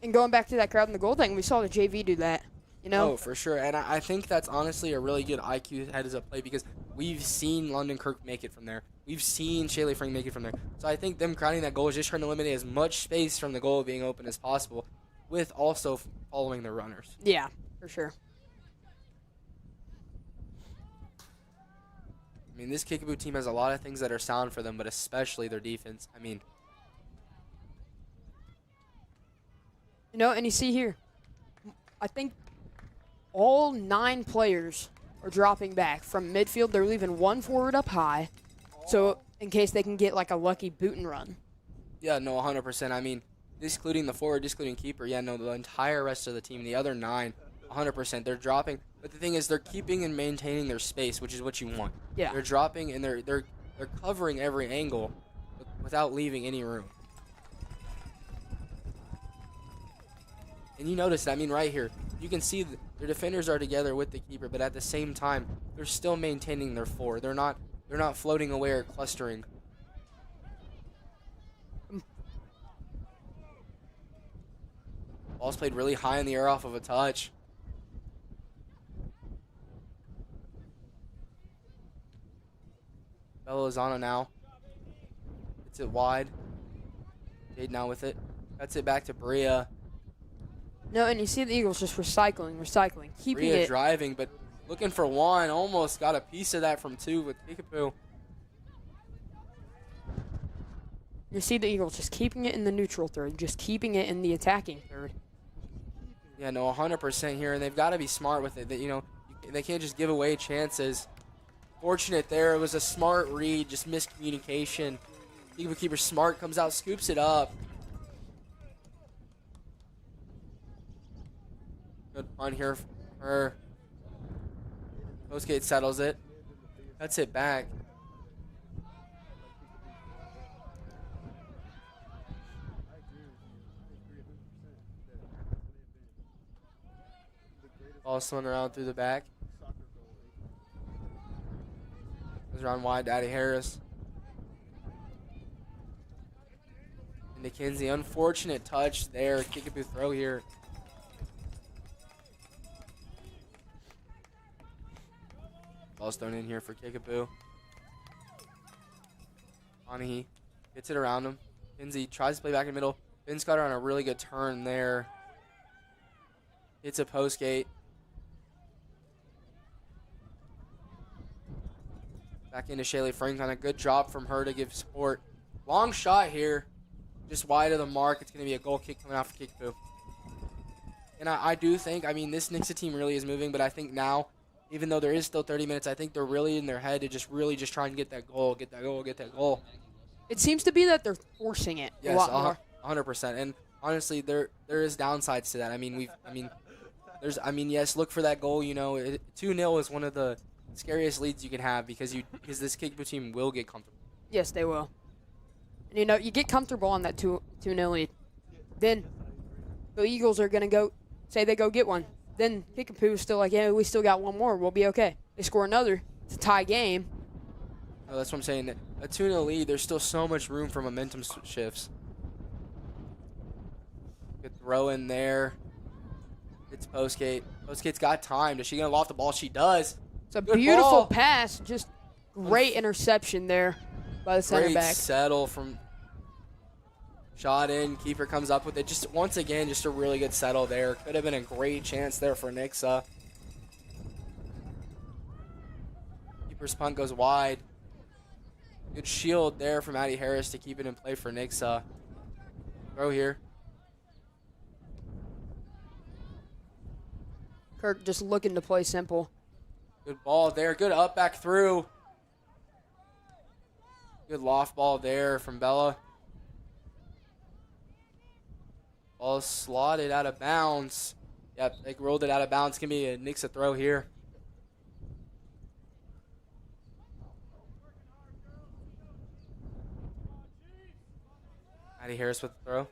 And going back to that crowd in the goal thing, we saw the JV do that. You know? Oh, for sure. And I think that's honestly a really good IQ heads-up play because we've seen London Kirk make it from there. We've seen Shaylee Frank make it from there. So I think them crowding that goal is just trying to eliminate as much space from the goal being open as possible with also following their runners. Yeah, for sure. This Kickapoo team has a lot of things that are sound for them, but especially their defense. You know, and you see here, I think all 9 players are dropping back from midfield. They're leaving one forward up high, so in case they can get like a lucky boot and run. Yeah, no, 100%. Excluding the forward, excluding keeper. Yeah, no, the entire rest of the team, the other 9, 100%. They're dropping, but the thing is, they're keeping and maintaining their space, which is what you want. Yeah. They're dropping and they're covering every angle without leaving any room. And you notice, right here, you can see their defenders are together with the keeper, but at the same time, they're still maintaining their four. They're not floating away or clustering. Ball's played really high in the air off of a touch. Bella Lozano now. It's it wide. Jade now with it. Cuts it back to Bria. No, and you see the Eagles just recycling, keeping Bria it. driving, but looking for one. Almost got a piece of that from 2 with Kickapoo. You see the Eagles just keeping it in the neutral third, just keeping it in the attacking third. Yeah, no, 100% here, and they've got to be smart with it. They can't just give away chances. Fortunate there. It was a smart read, just miscommunication. Keeper smart, comes out, scoops it up. Good run here for her. Postgate settles it. Cuts it back. Ball swung around through the back. Goes around wide to Addie Harris. And McKenzie, unfortunate touch there. Kickapoo throw here. Ball's thrown in here for Kickapoo. Anahi gets it around him. Kinsey tries to play back in the middle. Ben's got her on a really good turn there. Hits a post gate. Back into Shaylee Frank on a good job from her to give support. Long shot here. Just wide of the mark. It's going to be a goal kick coming out for Kickapoo. And I do think, this Nixa team really is moving, but I think now, even though there is still 30 minutes, I think they're really in their head to just try and get that goal, get that goal, get that goal. It seems to be that they're forcing it a lot more. 100%. And honestly, there is downsides to that. Yes, look for that goal. 2-0 is one of the scariest leads you can have because this Kickapoo team will get comfortable. Yes, they will. And you get comfortable on that 2-0 lead. Then the Eagles are going to say they go get one. Then Kickapoo is still like, yeah, we still got one more. We'll be okay. They score another. It's a tie game. Oh, that's what I'm saying. A 2-0 lead, there's still so much room for momentum shifts. Good throw in there. It's Postgate. Postgate's got time. Is she going to loft the ball? She does. It's a Good beautiful ball. pass. Just great interception there by the center Great back. settle from shot in. Keeper comes up with it. Just once again, just a really good settle there. Could have been a great chance there for Nixa. Keeper's punt goes wide. Good shield there from Addie Harris to keep it in play for Nixa. Throw here. Kirk just looking to play simple. Good ball there. Good up back through. Good loft ball there from Bella. Ball slotted out of bounds. Yep, they rolled it out of bounds. Can be a Nixa throw here. Maddie Harris with the throw.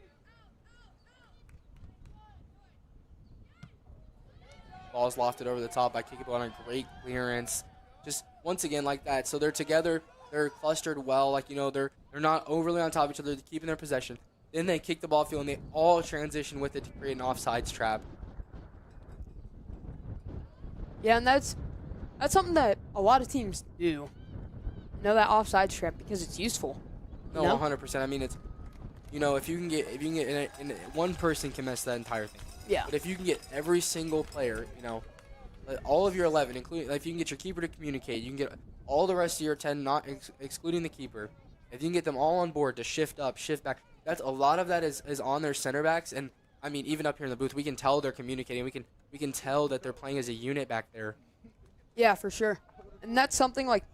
Ball's lofted over the top by Kickapoo on a great clearance. Just once again like that. So they're together. They're clustered well. Like, you know, they're not overly on top of each other. They're keeping their possession. Then they kick the ball field, and they all transition with it to create an offsides trap. Yeah, and that's something that a lot of teams do. You know, that offsides trap, because it's useful. No, 100%. I mean, it's, you know, if you can get one person can mess that entire thing. Yeah. But if you can get every single player, you know, all of your 11, including, like, if you can get your keeper to communicate, you can get all the rest of your 10, not excluding the keeper. If you can get them all on board to shift up, shift back, that's a lot of that is on their center backs. And I mean, even up here in the booth, we can tell they're communicating. We can tell that they're playing as a unit back there. Yeah, for sure. And that's something like.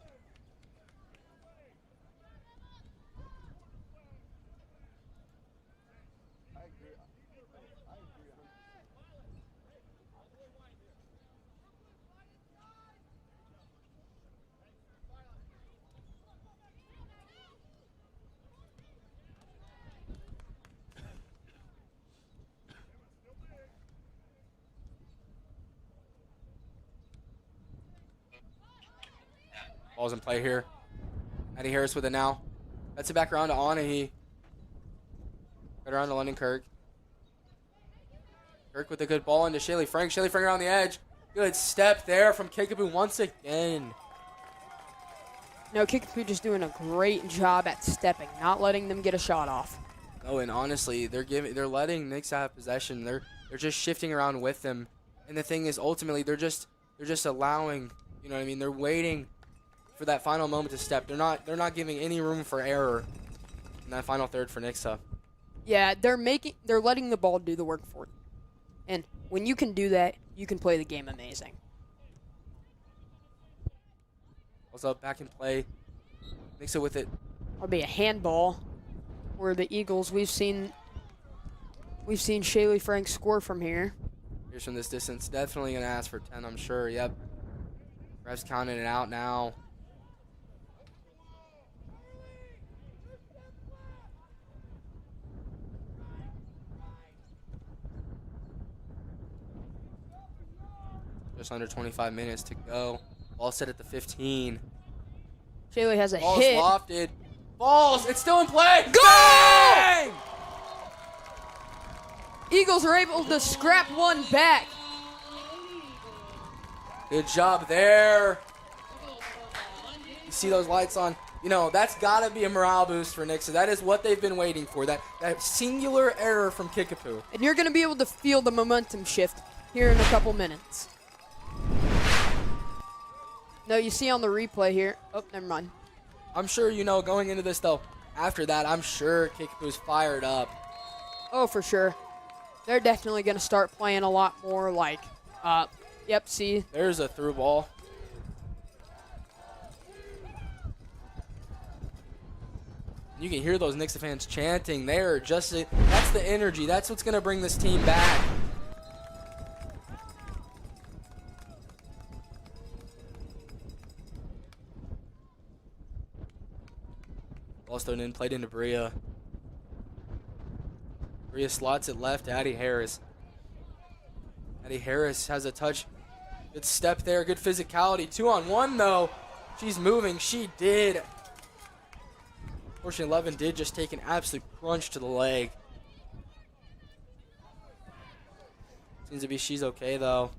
Ball's in play here. Maddie Harris with it now. That's it back around to Anahi. Right around to London Kirk. Kirk with a good ball into Shaylee Frank. Shaylee Frank around the edge. Good step there from Kickapoo once again. No, Kickapoo just doing a great job at stepping, not letting them get a shot off. Oh, and honestly, they're letting Nixa have possession. They're just shifting around with them. And the thing is, ultimately, they're just allowing, you know what I mean? They're waiting for that final moment to step. They're not giving any room for error in that final third for Nixa. Yeah, they're letting the ball do the work for them. And when you can do that, you can play the game amazing. Ball's up, back in play. Nixa with it. That'll be a handball where the Eagles, we've seen Shaylee Frank score from here. Here's from this distance. Definitely going to ask for 10, I'm sure. Yep. Ref's counting it out now. Just under 25 minutes to go. Ball set at the 15. Shaylee has a Ball's hit. lofted. Balls. It's still in play. Goal! Bang! Eagles are able to scrap one back. Good job there. You see those lights on? You know, that's got to be a morale boost for Nixa. That is what they've been waiting for. That singular error from Kickapoo. And you're going to be able to feel the momentum shift here in a couple minutes. No, you see on the replay here. Oh, never mind. I'm sure, you know, going into this, though, after that, I'm sure Kickapoo's fired up. Oh, for sure. They're definitely going to start playing a lot more like, yep, see. There's a through ball. You can hear those Nixa fans chanting there. That's the energy. That's what's going to bring this team back. Ball's thrown in, played into Bria. Bria slots it left to Addie Harris. Addie Harris has a touch. Good step there, good physicality. 2-on-1 though. She's moving, she did. Fortunately, 11 did just take an absolute crunch to the leg. Seems to be she's okay though.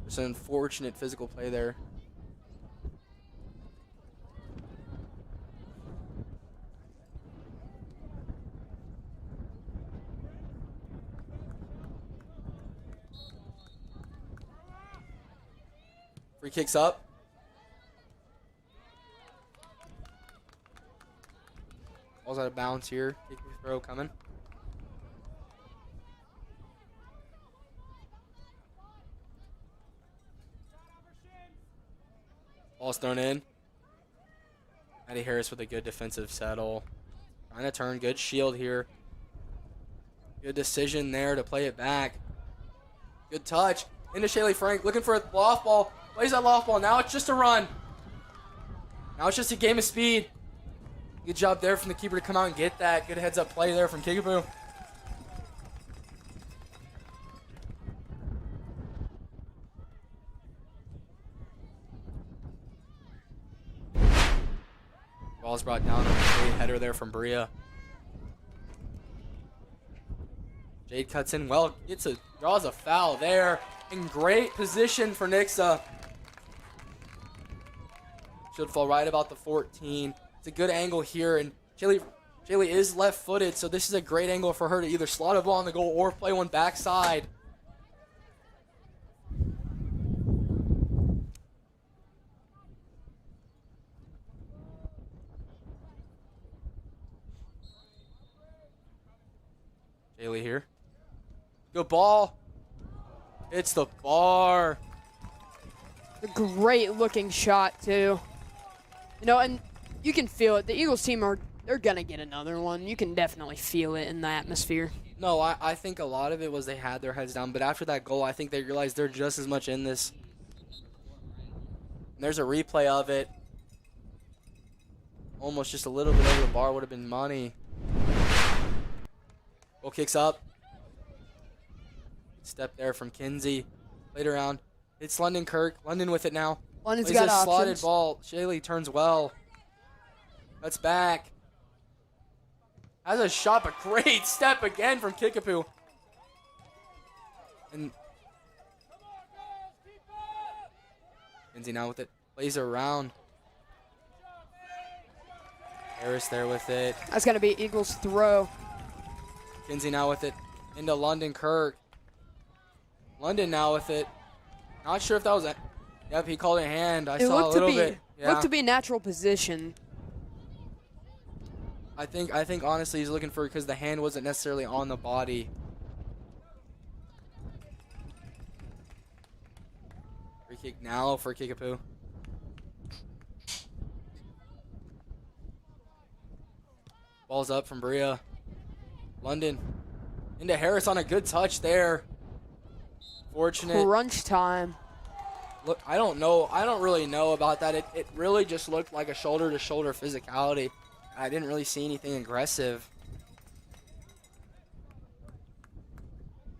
There's an unfortunate physical play there. Free kicks up. Ball's out of bounds here. Kick throw coming. Ball's thrown in. Maddie Harris with a good defensive settle. Trying to turn. Good shield here. Good decision there to play it back. Good touch. Into Shaylee Frank. Looking for a loft ball. Plays that loft ball. Now it's just a run. Now it's just a game of speed. Good job there from the keeper to come out and get that. Good heads-up play there from Kickapoo. Ball's brought down. A great header there from Bria. Jade cuts in well. Draws a foul there. In great position for Nixa. Should fall right about the 14. It's a good angle here, and Shaylee is left-footed, so this is a great angle for her to either slot a ball on the goal or play one backside. Shaylee here. Good ball. It's the bar. A great looking shot too. You know, and you can feel it. The Eagles team they're gonna get another one. You can definitely feel it in the atmosphere. No, I think a lot of it was they had their heads down, but after that goal, I think they realized they're just as much in this. And there's a replay of it. Almost just a little bit over the bar would have been money. Goal kicks up. Step there from Kinsey. Played around. It's London Kirk. London with it now. London's got a slotted options. ball. Shaylee turns well. Cuts back. Has a shot, but great step again from Kickapoo. And Kinsey now with it. Plays around. Harris there with it. That's going to be Eagles throw. Kinsey now with it. Into London Kirk. London now with it. Not sure if that was a... Yep, he called it a hand. I saw a little bit. Yeah. Looked to be natural position. I think honestly he's looking for because the hand wasn't necessarily on the body. Free kick now for Kickapoo. Ball's up from Bria. London into Harris on a good touch there. Fortunate. Crunch time. Look, I don't really know about that. It really just looked like a shoulder-to-shoulder physicality. I didn't really see anything aggressive.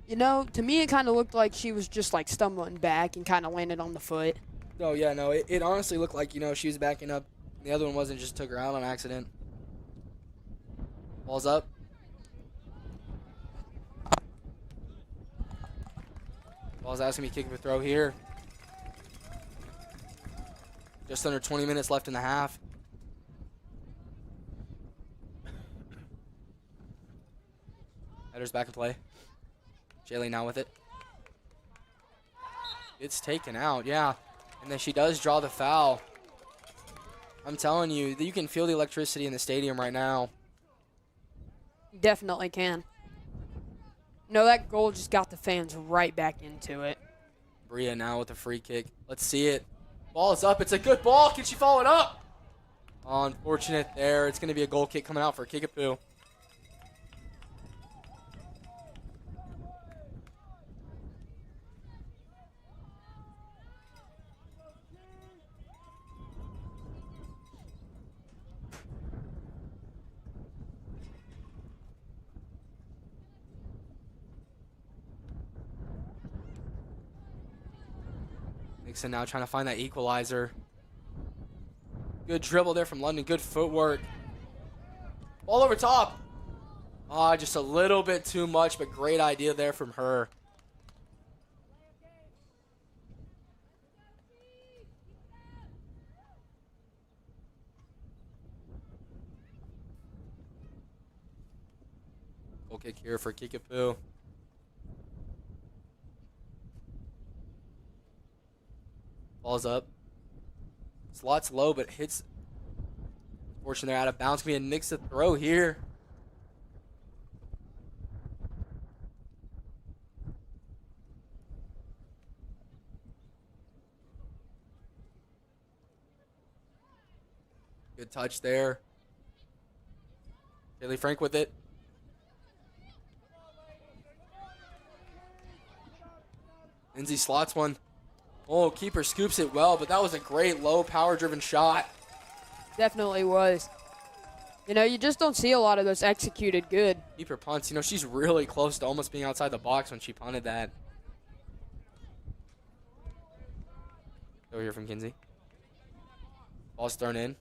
You know, to me it kind of looked like she was just like stumbling back and kind of landed on the foot. No, yeah, no. It honestly looked like, you know, she was backing up. The other one wasn't, just took her out on accident. Ball's up. Ball's asking me to kick a throw here. Just under 20 minutes left in the half. Header's back in play. Shaylee now with it. It's taken out, yeah. And then she does draw the foul. I'm telling you, you can feel the electricity in the stadium right now. Definitely can. No, that goal just got the fans right back into it. Bria now with a free kick. Let's see it. Ball is up. It's a good ball. Can she follow it up? Oh, unfortunate there. It's going to be a goal kick coming out for Kickapoo. Nixon now trying to find that equalizer. Good dribble there from London. Good footwork. Ball over top. Ah, just a little bit too much, but great idea there from her. Goal kick here for Kickapoo. Ball's up. Slot's low, but hits. Fortunately, they're out of bounds. Gonna be a Nixa throw here. Good touch there. Haley Frank with it. Lindsay slots one. Oh, keeper scoops it well, but that was a great low power-driven shot. Definitely was. You know, you just don't see a lot of those executed good. Keeper punts. You know, she's really close to almost being outside the box when she punted that. Over here from Kinsey. Ball's thrown in.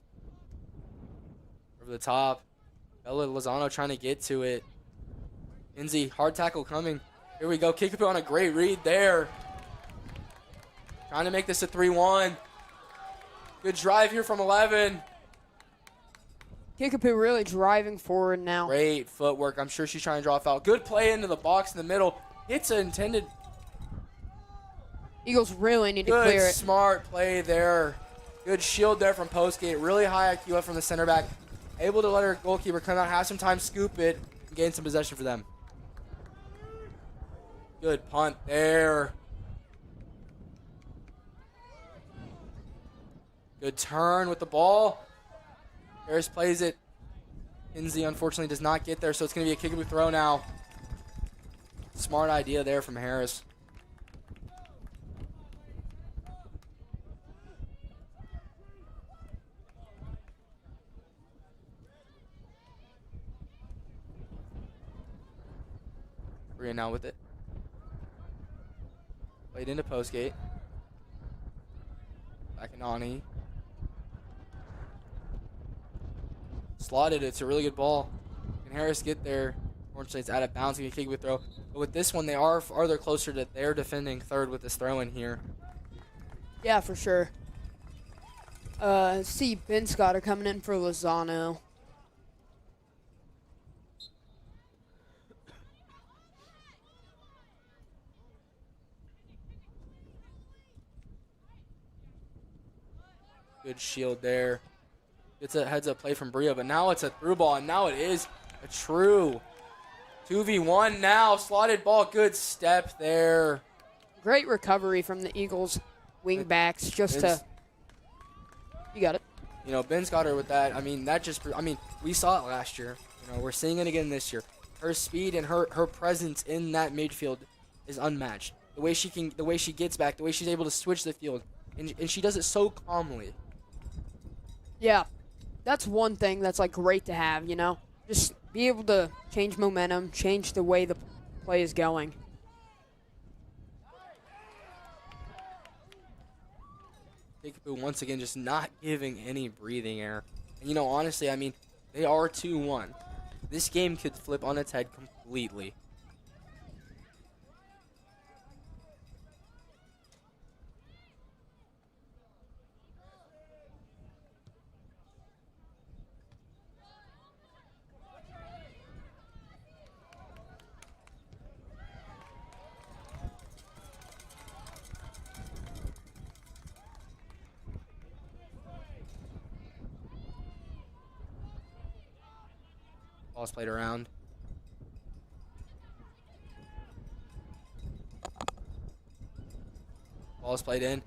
Over the top. Bella Lozano trying to get to it. Kinsey, hard tackle coming. Here we go. Kickapoo on a great read there. Trying to make this a 3-1. Good drive here from 11. Kickapoo really driving forward now. Great footwork. I'm sure she's trying to draw a foul. Good play into the box in the middle. Hits an intended. Eagles really need to Good, clear it. smart play there. Good shield there from Postgate. Really high IQ up from the center back. Able to let her goalkeeper come out, have some time, scoop it, and gain some possession for them. Good punt there. Good turn with the ball. Harris plays it. Kinsey unfortunately does not get there, so it's going to be a Kickapoo throw now. Smart idea there from Harris. Bria now with it. Played into Postgate. Back in Ani. Slotted. It's a really good ball. Can Harris get there? Unfortunately, it's out of bounds. Going to kick with throw. But with this one, they are farther closer to their defending third with this throw in here. Yeah, for sure. See, Ben Scott are coming in for Lozano. Good shield there. It's a heads-up play from Bria, but now it's a through ball, and now it is a true 2v1 now. Slotted ball, good step there. Great recovery from the Eagles wing backs just to... You got it. You know, Ben's got her with that. I mean, that just... I mean, we saw it last year. You know, we're seeing it again this year. Her speed and her presence in that midfield is unmatched. The way she gets back, the way she's able to switch the field, and she does it so calmly. Yeah, that's one thing that's like great to have, you know? Just be able to change momentum, change the way the play is going. Kickapoo once again just not giving any breathing air. And you know, honestly, I mean, they are 2-1. This game could flip on its head completely. Ball's played around. Ball's played in.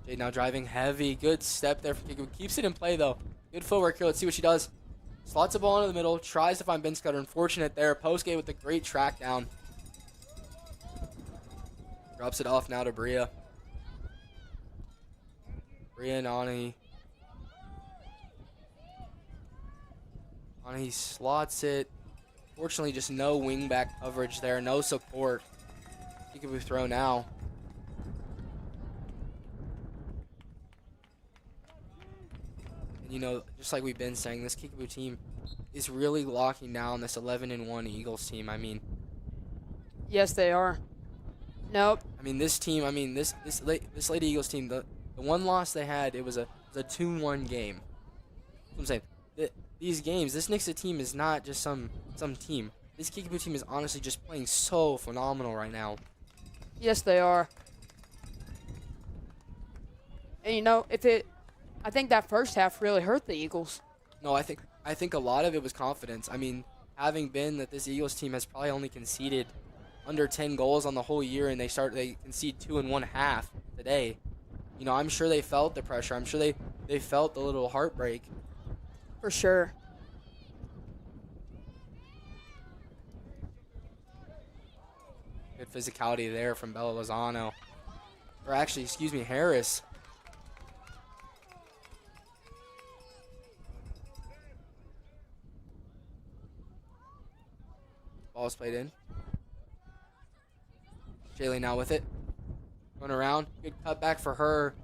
Jade now driving heavy. Good step there for Kickapoo. Keeps it in play though. Good footwork here. Let's see what she does. Slots the ball into the middle. Tries to find Ben Scudder. Unfortunate there. Postgate with the great track down. Drops it off now to Bria. Bria and Ani. He slots it. Fortunately, just no wingback coverage there. No support. Kickapoo throw now. And you know, just like we've been saying, this Kickapoo team is really locking down this 11-1 Eagles team. I mean, yes, they are. Nope. I mean, this team. I mean, this Lady Eagles team. The one loss they had, it was a 2-1 game. That's what I'm saying. These games, this Nixa team is not just some team. This Kickapoo team is honestly just playing so phenomenal right now. Yes, they are. And you know, I think that first half really hurt the Eagles. No, I think a lot of it was confidence. I mean, having been that this Eagles team has probably only conceded under 10 goals on the whole year, and they concede 2 1/2 today. You know, I'm sure they felt the pressure. I'm sure they they felt the little heartbreak. For sure. Good physicality there from Bella Lozano. Or actually, excuse me, Harris. Ball's played in. Jaylee now with it. Going around. Good cutback for her.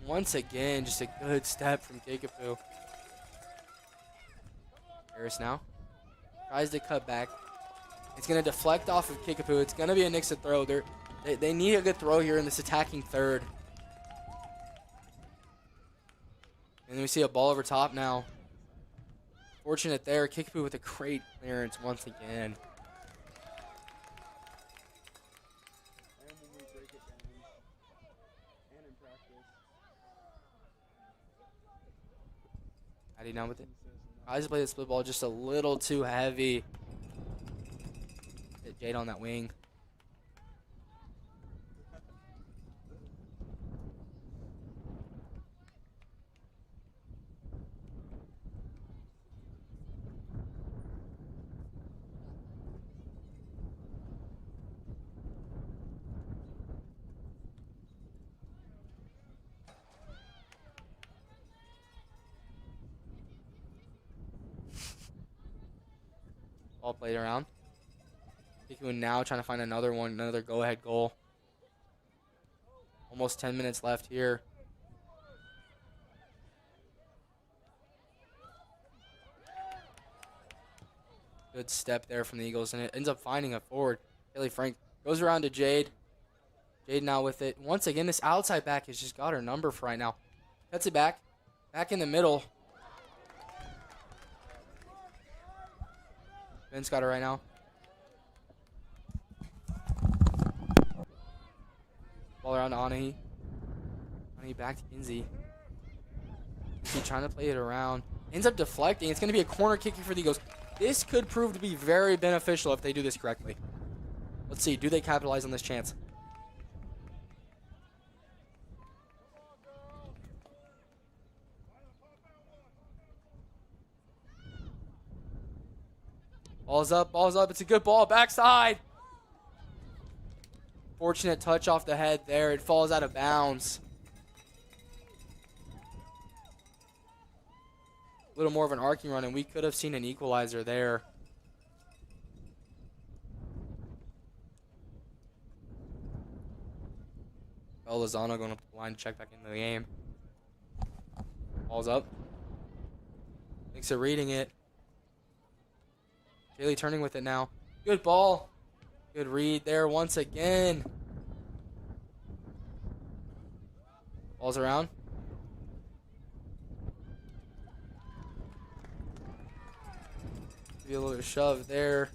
Once again, just a good step from Kickapoo. Harris now. Tries to cut back. It's going to deflect off of Kickapoo. It's going to be a Nixa throw. They need a good throw here in this attacking third. And then we see a ball over top now. Fortunate there. Kickapoo with a great clearance once again. Addy down with it. Tries to play the split ball just a little too heavy. Hit Jade on that wing. Ball played around. Kickapoo now trying to find another one, another go-ahead goal. Almost 10 minutes left here. Good step there from the Eagles, and it ends up finding a forward. Haley Frank goes around to Jade. Jade now with it. Once again, this outside back has just got her number for right now. Cuts it back. Back in the middle. Ben's got it right now. Ball around to Anahi. Anahi back to Kinsey. Kinsey trying to play it around. Ends up deflecting. It's going to be a corner kick for the Eagles. This could prove to be very beneficial if they do this correctly. Let's see. Do they capitalize on this chance? Ball's up, ball's up. It's a good ball. Backside. Fortunate touch off the head there. It falls out of bounds. A little more of an arcing run, and we could have seen an equalizer there. Bella Lozano going up the line to check back into the game. Ball's up. Nixa reading it. Jaylee turning with it now. Good ball. Good read there once again. Ball's around. Maybe a little shove there.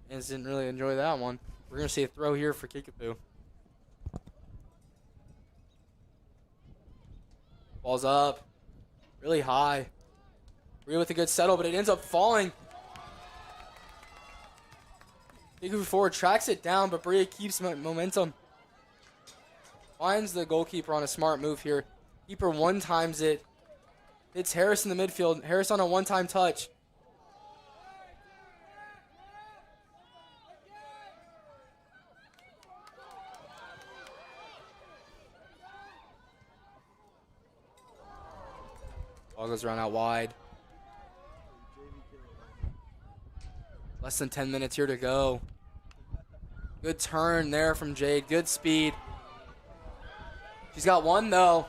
And didn't really enjoy that one. We're going to see a throw here for Kickapoo. Ball's up. Really high. Bria with a good settle, but it ends up falling. Kickapoo forward tracks it down, but Bria keeps momentum. Finds the goalkeeper on a smart move here. Keeper one-times it. Hits Harris in the midfield. Harris on a one-time touch. Ball goes around out wide. Less than 10 minutes here to go. Good turn there from Jade. Good speed. She's got one, though.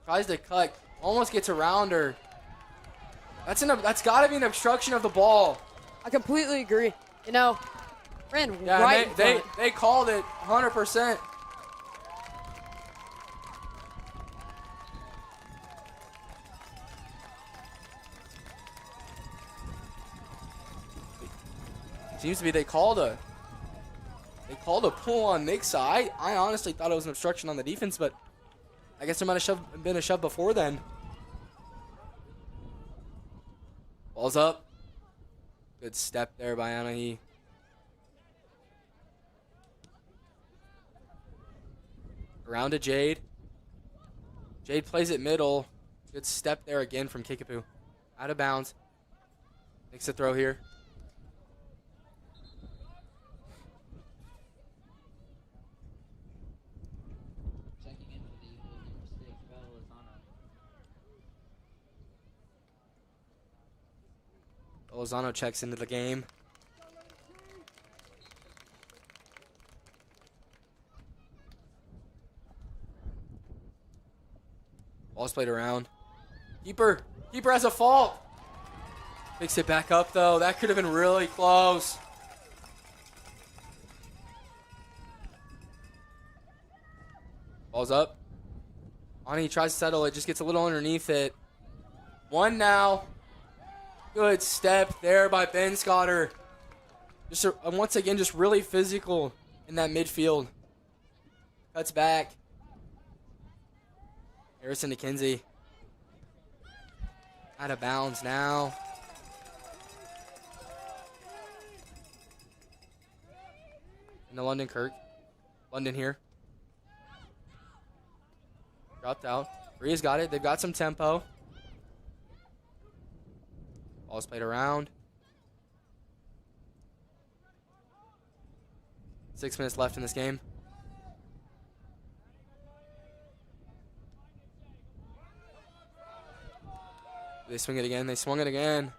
Tries to cut. Almost gets around her. That's got to be an obstruction of the ball. I completely agree. You know, ran Yeah, right. they called it 100%. Seems to be they called a pull on Nixa. I honestly thought it was an obstruction on the defense, but I guess there might have been a shove before then. Ball's up. Good step there by Anahi. Around to Jade. Jade plays it middle. Good step there again from Kickapoo. Out of bounds. Makes a throw here. Lozano checks into the game. Ball's played around. Keeper has a fault. Picks it back up though. That could have been really close. Ball's up. Ani tries to settle it, just gets a little underneath it. One now. Good step there by Ben Scotter. Once again, just really physical in that midfield. Cuts back. Harrison to Kinsey. Out of bounds now. Into London Kirk. London here. Dropped out. Bria's got it. They've got some tempo. Ball's played around. 6 minutes left in this game. They swing it again. They swung it again.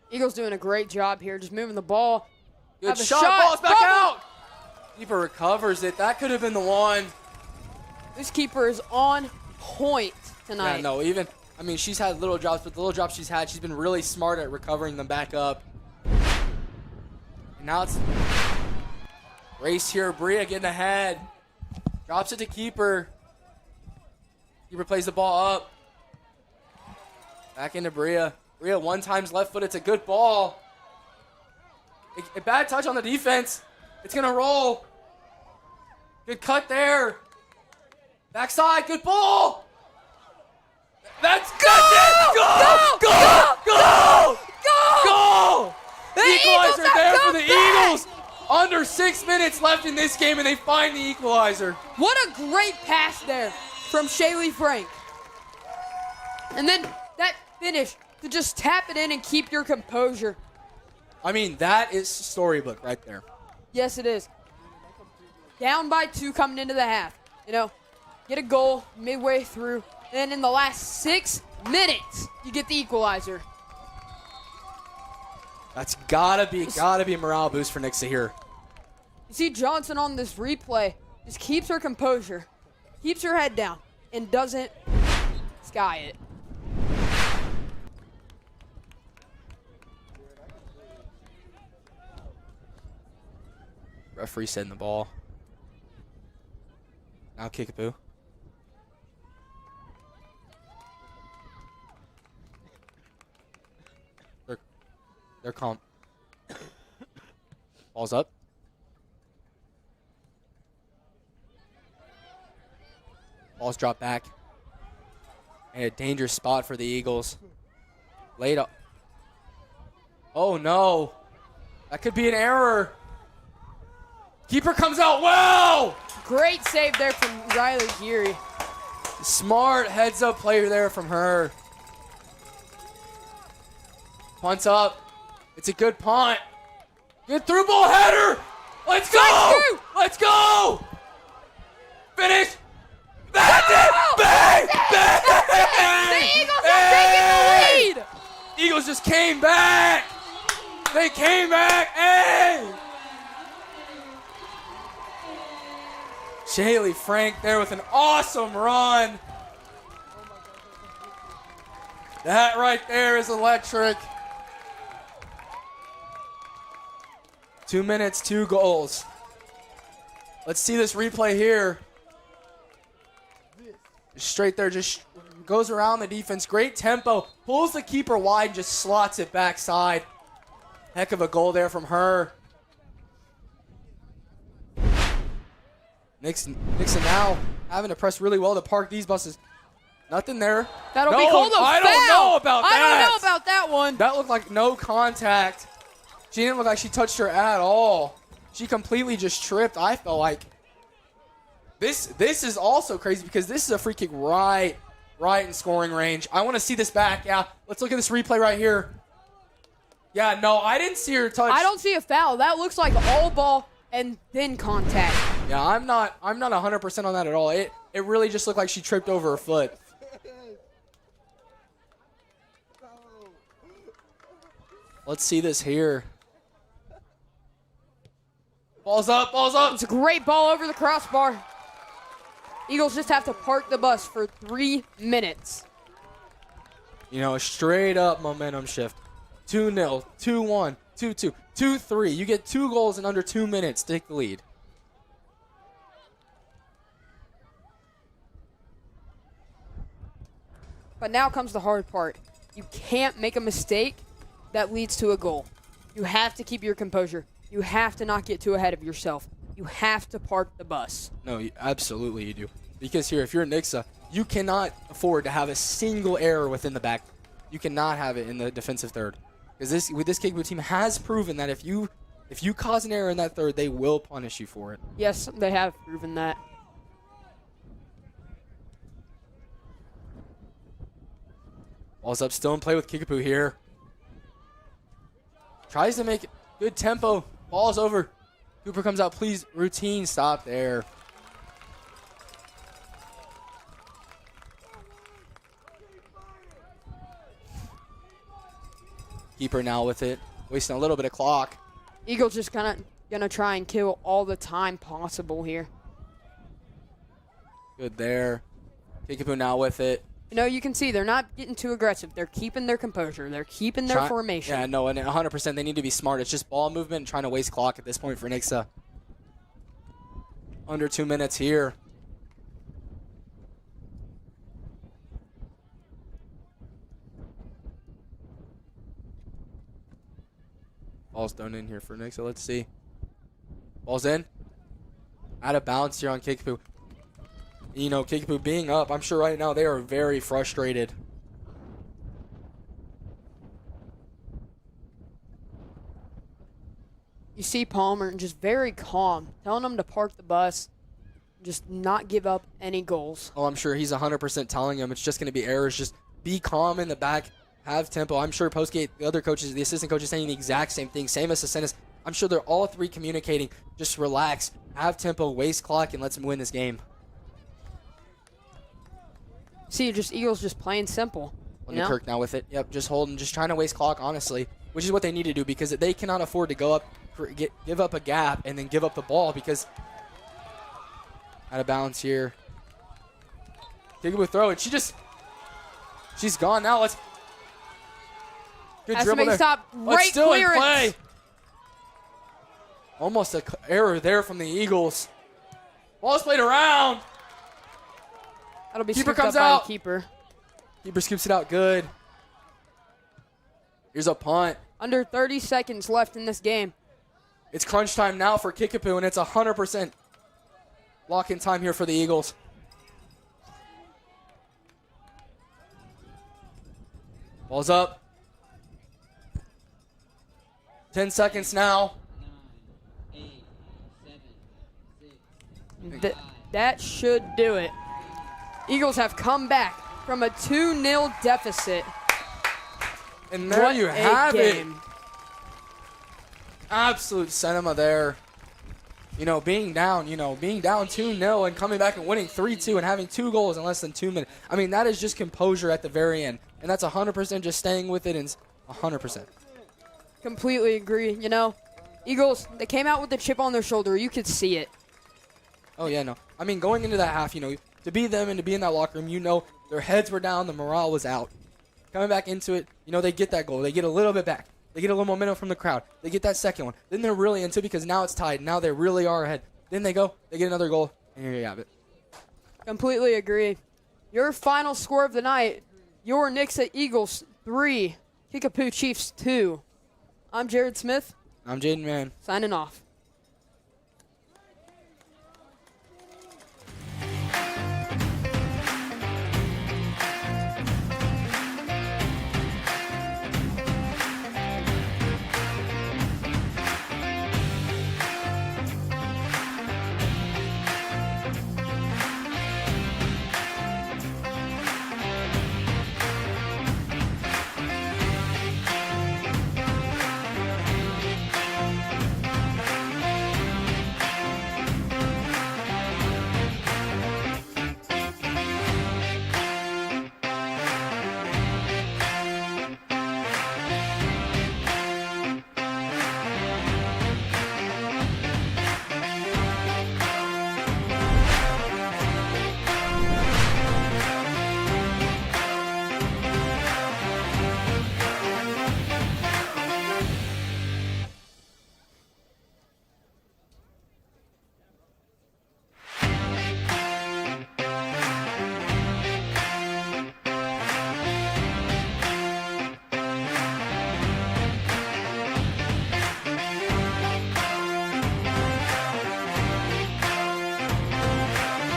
Eagles doing a great job here, just moving the ball. Good shot. Ball's back out. Keeper recovers it. That could have been the one. This keeper is on point tonight. Yeah, no, I mean, she's had little drops, but the little drops she's had, she's been really smart at recovering them back up. And now it's race here. Bria getting ahead. Drops it to keeper. Keeper plays the ball up. Back into Bria. Bria one time's left foot. It's a good ball. A bad touch on the defense. It's going to roll. Good cut there. Backside. Good ball. That's good. Goal! The equalizer there for the Eagles. Under 6 minutes left in this game, and they find the equalizer. What a great pass there from Shaylee Frank. And then that finish to just tap it in and keep your composure. I mean, that is storybook right there. Yes, it is. Down by 2 coming into the half. You know, get a goal midway through. Then in the last 6 minutes, you get the equalizer. That's gotta be a morale boost for Nixa here. You see Johnson on this replay just keeps her composure, keeps her head down, and doesn't sky it. Referee setting the ball. Now Kickapoo. They're calm. Ball's up. Ball's dropped back. And a dangerous spot for the Eagles. Laid up. Oh no. That could be an error. Keeper comes out well. Great save there from Riley Geary. Smart heads up player there from her. Punts up. It's a good punt. Good through ball header. Let's go. Let's go. Finish. That's it. Bang. Bang. The Eagles are taking the lead. Eagles just came back. They came back. Hey. Shaylee Frank there with an awesome run. That right there is electric. 2 minutes, 2 goals. Let's see this replay here. Straight there, just goes around the defense. Great tempo. Pulls the keeper wide, just slots it backside. Heck of a goal there from her. Nixon now having to press really well to park these buses. Nothing there. That'll be called a foul. I don't know about that. I don't know about that one. That looked like no contact. She didn't look like she touched her at all. She completely just tripped, I felt like. This is also crazy because this is a free kick right in scoring range. I want to see this back. Yeah, let's look at this replay right here. Yeah, no, I didn't see her touch. I don't see a foul. That looks like all ball and then contact. Yeah, I'm not 100% on that at all. It really just looked like she tripped over her foot. Let's see this here. Ball's up, ball's up. It's a great ball over the crossbar. Eagles just have to park the bus for 3 minutes. You know, straight up momentum shift. 2-0, 2-1, 2-2, 2-3. You get 2 goals in under 2 minutes to take the lead. But now comes the hard part. You can't make a mistake that leads to a goal. You have to keep your composure. You have to not get too ahead of yourself. You have to park the bus. No, absolutely you do. Because here, if you're Nixa, you cannot afford to have a single error within the back. You cannot have it in the defensive third. Because this Kickapoo team has proven that if you cause an error in that third, they will punish you for it. Yes, they have proven that. Ball's up, still in play with Kickapoo here. Tries to make good tempo. Ball's over. Cooper comes out, please, routine, stop there. Keeper now with it, wasting a little bit of clock. Eagles just kind of gonna try and kill all the time possible here. Good there. Kickapoo now with it. You know, you can see they're not getting too aggressive. They're keeping their composure. They're keeping their formation. Yeah, no, and 100% they need to be smart. It's just ball movement and trying to waste clock at this point for Nixa. Under 2 minutes here. Ball's thrown in here for Nixa. Let's see. Ball's in. Out of bounds here on Kickapoo. You know, Kickapoo being up, I'm sure right now they are very frustrated. You see Palmer just very calm, telling them to park the bus, just not give up any goals. Oh, I'm sure he's 100% telling him it's just going to be errors. Just be calm in the back, have tempo. I'm sure postgate, the other coaches, the assistant coaches saying the exact same thing, same as Asenis. I'm sure they're all three communicating. Just relax, have tempo, waste clock, and let's win this game. See, just Eagles just playing simple. Kirk now with it. Yep, just holding, just trying to waste clock, honestly, which is what they need to do because they cannot afford to go up, give up a gap and then give up the ball because out of bounds here. Kickapoo throw it. She's gone now. Let's good has dribble to there. Stop. Right still clearance. In play. Almost an error there from the Eagles. Ball's played around. That'll be keeper comes up out. By the keeper. Keeper scoops it out good. Here's a punt. Under 30 seconds left in this game. It's crunch time now for Kickapoo, and it's 100% lock-in time here for the Eagles. Ball's up. 10 seconds now. 9, 8, 7, 6, that should do it. Eagles have come back from a 2-0 deficit. And there you have it. Absolute cinema there. You know, being down 2-0 and coming back and winning 3-2 and having 2 goals in less than 2 minutes. I mean, that is just composure at the very end. And that's 100% just staying with it and 100%. Completely agree. You know, Eagles, they came out with the chip on their shoulder. You could see it. Oh, yeah, no. I mean, going into that half, you know, to be them and to be in that locker room, you know, their heads were down, the morale was out. Coming back into it, you know, they get that goal. They get a little bit back. They get a little momentum from the crowd. They get that second one. Then they're really into it because now it's tied. Now they really are ahead. Then they go, they get another goal, and here you have it. Completely agree. Your final score of the night, your Nixa Eagles 3, Kickapoo Chiefs 2. I'm Jared Smith. I'm Jaden Mann. Signing off.